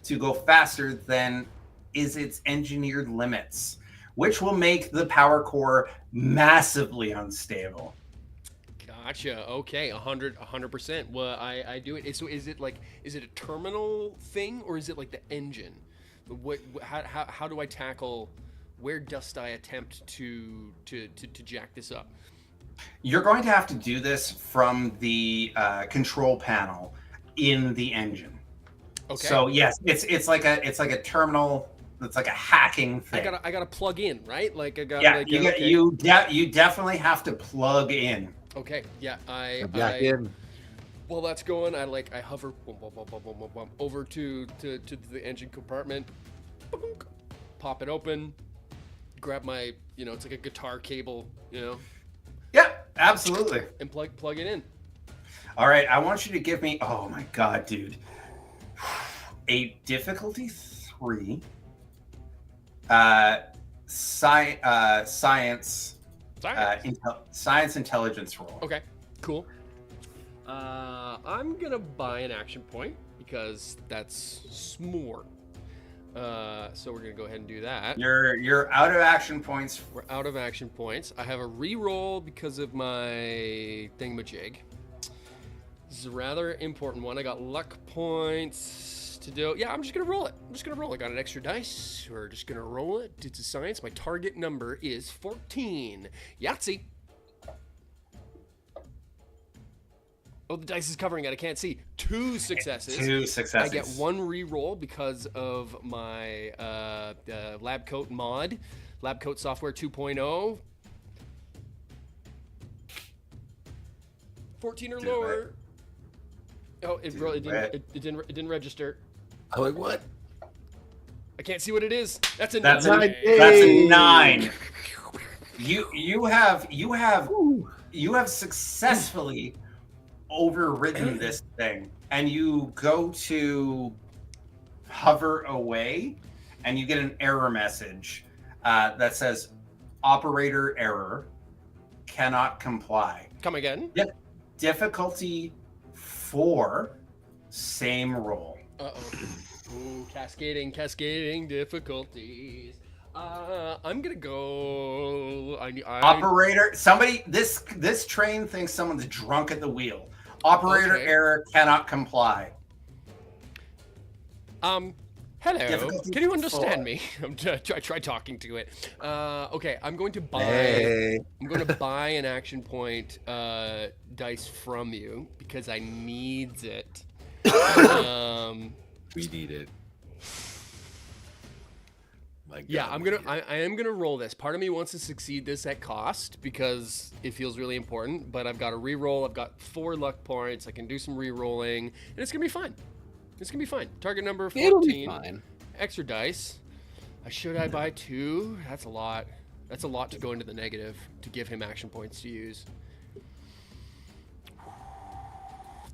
to go faster than is its engineered limits, which will make the power core massively unstable. Gotcha. Okay, 100%. Well, I do it. So is it a terminal thing, or is it like the engine? How do I tackle? Where dost I attempt to jack this up? You're going to have to do this from the control panel in the engine. Okay. So yes, it's like a terminal It's like a hacking thing. I gotta plug in, right? Like I got. Yeah, like, you definitely have to plug in. Okay, yeah, Back in. While that's going, I hover over to the engine compartment, pop it open, grab my, it's like a guitar cable, Yeah, absolutely. and plug it in. All right, I want you to give me. Oh my god, dude! A difficulty 3. Science intelligence roll. Okay, cool. I'm gonna buy an action point because that's smart. So we're gonna go ahead and do that. You're out of action points. We're out of action points. I have a re-roll because of my thingamajig. This is a rather important one. I got luck points to do. Yeah, I'm just gonna roll it. I got an extra dice. We're just gonna roll it. It's a science. My target number is 14. Yahtzee. Oh, the dice is covering it. I can't see. 2 successes. 2 successes. I get 1 re-roll because of my lab coat mod. Lab coat software 2.0. 14 or lower. Oh, it didn't register. I'm like, what? I can't see what it is. That's a That's 9. That's a 9. You have successfully overridden this thing, and you go to hover away, and you get an error message that says operator error, cannot comply. Come again? Yep. Difficulty 4, same roll. Ooh, cascading difficulties. I'm gonna go. Operator, somebody. This train thinks someone's drunk at the wheel. Operator error, cannot comply. Hello. Difficulty Can you understand 4. me? I try talking to it. Okay, I'm going to buy. Hey. I'm going to buy an action point dice from you because I needs it. We need it. My God, Yeah, I am gonna roll this. Part of me wants to succeed this at cost because it feels really important. But I've got a re-roll. I've got 4 luck points. I can do some re-rolling, and it's gonna be fine. It's gonna be fine. Target number 14. It'll be fine. Extra dice. Should I buy 2? That's a lot. That's a lot to go into the negative to give him action points to use.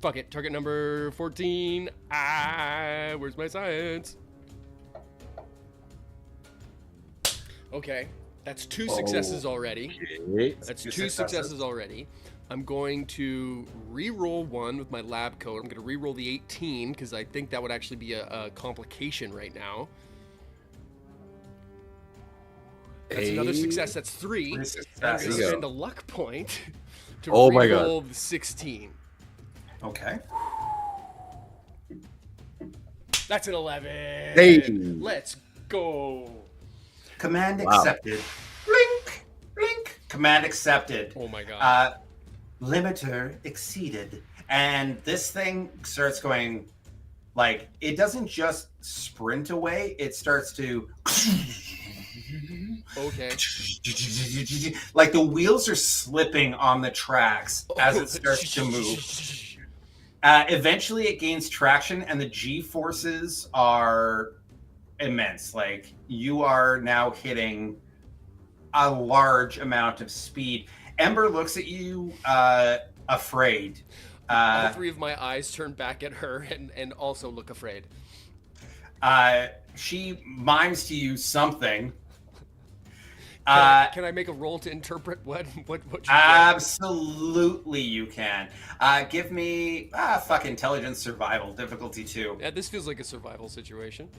Fuck it. Target number 14. Where's my science? Okay. That's 2 successes already. That's 2 successes already. I'm going to re-roll 1 with my lab coat. I'm going to re-roll the 18 because I think that would actually be a complication right now. That's another success. That's 3. I'm going to spend a luck point to re-roll the 16. Okay. That's an 11. Hey. Let's go. Command accepted. Blink, blink. Command accepted. Oh my god. Limiter exceeded. And this thing starts going, like, it doesn't just sprint away, it starts to Okay. like the wheels are slipping on the tracks as it starts to move. Eventually it gains traction and the G-forces are immense. Like, you are now hitting a large amount of speed. Ember looks at you afraid. All 3 of my eyes turn back at her and also look afraid. She mimes to you something. Can I make a roll to interpret what you Absolutely you can. Give me fuck intelligence survival, difficulty 2. Yeah, this feels like a survival situation.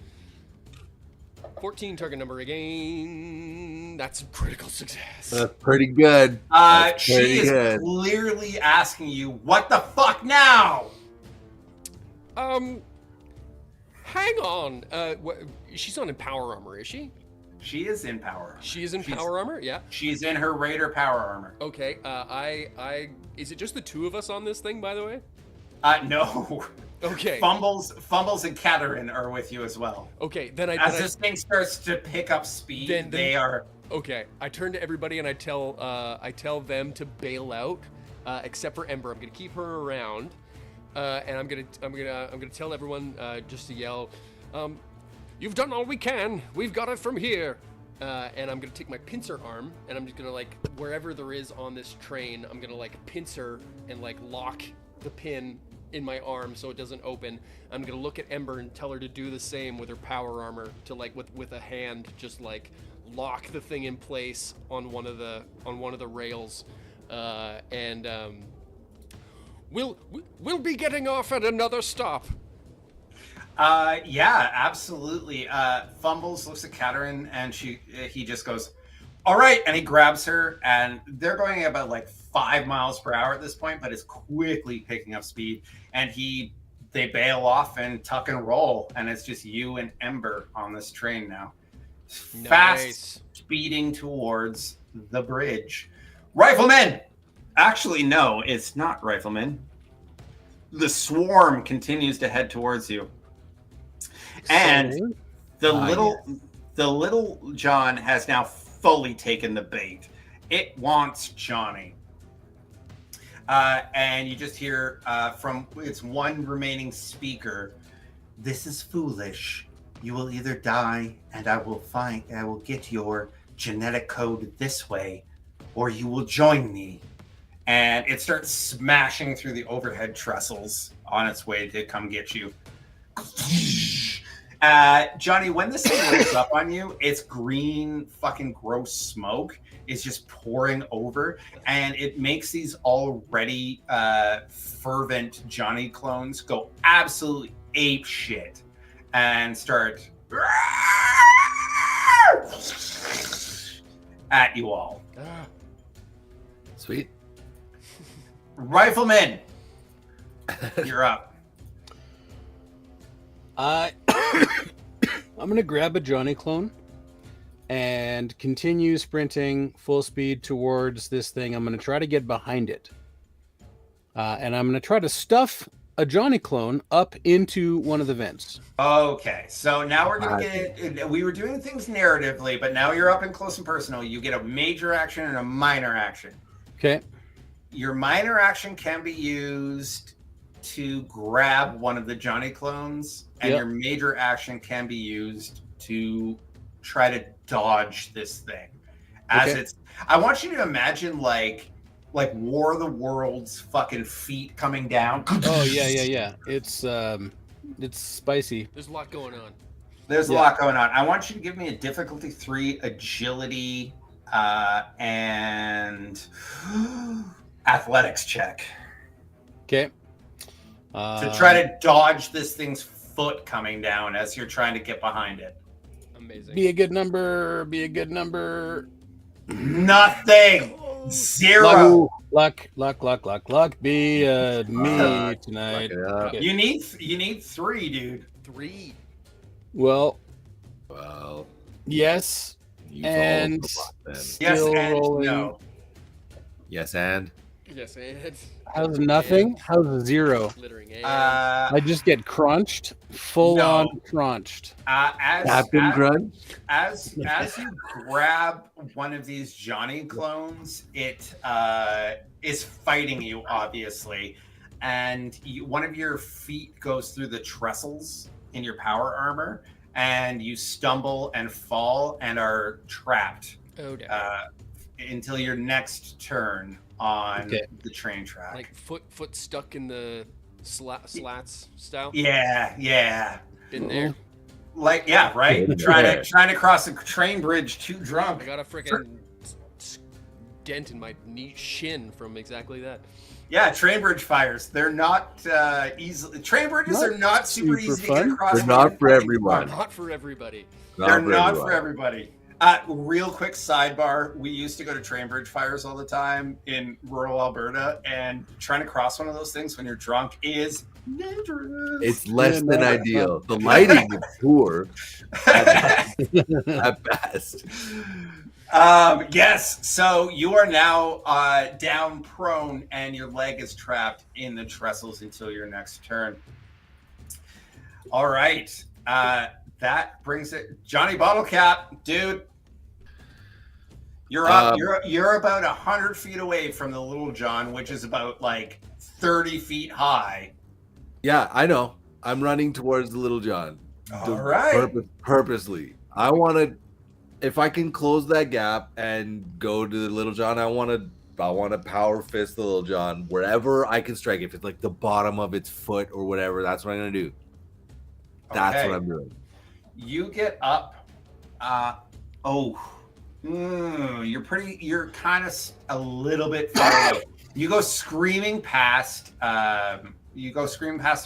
14 target number again. That's a critical success. That's pretty good. She is clearly asking you, what the fuck now? Hang on. She's on Empower Armor, is she? She is in power armor. She is in Power Armor? Yeah. She's in her Raider power armor. Okay. Is it just the 2 of us on this thing, by the way? No. Okay. Fumbles, and Catherine are with you as well. Okay, As this thing starts to pick up speed, they are. Okay, I turn to everybody and I tell them to bail out, except for Ember. I'm gonna keep her around, and I'm gonna tell everyone just to yell, "You've done all we can. We've got it from here." And I'm gonna take my pincer arm and I'm just gonna like wherever there is on this train, I'm gonna like pincer and like lock the pin in my arm so it doesn't open. I'm gonna look at Ember and tell her to do the same with her power armor to like with a hand just like lock the thing in place on one of the rails, and we'll be getting off at another stop. Yeah, absolutely. Fumbles looks at Catherine and he just goes, "All right," and he grabs her, and they're going about like 5 miles per hour at this point, but it's quickly picking up speed. And they bail off and tuck and roll, and it's just you and Ember on this train now. Nice. Fast speeding towards the bridge. Riflemen! Actually, no, it's not riflemen. The swarm continues to head towards you. And the little John has now fully taken the bait. It wants Johnny. And you just hear from its one remaining speaker, "This is foolish. You will either die and I will get your genetic code this way, or you will join me." And it starts smashing through the overhead trestles on its way to come get you. Johnny, when this thing wakes up on you, its green fucking gross smoke is just pouring over, and it makes these already fervent Johnny clones go absolutely ape shit and start at you all. Sweet. Rifleman, you're up. I'm gonna grab a Johnny clone and continue sprinting full speed towards this thing. I'm gonna try to get behind it, and I'm gonna try to stuff a Johnny clone up into one of the vents. Okay, so now we're gonna get. We were doing things narratively, but now you're up and close and personal. You get a major action and a minor action. Okay. Your minor action can be used to grab one of the Johnny clones, and your major action can be used to try to dodge this thing. I want you to imagine like War of the Worlds fucking feet coming down. Oh yeah. It's spicy. There's a lot going on. There's a lot going on. I want you to give me a difficulty 3 agility and athletics check. Okay. To try to dodge this thing's foot coming down as you're trying to get behind it. Amazing. Be a good number. Nothing. 0. Luck. Be me tonight. Okay. You need 3, dude. 3. Well, yes. You And Yes, still and rolling. no. yes, and Yes, and How's nothing? How's 0? glittering and I just get crunched, full on crunched. Captain Grunt. As you grab one of these Johnny clones, it is fighting you, obviously, and one of your feet goes through the trestles in your power armor, and you stumble and fall and are trapped until your next turn on the train track. like foot stuck in the slats style. Yeah. Been there. Like, yeah, right? Trying to cross a train bridge too drunk. I got a freaking dent in my knee shin from exactly that. Yeah, train bridge fires. They're not easy. Train bridges are not super easy to get fun. across. They're not for everyone. Not for everybody. They're not for everybody. Real quick sidebar. We used to go to train bridge fires all the time in rural Alberta, and trying to cross one of those things when you're drunk is dangerous. It's less than ideal. The lighting is poor at best. Yes, so you are now down prone, and your leg is trapped in the trestles until your next turn. All right. That brings it. Johnny Bottlecap, dude. You're up. You're about 100 feet away from the Little John, which is about like 30 feet high. Yeah, I know. I'm running towards the Little John. All right. Purposely. I want to. If I can close that gap and go to the Little John, I want to power fist the Little John wherever I can strike. If it's like the bottom of its foot or whatever, that's what I'm gonna do. That's what I'm doing. You get up. You're kind of a little bit far away. You go screaming past. The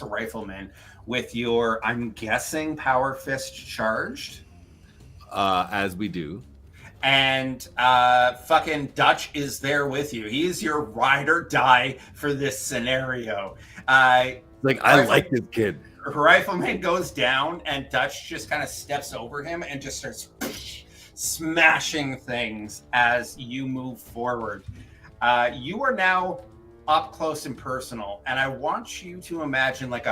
rifleman with your, I'm guessing, power fist charged. As we do. And fucking Dutch is there with you. He's your ride or die for this scenario. I like this kid. Rifleman goes down, and Dutch just kind of steps over him and just starts smashing things as you move forward. You are now up close and personal, and I want you to imagine like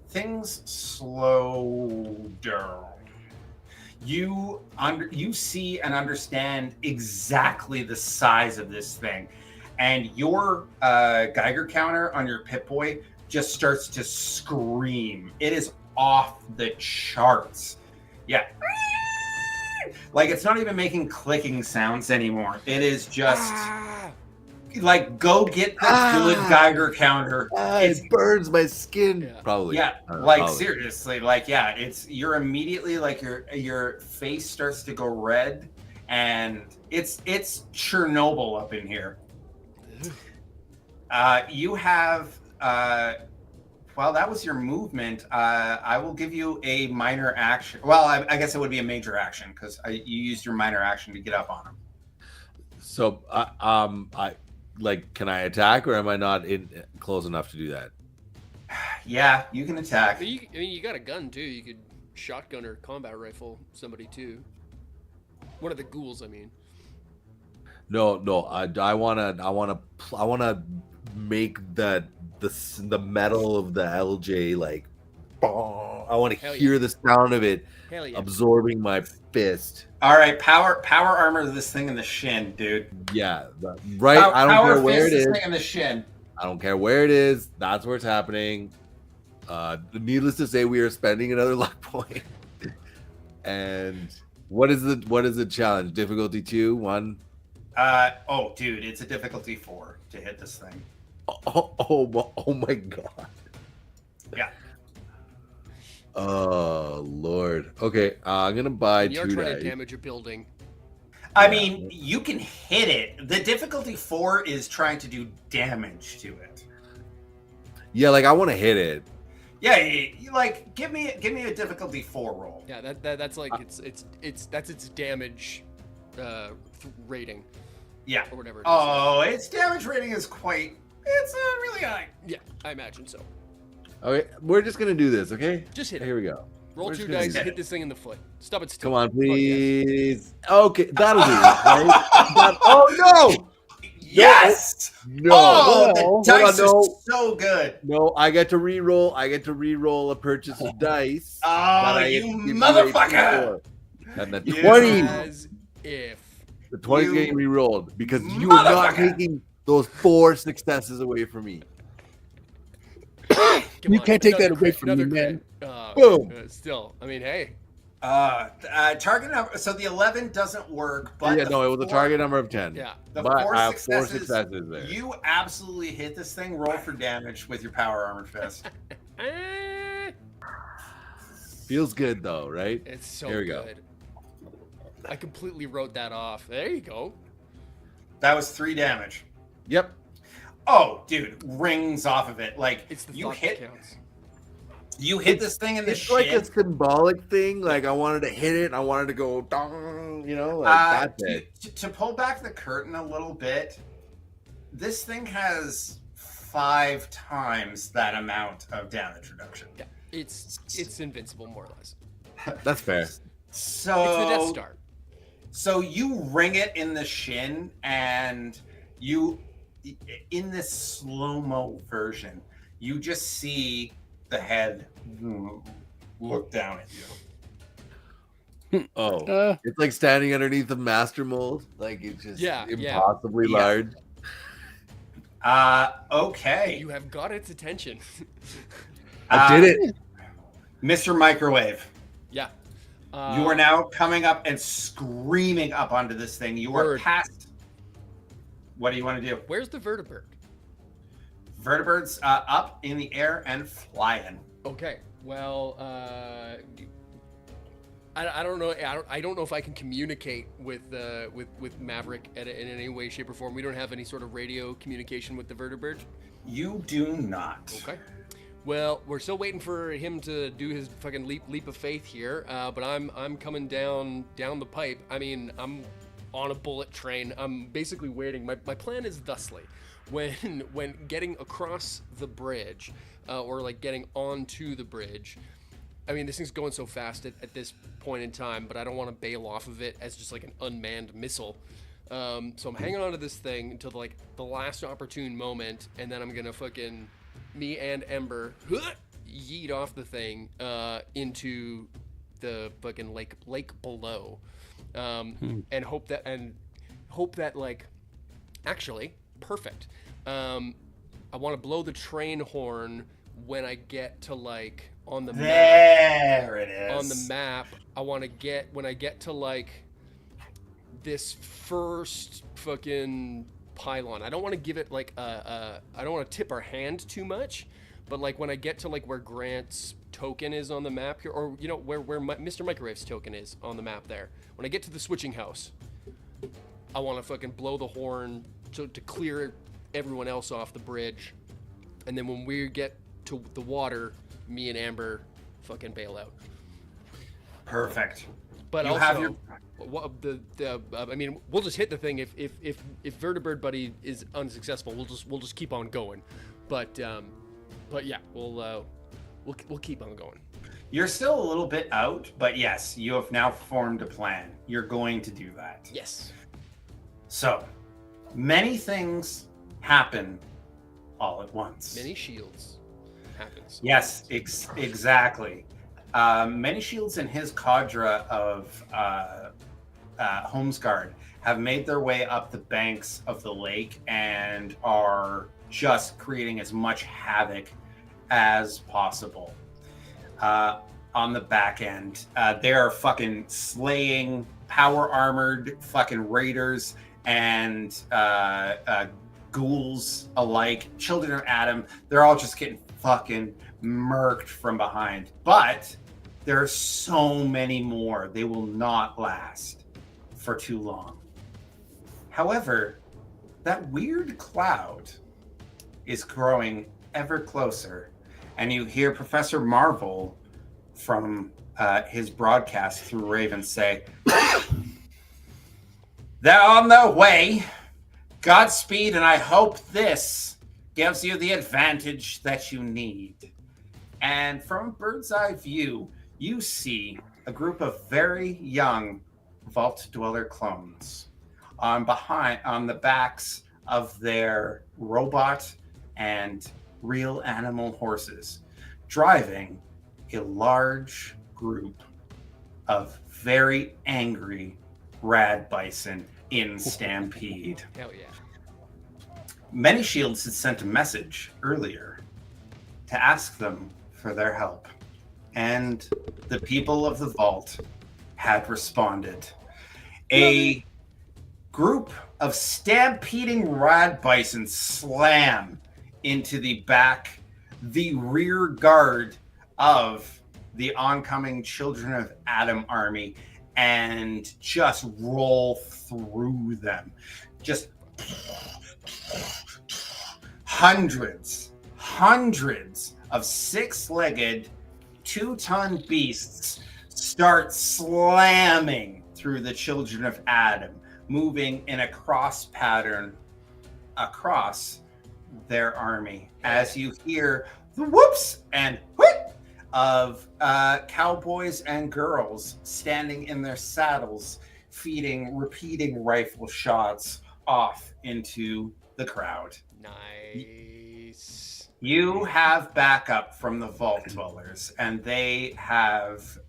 things slow down. You see and understand exactly the size of this thing, and your Geiger counter on your Pip-Boy just starts to scream. It is off the charts. Yeah. Like, it's not even making clicking sounds anymore. It is just like, go get the good Geiger counter. It burns my skin. Yeah. Probably. Yeah. Like, seriously. Like, yeah, you're immediately like your face starts to go red, and it's Chernobyl up in here. You have well, that was your movement. I will give you a minor action. Well, I guess it would be a major action because you used your minor action to get up on him. So, can I attack, or am I not close enough to do that? Yeah, you can attack. You got a gun too. You could shotgun or combat rifle somebody too. One of the ghouls, I mean. No. I wanna make the metal of the LJ like. I want to hear the sound of it absorbing my fist. All right, power armor this thing in the shin, dude. Yeah, right. I don't care where it is. This thing in the shin. I don't care where it is. That's where it's happening. Needless to say, we are spending another luck point. And what is the challenge? Difficulty 2, 1. Dude, it's a difficulty 4 to hit this thing. Oh my god. Yeah. Oh Lord. Okay, I'm gonna buy You're 2 trying dice. to damage a building. I mean, you can hit it. The difficulty 4 is trying to do damage to it. Yeah, like I want to hit it. Yeah, you like give me a difficulty 4 roll. Yeah, that's like that's its damage rating. Yeah. Or whatever. Its damage rating is it's really high. Yeah, I imagine so. Okay, we're just gonna do this, okay? Just hit it. Here we go. Roll 2 dice, hit this thing in the foot. Stop it still. Come on, please. Okay, that'll do. Right? Oh no! Yes! No. Oh, the dice are so good. No, I get to re-roll. A purchase of dice. Oh, you motherfucker! And the 20. As if. The 20 is getting re-rolled because you are not taking those 4 successes away from me. You can't take that away from me, man. Boom. Still, I mean, hey. Target number. So the 11 doesn't work, but it was a target number of 10. Yeah. The but 4 I have successes, 4 successes there. You absolutely hit this thing. Roll for damage with your power armor fist. Feels good though, right? It's so Here we good. I completely wrote that off. There you go. That was 3 damage. Yep. Oh, dude, rings off of it. Like It's the you thought hit. that counts. You hit this thing in the It's shin. like a symbolic thing. Like I wanted to hit it. I wanted to go, dong, like that's it. To pull back the curtain a little bit, this thing has 5 times that amount of damage reduction. Yeah, it's invincible more or less. That's fair. So It's the Death Star. So you ring it in the shin, and you, in this slow-mo version, You just see the head look down at you. Oh, it's like standing underneath the master mold. Like it's just impossibly large. Okay. You have got its attention. I did it. Mr. Microwave. Yeah. You are now coming up and screaming up onto this thing. You are past. What do you want to do? Where's the vertibird? Vertibird's up in the air and flying. Okay. Well, I don't know. I don't know if I can communicate with Maverick in any way, shape, or form. We don't have any sort of radio communication with the vertibird. You do not. Okay. Well, we're still waiting for him to do his fucking leap of faith here. But I'm coming down the pipe. I mean, I'm on a bullet train. I'm basically waiting. My plan is thusly: when getting across the bridge, or like getting onto the bridge. I mean, this thing's going so fast at this point in time, but I don't want to bail off of it as just like an unmanned missile. So I'm hanging on to this thing until like the last opportune moment, and then I'm gonna fucking me and Ember yeet off the thing into the fucking lake below, and hope that like actually perfect. I want to blow the train horn when I get to like on the map. It is. On the map, when I get to like this first fucking pylon. I don't want to give it like I don't want to tip our hand too much, but like when I get to like where Grant's token is on the map here, or you know where Mr. Microwave's token is on the map there. When I get to the switching house, I want to fucking blow the horn to clear everyone else off the bridge, and then when we get to the water, me and Amber fucking bail out. Perfect. But you also, have your... I mean, we'll just hit the thing if Vertibird Buddy is unsuccessful. We'll just keep on going. But yeah, we'll keep on going. You're still a little bit out, but yes, you have now formed a plan. You're going to do that. Yes. So, many things happen all at once. Many shields happens. Yes, exactly. Many shields and his cadre of Homesguard have made their way up the banks of the lake and are just creating as much havoc as possible. On the back end, they are fucking slaying power armored fucking raiders and ghouls alike, children of Adam. They're all just getting fucking murked from behind. But there are so many more. They will not last for too long. However, that weird cloud is growing ever closer, and you hear Professor Marvel from his broadcast through Raven say, "They're on their way. Godspeed, and I hope this gives you the advantage that you need." And from a bird's eye view, you see a group of very young Vault Dweller clones on the backs of their robot and real animal horses, driving a large group of very angry rad bison in stampede. Hell yeah. Many Shields had sent a message earlier to ask them for their help, and the people of the vault had responded. A group of stampeding rad bison slam into the rear guard of the oncoming Children of Adam army and just roll through them. Just hundreds of six-legged, 2-ton beasts start slamming through the Children of Adam, moving in a cross pattern across their army, as you hear the whoops and whip of cowboys and girls standing in their saddles, repeating rifle shots off into the crowd. Nice. You have backup from the Vault Dwellers, and they have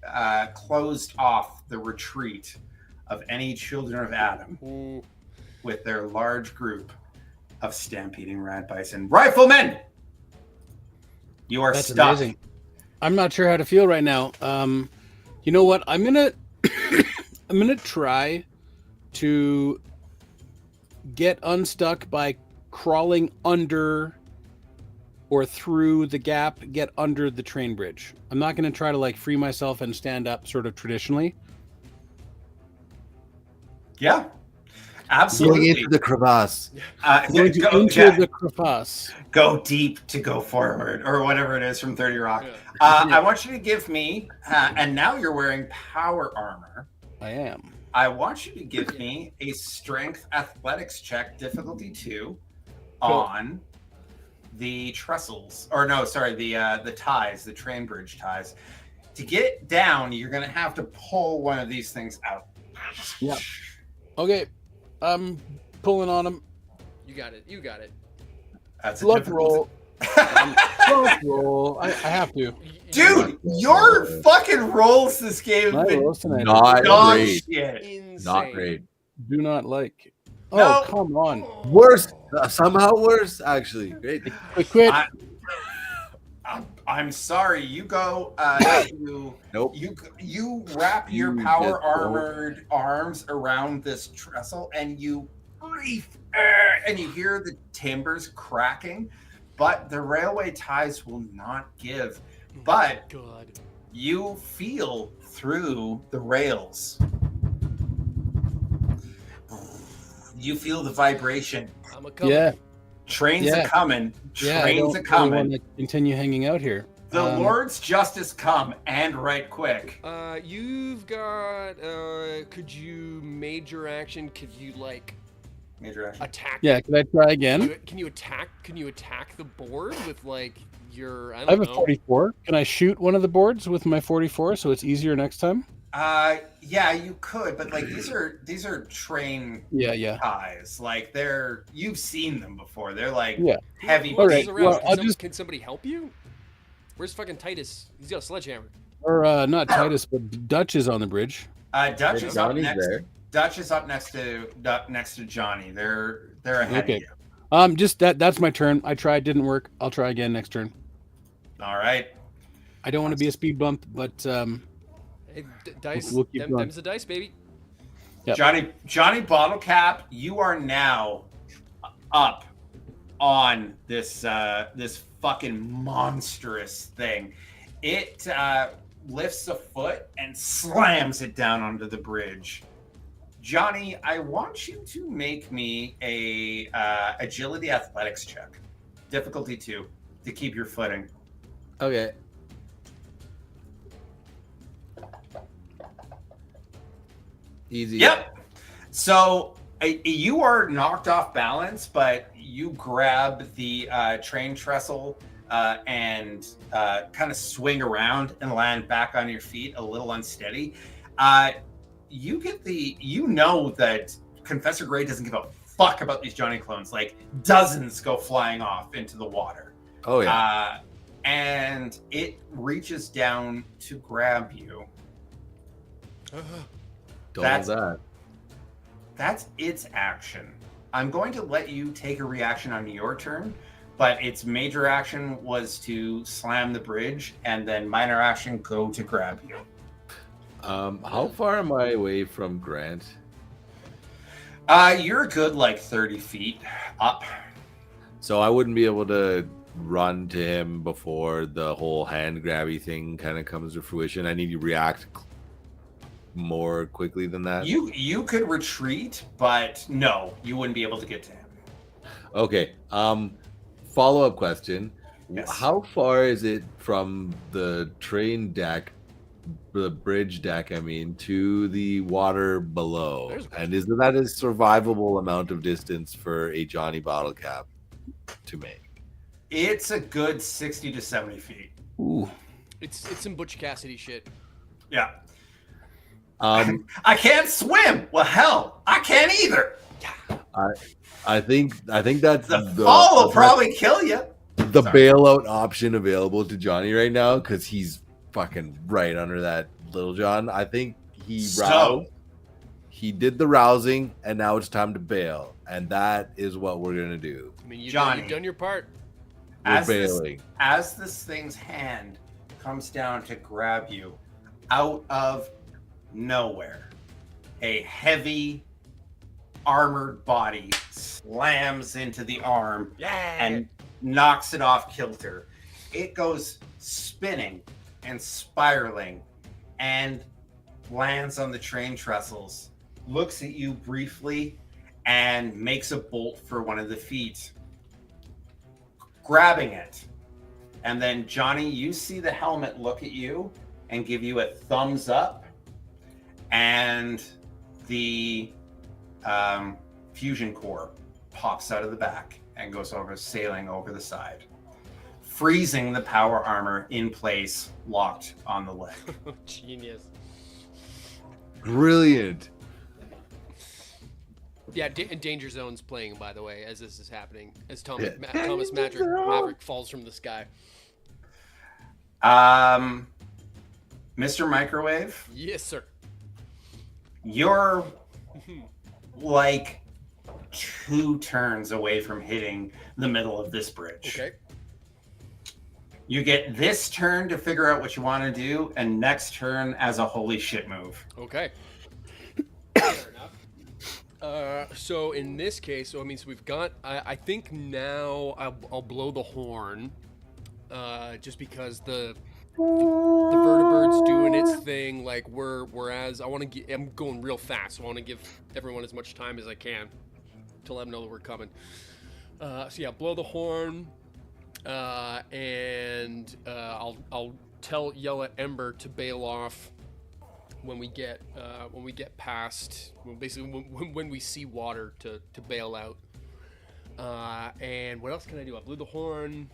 closed off the retreat of any children of Adam with their large group of stampeding rat bison. Riflemen! You are That's stuck. amazing. I'm not sure how to feel right now. You know what? I'm gonna I'm gonna try to get unstuck by crawling under or through the gap, get under the train bridge. I'm not going to try to like free myself and stand up sort of traditionally. Yeah, absolutely. Going into the crevasse. Into the crevasse. Go deep to go forward, or whatever it is from 30 Rock. Yeah. I want you to give me, and now you're wearing power armor. I am. I want you to give me a strength athletics check, difficulty 2, on the trestles, or no, sorry, the ties, the train bridge ties. To get down, you're going to have to pull one of these things out. Yeah. Okay. I'm pulling on him. You got it. You got it. That's a Luck difficult- roll. Luck roll. I have to. Dude, your fucking rolls this game My have been rolls tonight Not dog great. shit. Insane. Not great. do not like. Oh, No. come on. Worse. Somehow worse, actually. Great. Quit. I'm sorry. You go. Nope. You wrap your You power get armored arms around this trestle, and you and you hear the timbers cracking, but the railway ties will not give. But God. you feel through the rails. You feel the vibration. I'm a couple. Yeah. Trains Yeah. are coming. Yeah. I Trains don't are really coming. want to continue hanging out here. The Lord's justice come, and right quick. You've got. Could you major action? Could you like Major action. attack? Yeah. Can I try again? Can you attack? Can you attack the board with like your? I I have don't a know. 44. Can I shoot one of the boards with my 44 so it's easier next time? Yeah, you could, but like these are train Yeah. ties. Like you've seen them before. They're like Yeah. heavy. All right. Alright, well, I'll just- Can somebody help you? Where's fucking Titus? He's got a sledgehammer. Or not Titus, but Dutch is on the bridge. Dutch is up Johnny's next. there. Dutch is up next to Johnny. They're ahead Okay. of you. Just that's my turn. I tried, didn't work. I'll try again next turn. All right. I don't want to be a speed bump, but Hey, dice. We'll keep going. Them's the dice, baby. Yep. Johnny Bottlecap, you are now up on this fucking monstrous thing. It lifts a foot and slams it down onto the bridge. Johnny, I want you to make me a agility athletics check, difficulty 2, to keep your footing. Okay. Easy. Yep. So you are knocked off balance, but you grab the train trestle and kind of swing around and land back on your feet, a little unsteady. You know that Confessor Gray doesn't give a fuck about these Johnny clones. Like dozens go flying off into the water. Oh yeah. And it reaches down to grab you. Don't know that. That's its action. I'm going to let you take a reaction on your turn, but its major action was to slam the bridge, and then minor action go to grab you. How far am I away from Grant? You're a good like 30 feet up. So I wouldn't be able to run to him before the whole hand grabby thing kind of comes to fruition. I need to react more quickly than that. You could retreat, but no, you wouldn't be able to get to him. Okay. Follow-up question. Yes. How far is it from the train deck, the bridge deck, I mean, to the water below? There's a And is that a survivable amount of distance for a Johnny bottle cap to make? It's a good 60 to 70 feet. ooh, It's some Butch Cassidy shit. Yeah. I can't swim. Well, hell, I can't either. think that's The fall will that's- probably kill you. the Sorry. bailout option available to Johnny right now because he's fucking right under that Little John. I think he did the rousing, and now it's time to bail, and that is what we're gonna do. I mean, Johnny. you've done your part. We're bailing. As this thing's hand comes down to grab you, out of nowhere, a heavy armored body slams into the arm and knocks it off kilter. It goes spinning and spiraling and lands on the train trestles, looks at you briefly, and makes a bolt for one of the feet, grabbing it. And then, Johnny, you see the helmet look at you and give you a thumbs up, and the fusion core pops out of the back and goes over, sailing over the side, freezing the power armor in place, locked on the leg. Genius. Brilliant. Yeah, Danger Zone's playing, by the way, as this is happening, as Thomas Maverick falls from the sky. Mr. Microwave? Yes, sir. You're like 2 turns away from hitting the middle of this bridge. Okay. You get this turn to figure out what you want to do, and next turn as a holy shit move. Okay. Fair enough. So in this case, so we've got. I think now I'll blow the horn, just because the Vertibird's doing its thing. Like whereas I'm going real fast, so I want to give everyone as much time as I can to let them know that we're coming. So yeah, blow the horn, and I'll yell at Ember to bail off when we get past, basically when we see water to bail out. And what else can I do? I blew the horn.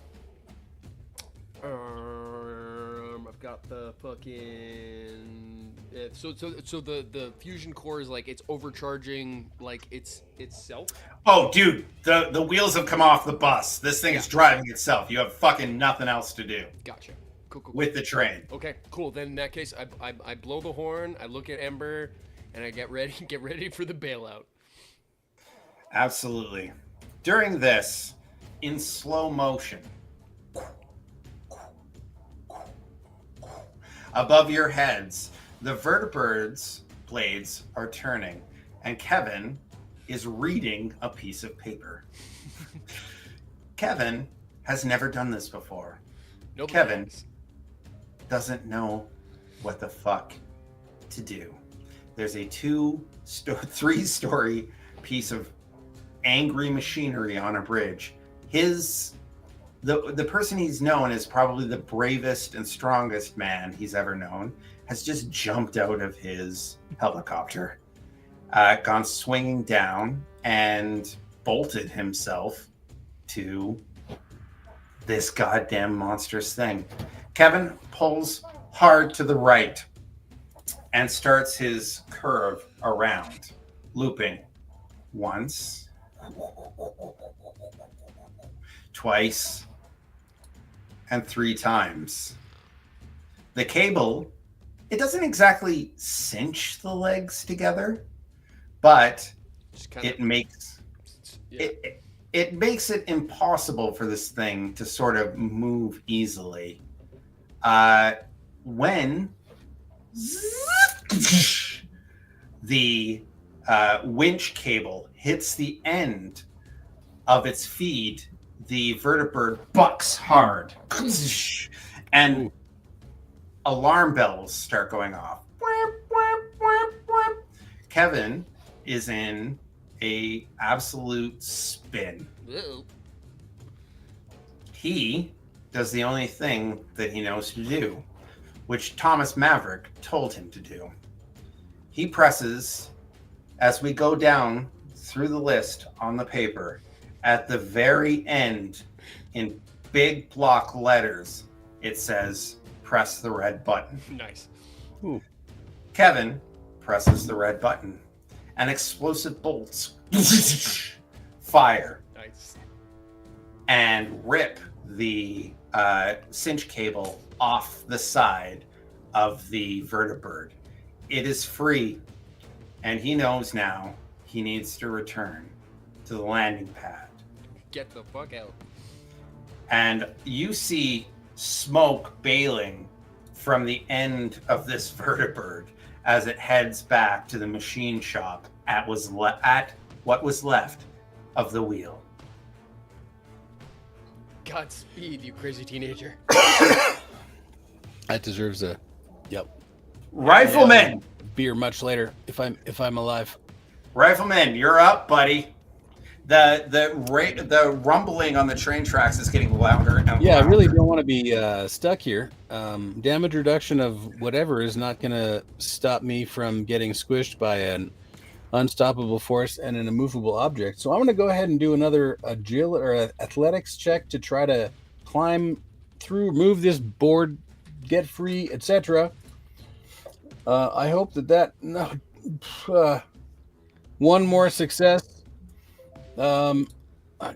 I've got the fucking so the fusion core is like it's overcharging like itself. Oh, dude, the wheels have come off the bus. This thing is driving itself. You have fucking nothing else to do. Gotcha. Cool. With the train. Okay, cool. Then in that case, I blow the horn. I look at Ember, and I get ready for the bailout. Absolutely. During this, in slow motion, above your heads, the Vertibird's blades are turning, and Kevin is reading a piece of paper. Kevin has never done this before. Nobody Kevin has. Doesn't know what the fuck to do. There's a 3-story piece of angry machinery on a bridge. The person he's known as probably the bravest and strongest man he's ever known has just jumped out of his helicopter, gone swinging down, and bolted himself to this goddamn monstrous thing. Kevin pulls hard to the right and starts his curve around, looping once, twice, and 3 times. The cable, it doesn't exactly cinch the legs together, but it makes it makes it impossible for this thing to sort of move easily. When the winch cable hits the end of its feed, the Vertibird bucks hard, and alarm bells start going off. Kevin is in a absolute spin. Uh-oh. He does the only thing that he knows to do, which Thomas Maverick told him to do. He presses, as we go down through the list on the paper, at the very end, in big block letters, it says, press the red button. Nice. Ooh. Kevin presses the red button, and explosive bolts fire Nice. and rip the cinch cable off the side of the vertibird. It is free, and he knows now he needs to return to the landing pad. Get the fuck out. And you see smoke bailing from the end of this vertibird as it heads back to the machine shop at what was left of the wheel. Godspeed, you crazy teenager. That deserves a Rifleman! beer much later if I'm alive. Rifleman, you're up, buddy. The rumbling on the train tracks is getting louder and louder. Yeah, I really don't want to be stuck here. Damage reduction of whatever is not going to stop me from getting squished by an unstoppable force and an immovable object. So I'm going to go ahead and do another athletics check to try to climb through, move this board, get free, etc. I hope one more success. I'm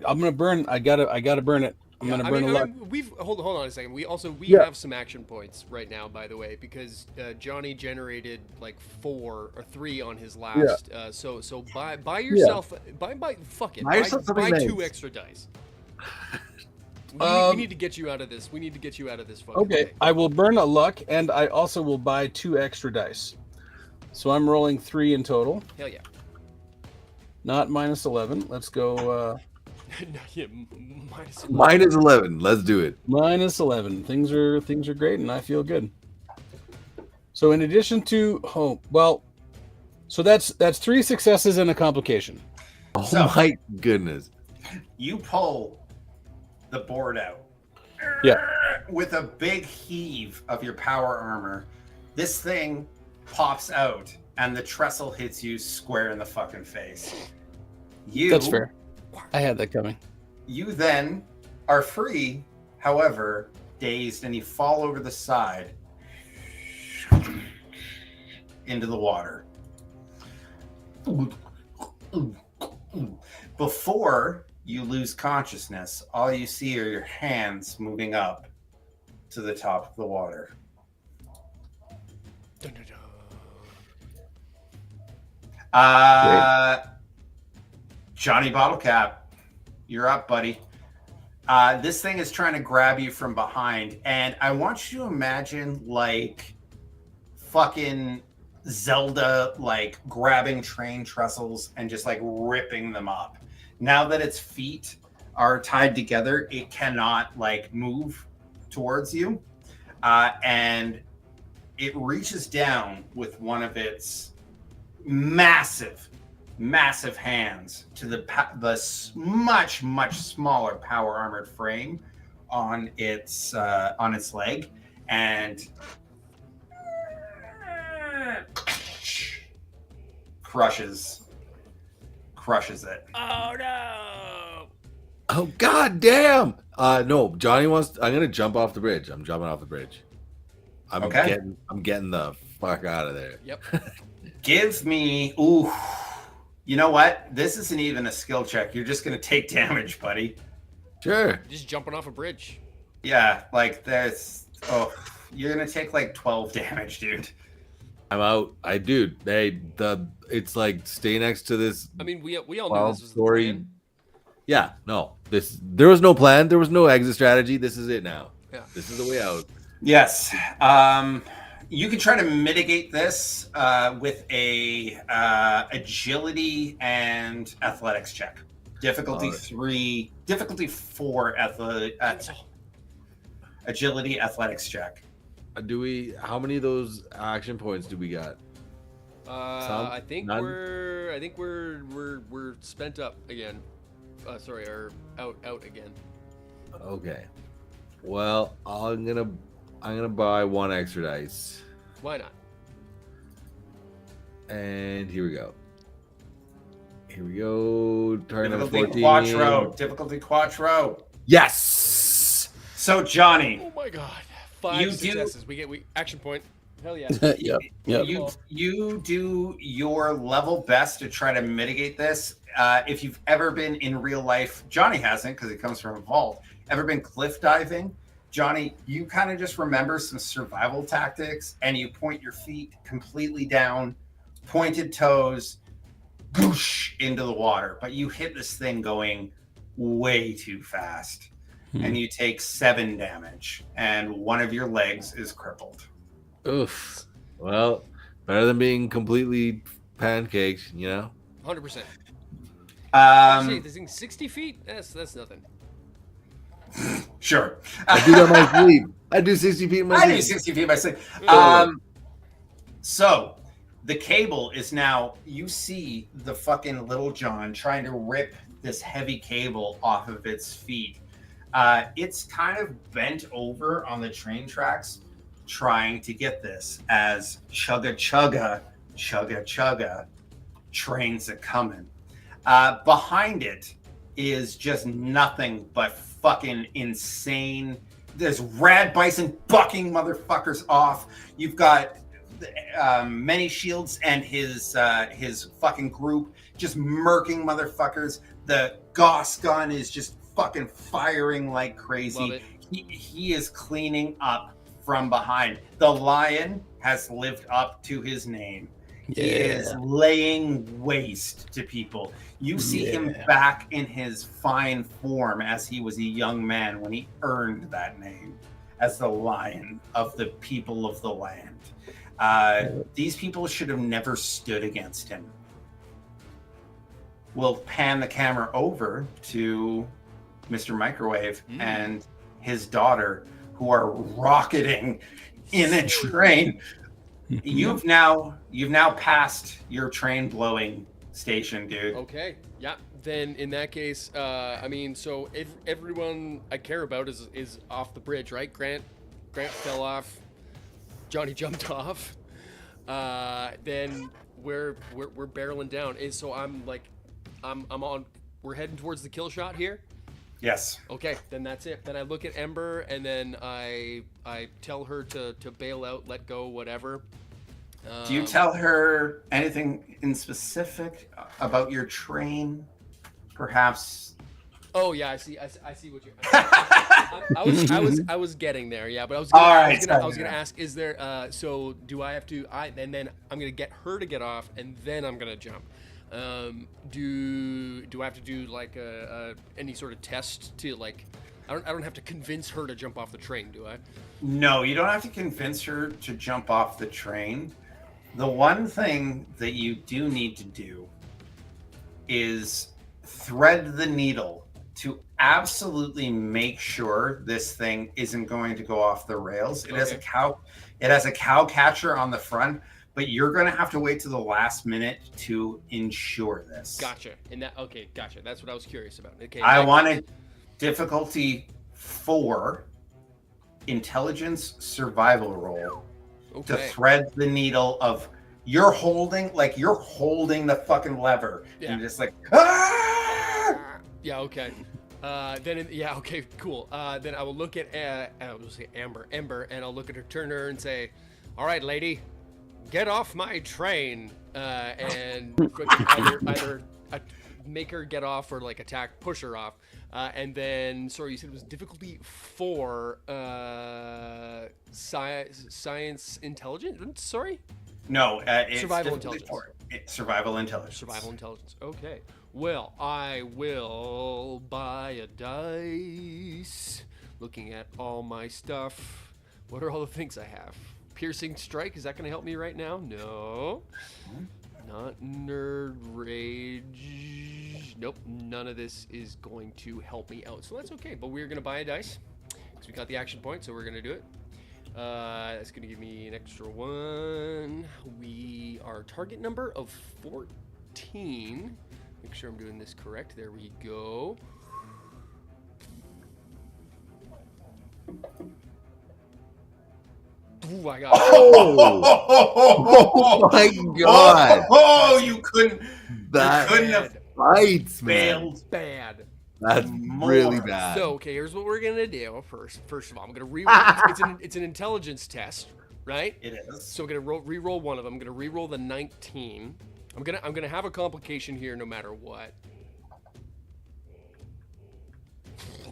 gonna burn. I gotta burn it. I'm gonna burn a lot. We've hold on a second. We have some action points right now, by the way, because Johnny generated like 4 or 3 on his last. So buy yourself fuck it. Buy 2 extra dice. We need to get you out of this. We need to get you out of this fucking Okay, I will burn a luck, and I also will buy 2 extra dice. So I'm rolling 3 in total. Hell yeah. Not minus 11. Let's go. Yeah, Minus 11. Let's do it. Minus 11. Things are great, and I feel good. So in addition to so that's 3 successes and a complication. Oh my goodness! You pull the board out. Yeah. With a big heave of your power armor, this thing pops out, and the trestle hits you square in the fucking face. That's fair. I had that coming. You then are free, however, dazed, and you fall over the side into the water. Before you lose consciousness, all you see are your hands moving up to the top of the water. Dun, dun, dun. Johnny Bottlecap, you're up, buddy. This thing is trying to grab you from behind, and I want you to imagine like fucking Zelda, like grabbing train trestles and just like ripping them up. Now that its feet are tied together, it cannot like move towards you, and it reaches down with one of its massive hands to the much smaller power armored frame on its leg, and crushes it. Oh no! Oh god damn! No, Johnny wants. I'm gonna jump off the bridge. I'm jumping off the bridge. I'm getting the fuck out of there. Yep. Give me. Ooh. You know what? This isn't even a skill check. You're just gonna take damage, buddy. Sure. Just jumping off a bridge. Yeah, like there's. Oh, you're gonna take like 12 damage, dude. I'm out. It's like stay next to this. I mean, we all know this was story. the plan. Yeah, no. There was no plan. There was no exit strategy. This is it now. Yeah. This is the way out. Yes. You can try to mitigate this with a agility and athletics check. Difficulty 3, difficulty 4 agility athletics check. How many of those action points do we got? I think we're spent up again. Or out again. Okay. Well, I'm gonna buy 1 extra dice. Why not? And here we go. Turn number Difficulty 14. Difficulty quattro. Yes. So Johnny. Oh my god. 5 successes. We action point. Hell yeah. Yep. You do your level best to try to mitigate this. If you've ever been in real life, Johnny hasn't because he comes from a vault. ever been cliff diving, Johnny, you kind of just remember some survival tactics and you point your feet completely down, pointed toes, goosh into the water. But you hit this thing going way too fast and you take 7 damage and one of your legs is crippled. Oof. Well, better than being completely pancaked, 100%. This thing 60 feet? That's nothing. Sure. I do that in my sleep. I do 60 feet in my sleep. I do 60 feet in my sleep. So the cable is now, you see the fucking Little John trying to rip this heavy cable off of its feet. It's kind of bent over on the train tracks trying to get this as chugga chugga, chugga chugga, trains are coming. Behind it is just nothing but fucking insane. There's rad bison bucking motherfuckers off. You've got many shields and his fucking group just murking motherfuckers. The Goss gun is just fucking firing like crazy. He is cleaning up from behind. The lion has lived up to his name. Yeah. He is laying waste to people. You see him back in his fine form as he was a young man when he earned that name as the Lion of the people of the land. These people should have never stood against him. We'll pan the camera over to Mr. Microwave and his daughter, who are rocketing in a train. You've now passed your train blowing station, dude. Okay. Yeah. Then in that case, so if everyone I care about is off the bridge, right? Grant fell off. Johnny jumped off. Then we're barreling down. And so I'm on. We're heading towards the kill shot here. Yes. Okay, then that's it. Then I look at Ember and then I tell her to bail out, let go, whatever. Do you tell her anything in specific about your train? Perhaps. Oh yeah, I see what you're. I was getting there, yeah, but I was gonna ask, is there? So do I have to? And then I'm gonna get her to get off, and then I'm gonna jump. Do I have to do like any sort of test to like? I don't have to convince her to jump off the train, do I? No, you don't have to convince her to jump off the train. The one thing that you do need to do is thread the needle to absolutely make sure this thing isn't going to go off the rails. It has a cow catcher on the front, but you're going to have to wait to the last minute to ensure this. Gotcha. Gotcha. That's what I was curious about. Okay. I wanted difficulty 4 intelligence survival roll to thread the needle of you're holding the fucking lever and just like Yeah, okay. Okay, cool. Then I will look at I will say Ember, and I'll look at her, turn her, and say, "All right, lady, get off my train," and either make her get off or like push her off, and then sorry, you said it was difficulty 4, science intelligence. Sorry. No, it's survival intelligence. Survival intelligence. Survival intelligence. Okay. Well, I will buy a dice. Looking at all my stuff. What are all the things I have? Piercing strike. Is that going to help me right now? No. Not nerd rage. Nope. None of this is going to help me out. So that's okay. But we're going to buy a dice. Because we got the action point. So we're going to do it. That's going to give me an extra 1. We are target number of 14. Make sure I'm doing this correct. There we go. Ooh, I got it. Oh my god! Oh, you couldn't have fights, man. Failed bad. That's really bad. So, okay, here's what we're gonna do. First of all, I'm gonna reroll. It's an intelligence test, right? It is. So I'm gonna re-roll one of them. I'm gonna re-roll the 19. I'm gonna have a complication here, no matter what.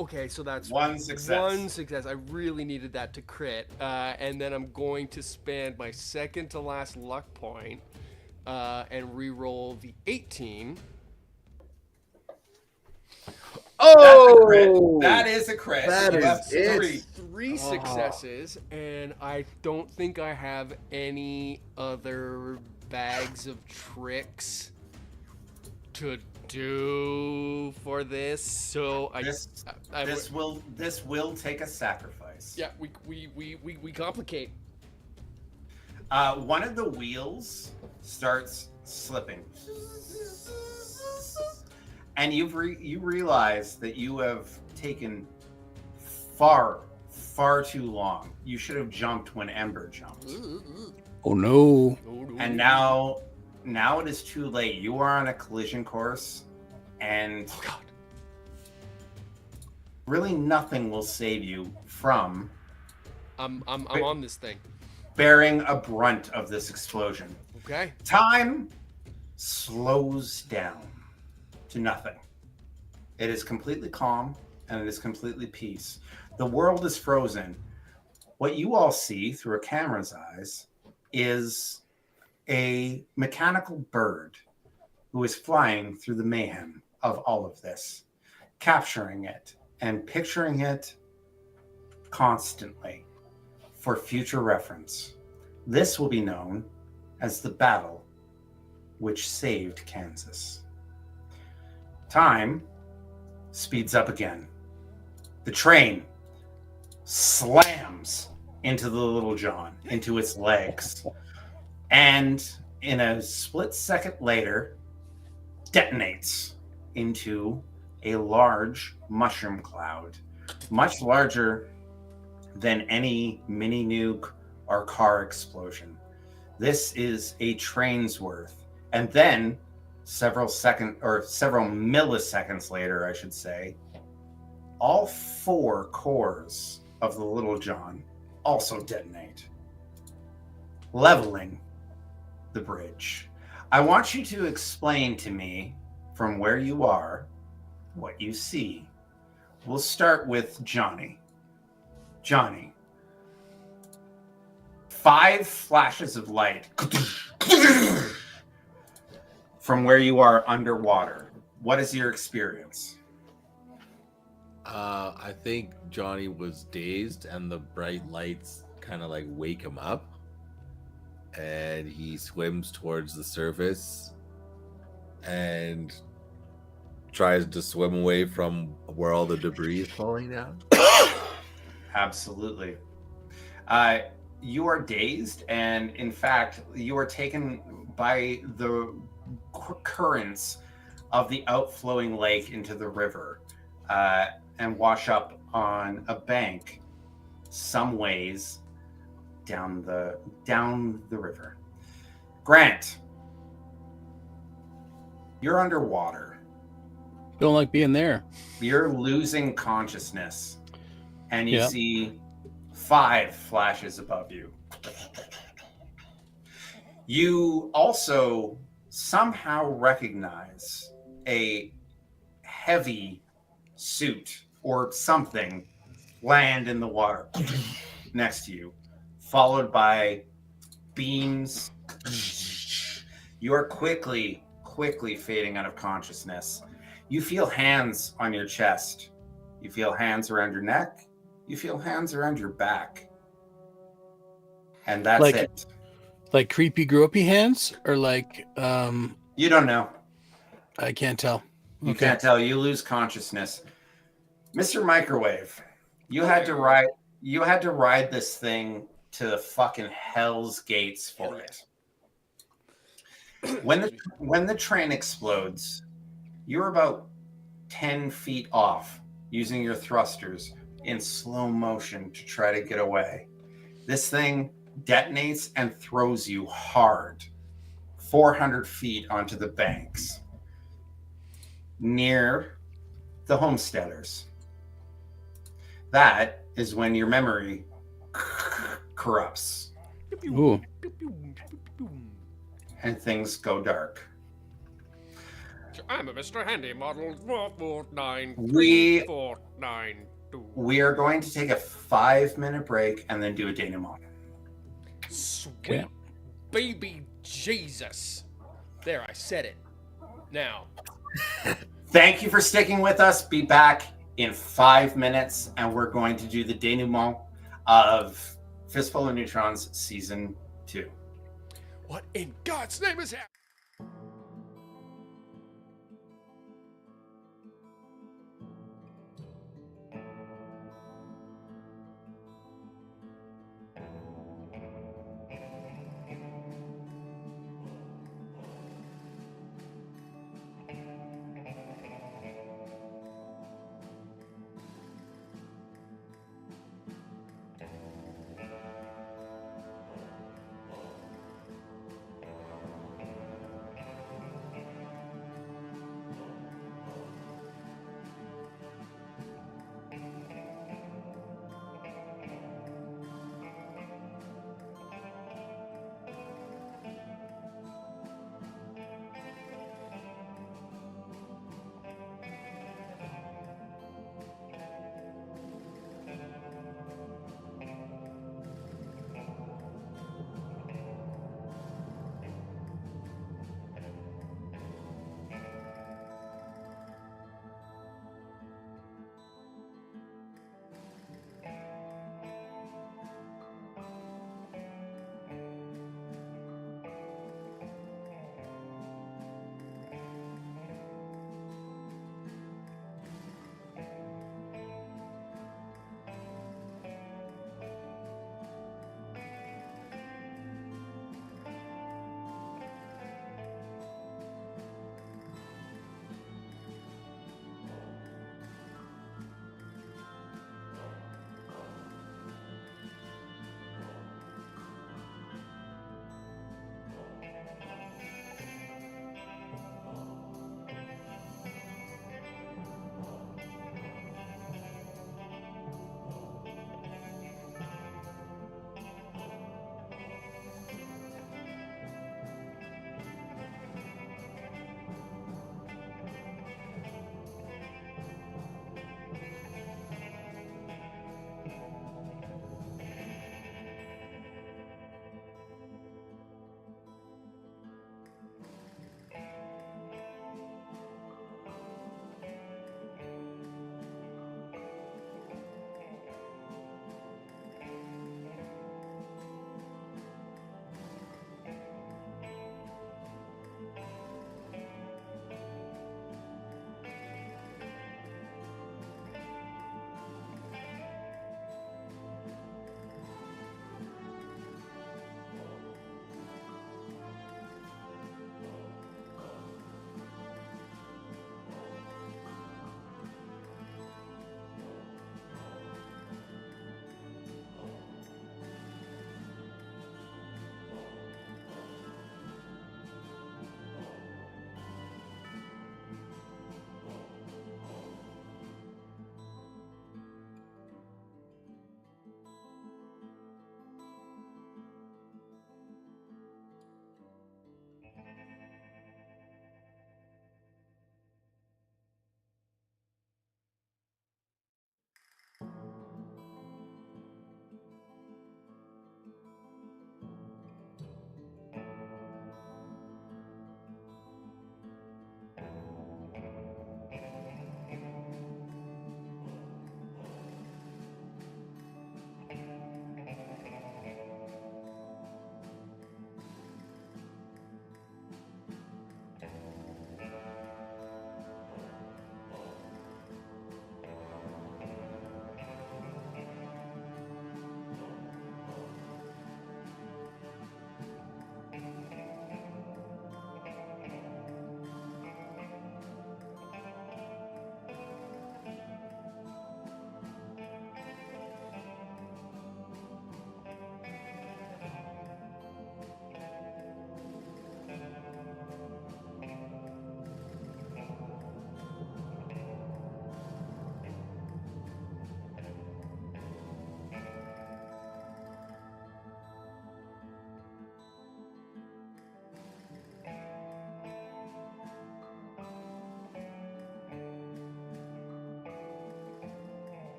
Okay, so that's One success. One success. I really needed that to crit. And then I'm going to spend my second to last luck point and re-roll the 18. Oh, That is a crit. That You is have it. Three successes, and I don't think I have any other bags of tricks to do for this. So This will take a sacrifice. Yeah, we complicate. One of the wheels starts slipping, and you realize that you have taken far too long. You should have jumped when Ember jumped. Oh no! And now it is too late. You are on a collision course, and Oh God! really nothing will save you from I'm on this thing. bearing a brunt of this explosion. Okay. Time slows down to nothing. It is completely calm and it is completely peace. The world is frozen. What you all see through a camera's eyes is a mechanical bird who is flying through the mayhem of all of this, capturing it and picturing it constantly for future reference. This will be known as the battle which saved Kansas. Time speeds up again. The train slams into the Little John, into its legs, and in a split second later, detonates into a large mushroom cloud, much larger than any mini nuke or car explosion. This is a train's worth. And then several milliseconds later, I should say, all 4 cores of the Little John also detonate, leveling the bridge. I want you to explain to me from where you are what you see. We'll start with Johnny. Johnny, 5 flashes of light from where you are underwater. What is your experience? I think Johnny was dazed and the bright lights kind of like wake him up, and he swims towards the surface and tries to swim away from where all the debris is falling down. Absolutely. You are dazed, and in fact, you are taken by the currents of the outflowing lake into the river, and wash up on a bank some ways down the river. Grant, you're underwater. Don't like being there. You're losing consciousness, and you Yep. see 5 flashes above you. You also somehow recognize a heavy suit or something land in the water next to you, followed by beams. You are quickly fading out of consciousness. You feel hands on your chest. You feel hands around your neck. You feel hands around your back. And that's Like- it. Like creepy gropey hands, or like You don't know. I can't tell. You Okay. can't tell. You lose consciousness. Mr. Microwave, you had to ride this thing to the fucking hell's gates for it. When the train explodes, you're about 10 feet off using your thrusters in slow motion to try to get away. This thing detonates and throws you hard 400 feet onto the banks near the homesteaders. That is when your memory corrupts Ooh. and things go dark. I'm a Mr. Handy model We 449342. we are going to take a 5-minute break and then do a denouement. Sweet Okay. baby Jesus. There, I said it. Now. Thank you for sticking with us. Be back in 5 minutes, and we're going to do the denouement of Fistful of Neutrons Season 2. What in God's name is happening?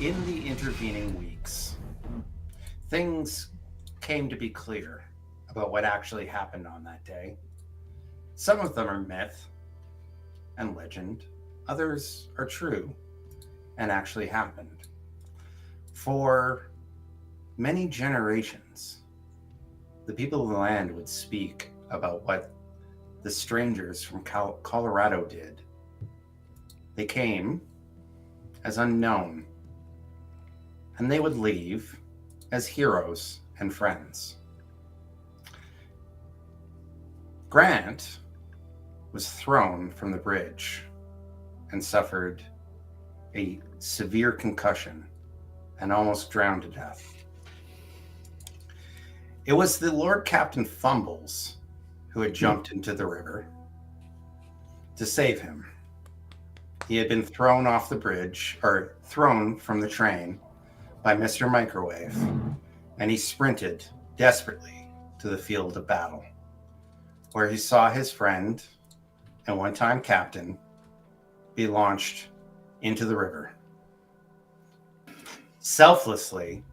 in the intervening weeks, things came to be clear about what actually happened on that day. Some of them are myth and legend. Others are true and actually happened. For many generations, the people of the land would speak about what the strangers from Colorado did. They came as unknown, and they would leave as heroes and friends. Grant was thrown from the bridge and suffered a severe concussion and almost drowned to death. It was the Lord Captain Fumbles who had jumped into the river to save him. He had been thrown off the bridge, or thrown from the train by Mr. Microwave, and he sprinted desperately to the field of battle, where he saw his friend and one-time captain be launched into the river. Selflessly,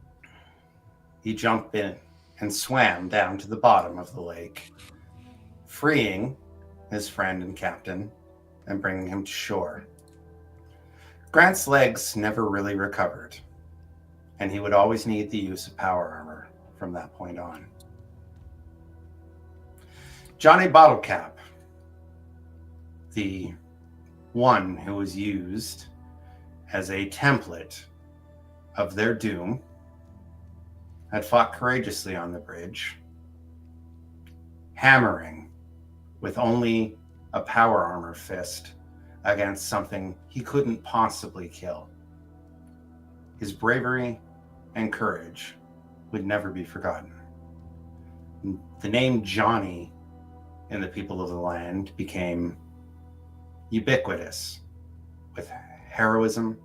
he jumped in and swam down to the bottom of the lake, freeing his friend and captain and bringing him to shore. Grant's legs never really recovered, and he would always need the use of power armor from that point on. Johnny Bottlecap, the one who was used as a template of their doom, had fought courageously on the bridge, hammering with only a power armor fist against something he couldn't possibly kill. His bravery and courage would never be forgotten. The name Johnny in the people of the land became ubiquitous with heroism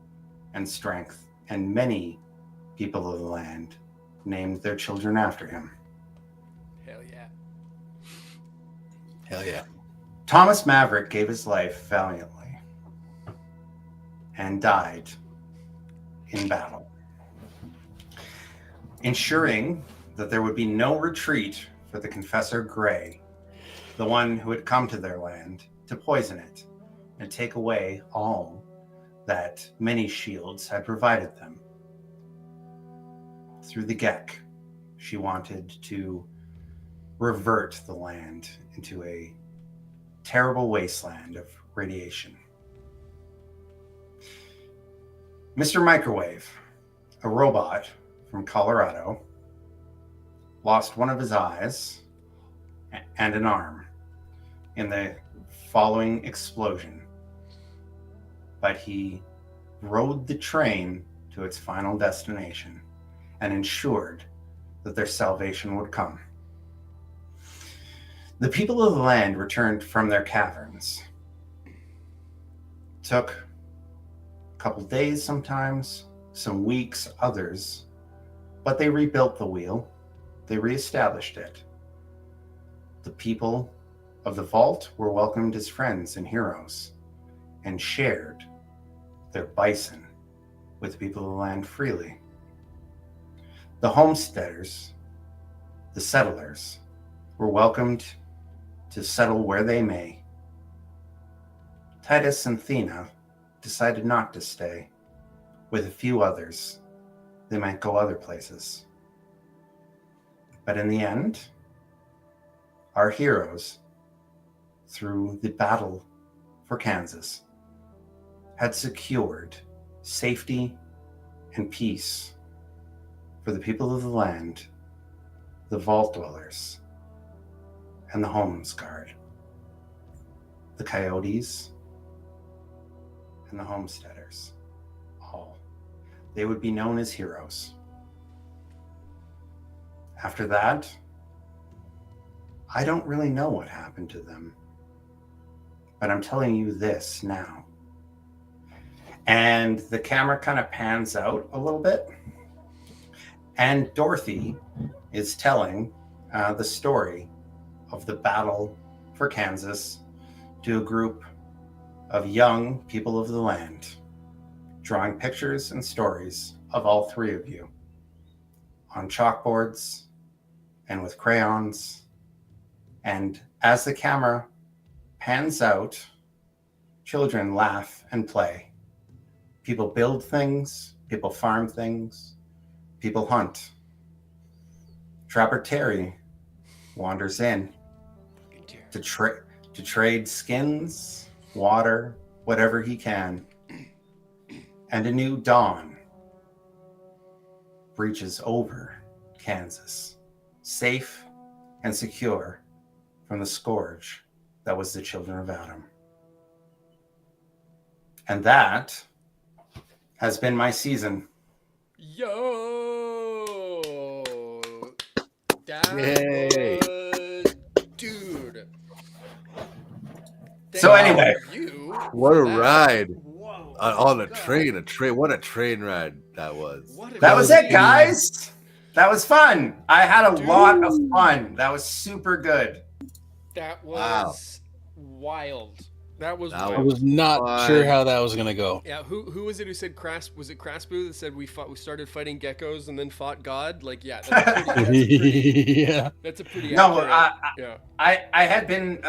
and strength, and many people of the land named their children after him. Hell yeah. Hell yeah. Thomas Maverick gave his life valiantly and died in battle, ensuring that there would be no retreat for the Confessor Grey, the one who had come to their land to poison it and take away all that many shields had provided them. Through the Gek, she wanted to revert the land into a terrible wasteland of radiation. Mr. Microwave, a robot from Colorado, lost one of his eyes and an arm in the following explosion, but he rode the train to its final destination and ensured that their salvation would come. The people of the land returned from their caverns. Took a couple days sometimes, some weeks, others, but they rebuilt the wheel. They reestablished it. The people of the vault were welcomed as friends and heroes and shared their bison with the people of the land freely. The homesteaders, the settlers, were welcomed to settle where they may. Titus and Thena decided not to stay. With a few others, they might go other places. But in the end, our heroes, through the battle for Kansas, had secured safety and peace for the people of the land, the vault dwellers, and the Homes Guard, the Coyotes, and the homesteaders. All. They would be known as heroes. After that, I don't really know what happened to them, but I'm telling you this now. And the camera kind of pans out a little bit, and Dorothy is telling the story of the battle for Kansas to a group of young people of the land, drawing pictures and stories of all three of you on chalkboards and with crayons. And as the camera pans out, children laugh and play. People build things, people farm things, people hunt. Trapper Terry wanders in to trade skins, water, whatever he can. And a new dawn breaches over Kansas, safe and secure from the scourge that was the children of Adam. And that has been my season. Yo! That Yay. was... Dude. So anyway. What a ride. Whoa. On a train. What a train ride that was. That was it, guys. That was fun. I had a lot of fun. That was super good. That was wild. That was I wild. was not sure how that was gonna go. Yeah, who was it who said was it Craspu that said we started fighting geckos and then fought God? Like, yeah, that's pretty Yeah. that's a pretty No, accurate, I had been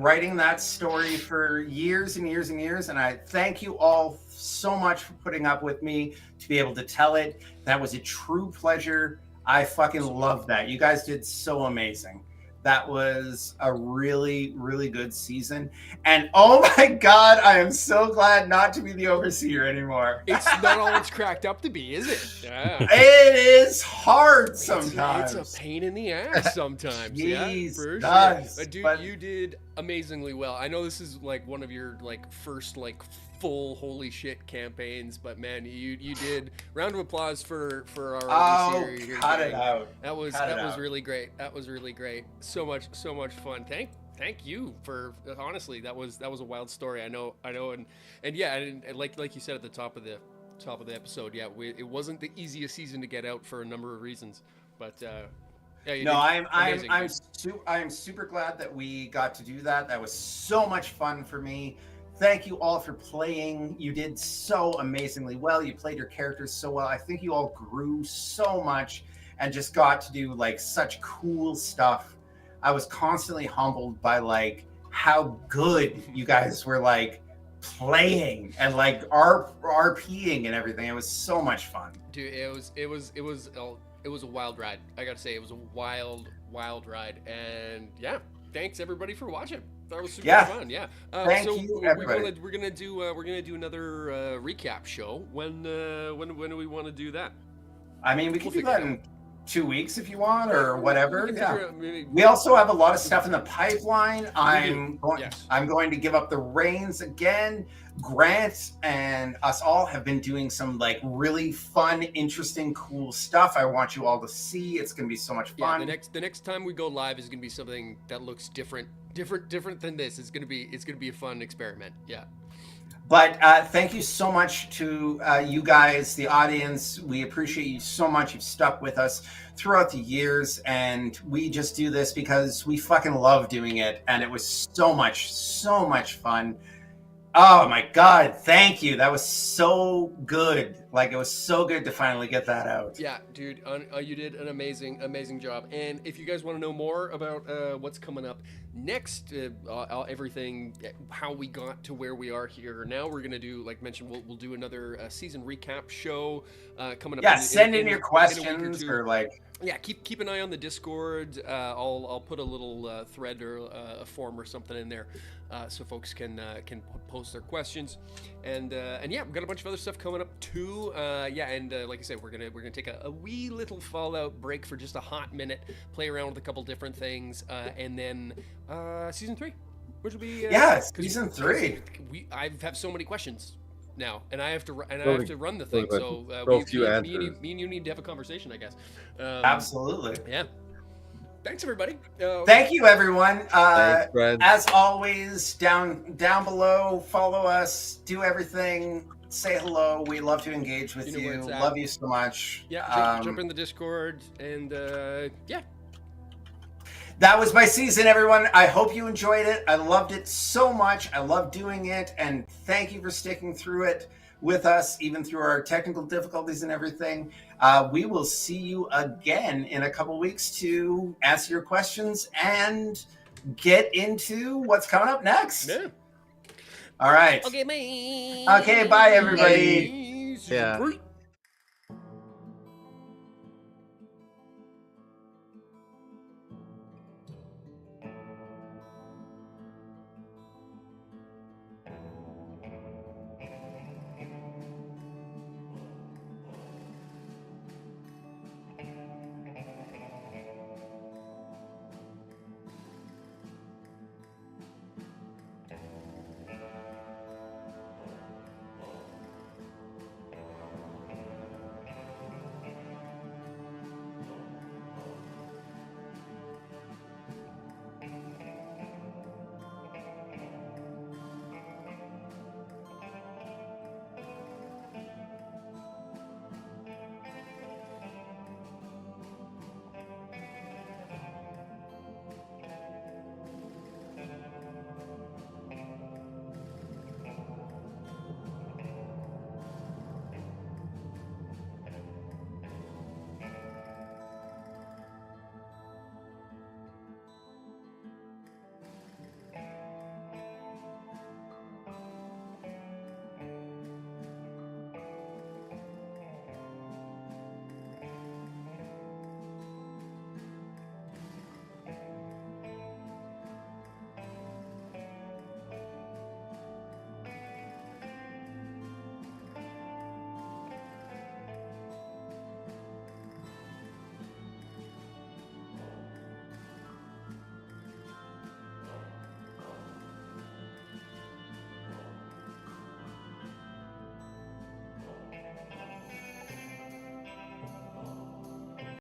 writing that story for years and years and years, and I thank you all so much for putting up with me to be able to tell it. That was a true pleasure. I fucking love that. You guys did so amazing. That was a really, really good season. And oh my God, I am so glad not to be the overseer anymore. It's not all it's cracked up to be, is it? Yeah. It is hard sometimes. It's a pain in the ass sometimes. Yeah, for does, sure. Dude, but you did amazingly well. I know this is like one of your like first like full holy shit campaigns, but man, you did. Round of applause for our overseer here. Cut it out. That was really great. That was really great. So much fun. Thank you for honestly. That was a wild story. I know, and yeah, and like you said at the top of the episode, yeah, it wasn't the easiest season to get out for a number of reasons, but yeah. No, I'm super glad that we got to do that. That was so much fun for me. Thank you all for playing. You did so amazingly well. You played your characters so well. I think you all grew so much and just got to do like such cool stuff. I was constantly humbled by like how good you guys were like playing and like RPing and everything. It was so much fun. Dude, it was a wild ride. I gotta say, it was a wild ride. And yeah, thanks everybody for watching. That was super fun. Yeah. Thank you, everybody. We're gonna do another recap show. When do we want to do that? I mean, we can do that in 2 weeks if you want, or whatever. Yeah. Maybe. We also have a lot of stuff in the pipeline. I'm going to give up the reins again. Grant and us all have been doing some like really fun, interesting, cool stuff. I want you all to see. It's going to be so much fun. Yeah, the next time we go live is going to be something that looks different than this. It's going to be a fun experiment. Yeah. But thank you so much to you guys, the audience. We appreciate you so much. You've stuck with us throughout the years, and we just do this because we fucking love doing it. And it was so much fun. Oh my God, thank you. That was so good. Like, it was so good to finally get that out. Yeah, dude, you did an amazing job. And if you guys want to know more about what's coming up next, everything, how we got to where we are here now, we're going to do, like mentioned, we'll do another season recap show coming up. Yeah, send in your questions or like... Yeah, keep an eye on the Discord. I'll put a little thread or a form or something in there, so folks can post their questions, and yeah, we've got a bunch of other stuff coming up too. And like I said, we're gonna take a wee little Fallout break for just a hot minute, play around with a couple different things, and then season 3, which will be season 3. I have so many questions now, and I have to run the thing. So me and you need to have a conversation, I guess. Absolutely. Yeah. Thanks, everybody. Thank you, everyone. Thanks, friends. As always, down below, follow us, do everything, say hello. We love to engage with you. Love you so much. Yeah, jump in the Discord, and yeah. That was my season, everyone. I hope you enjoyed it. I loved it so much. I love doing it, and thank you for sticking through it. with us, even through our technical difficulties and everything. We will see you again in a couple weeks to answer your questions and get into what's coming up next. Yeah. All right. Okay, bye. Okay, bye, everybody. Bye. Yeah. Great.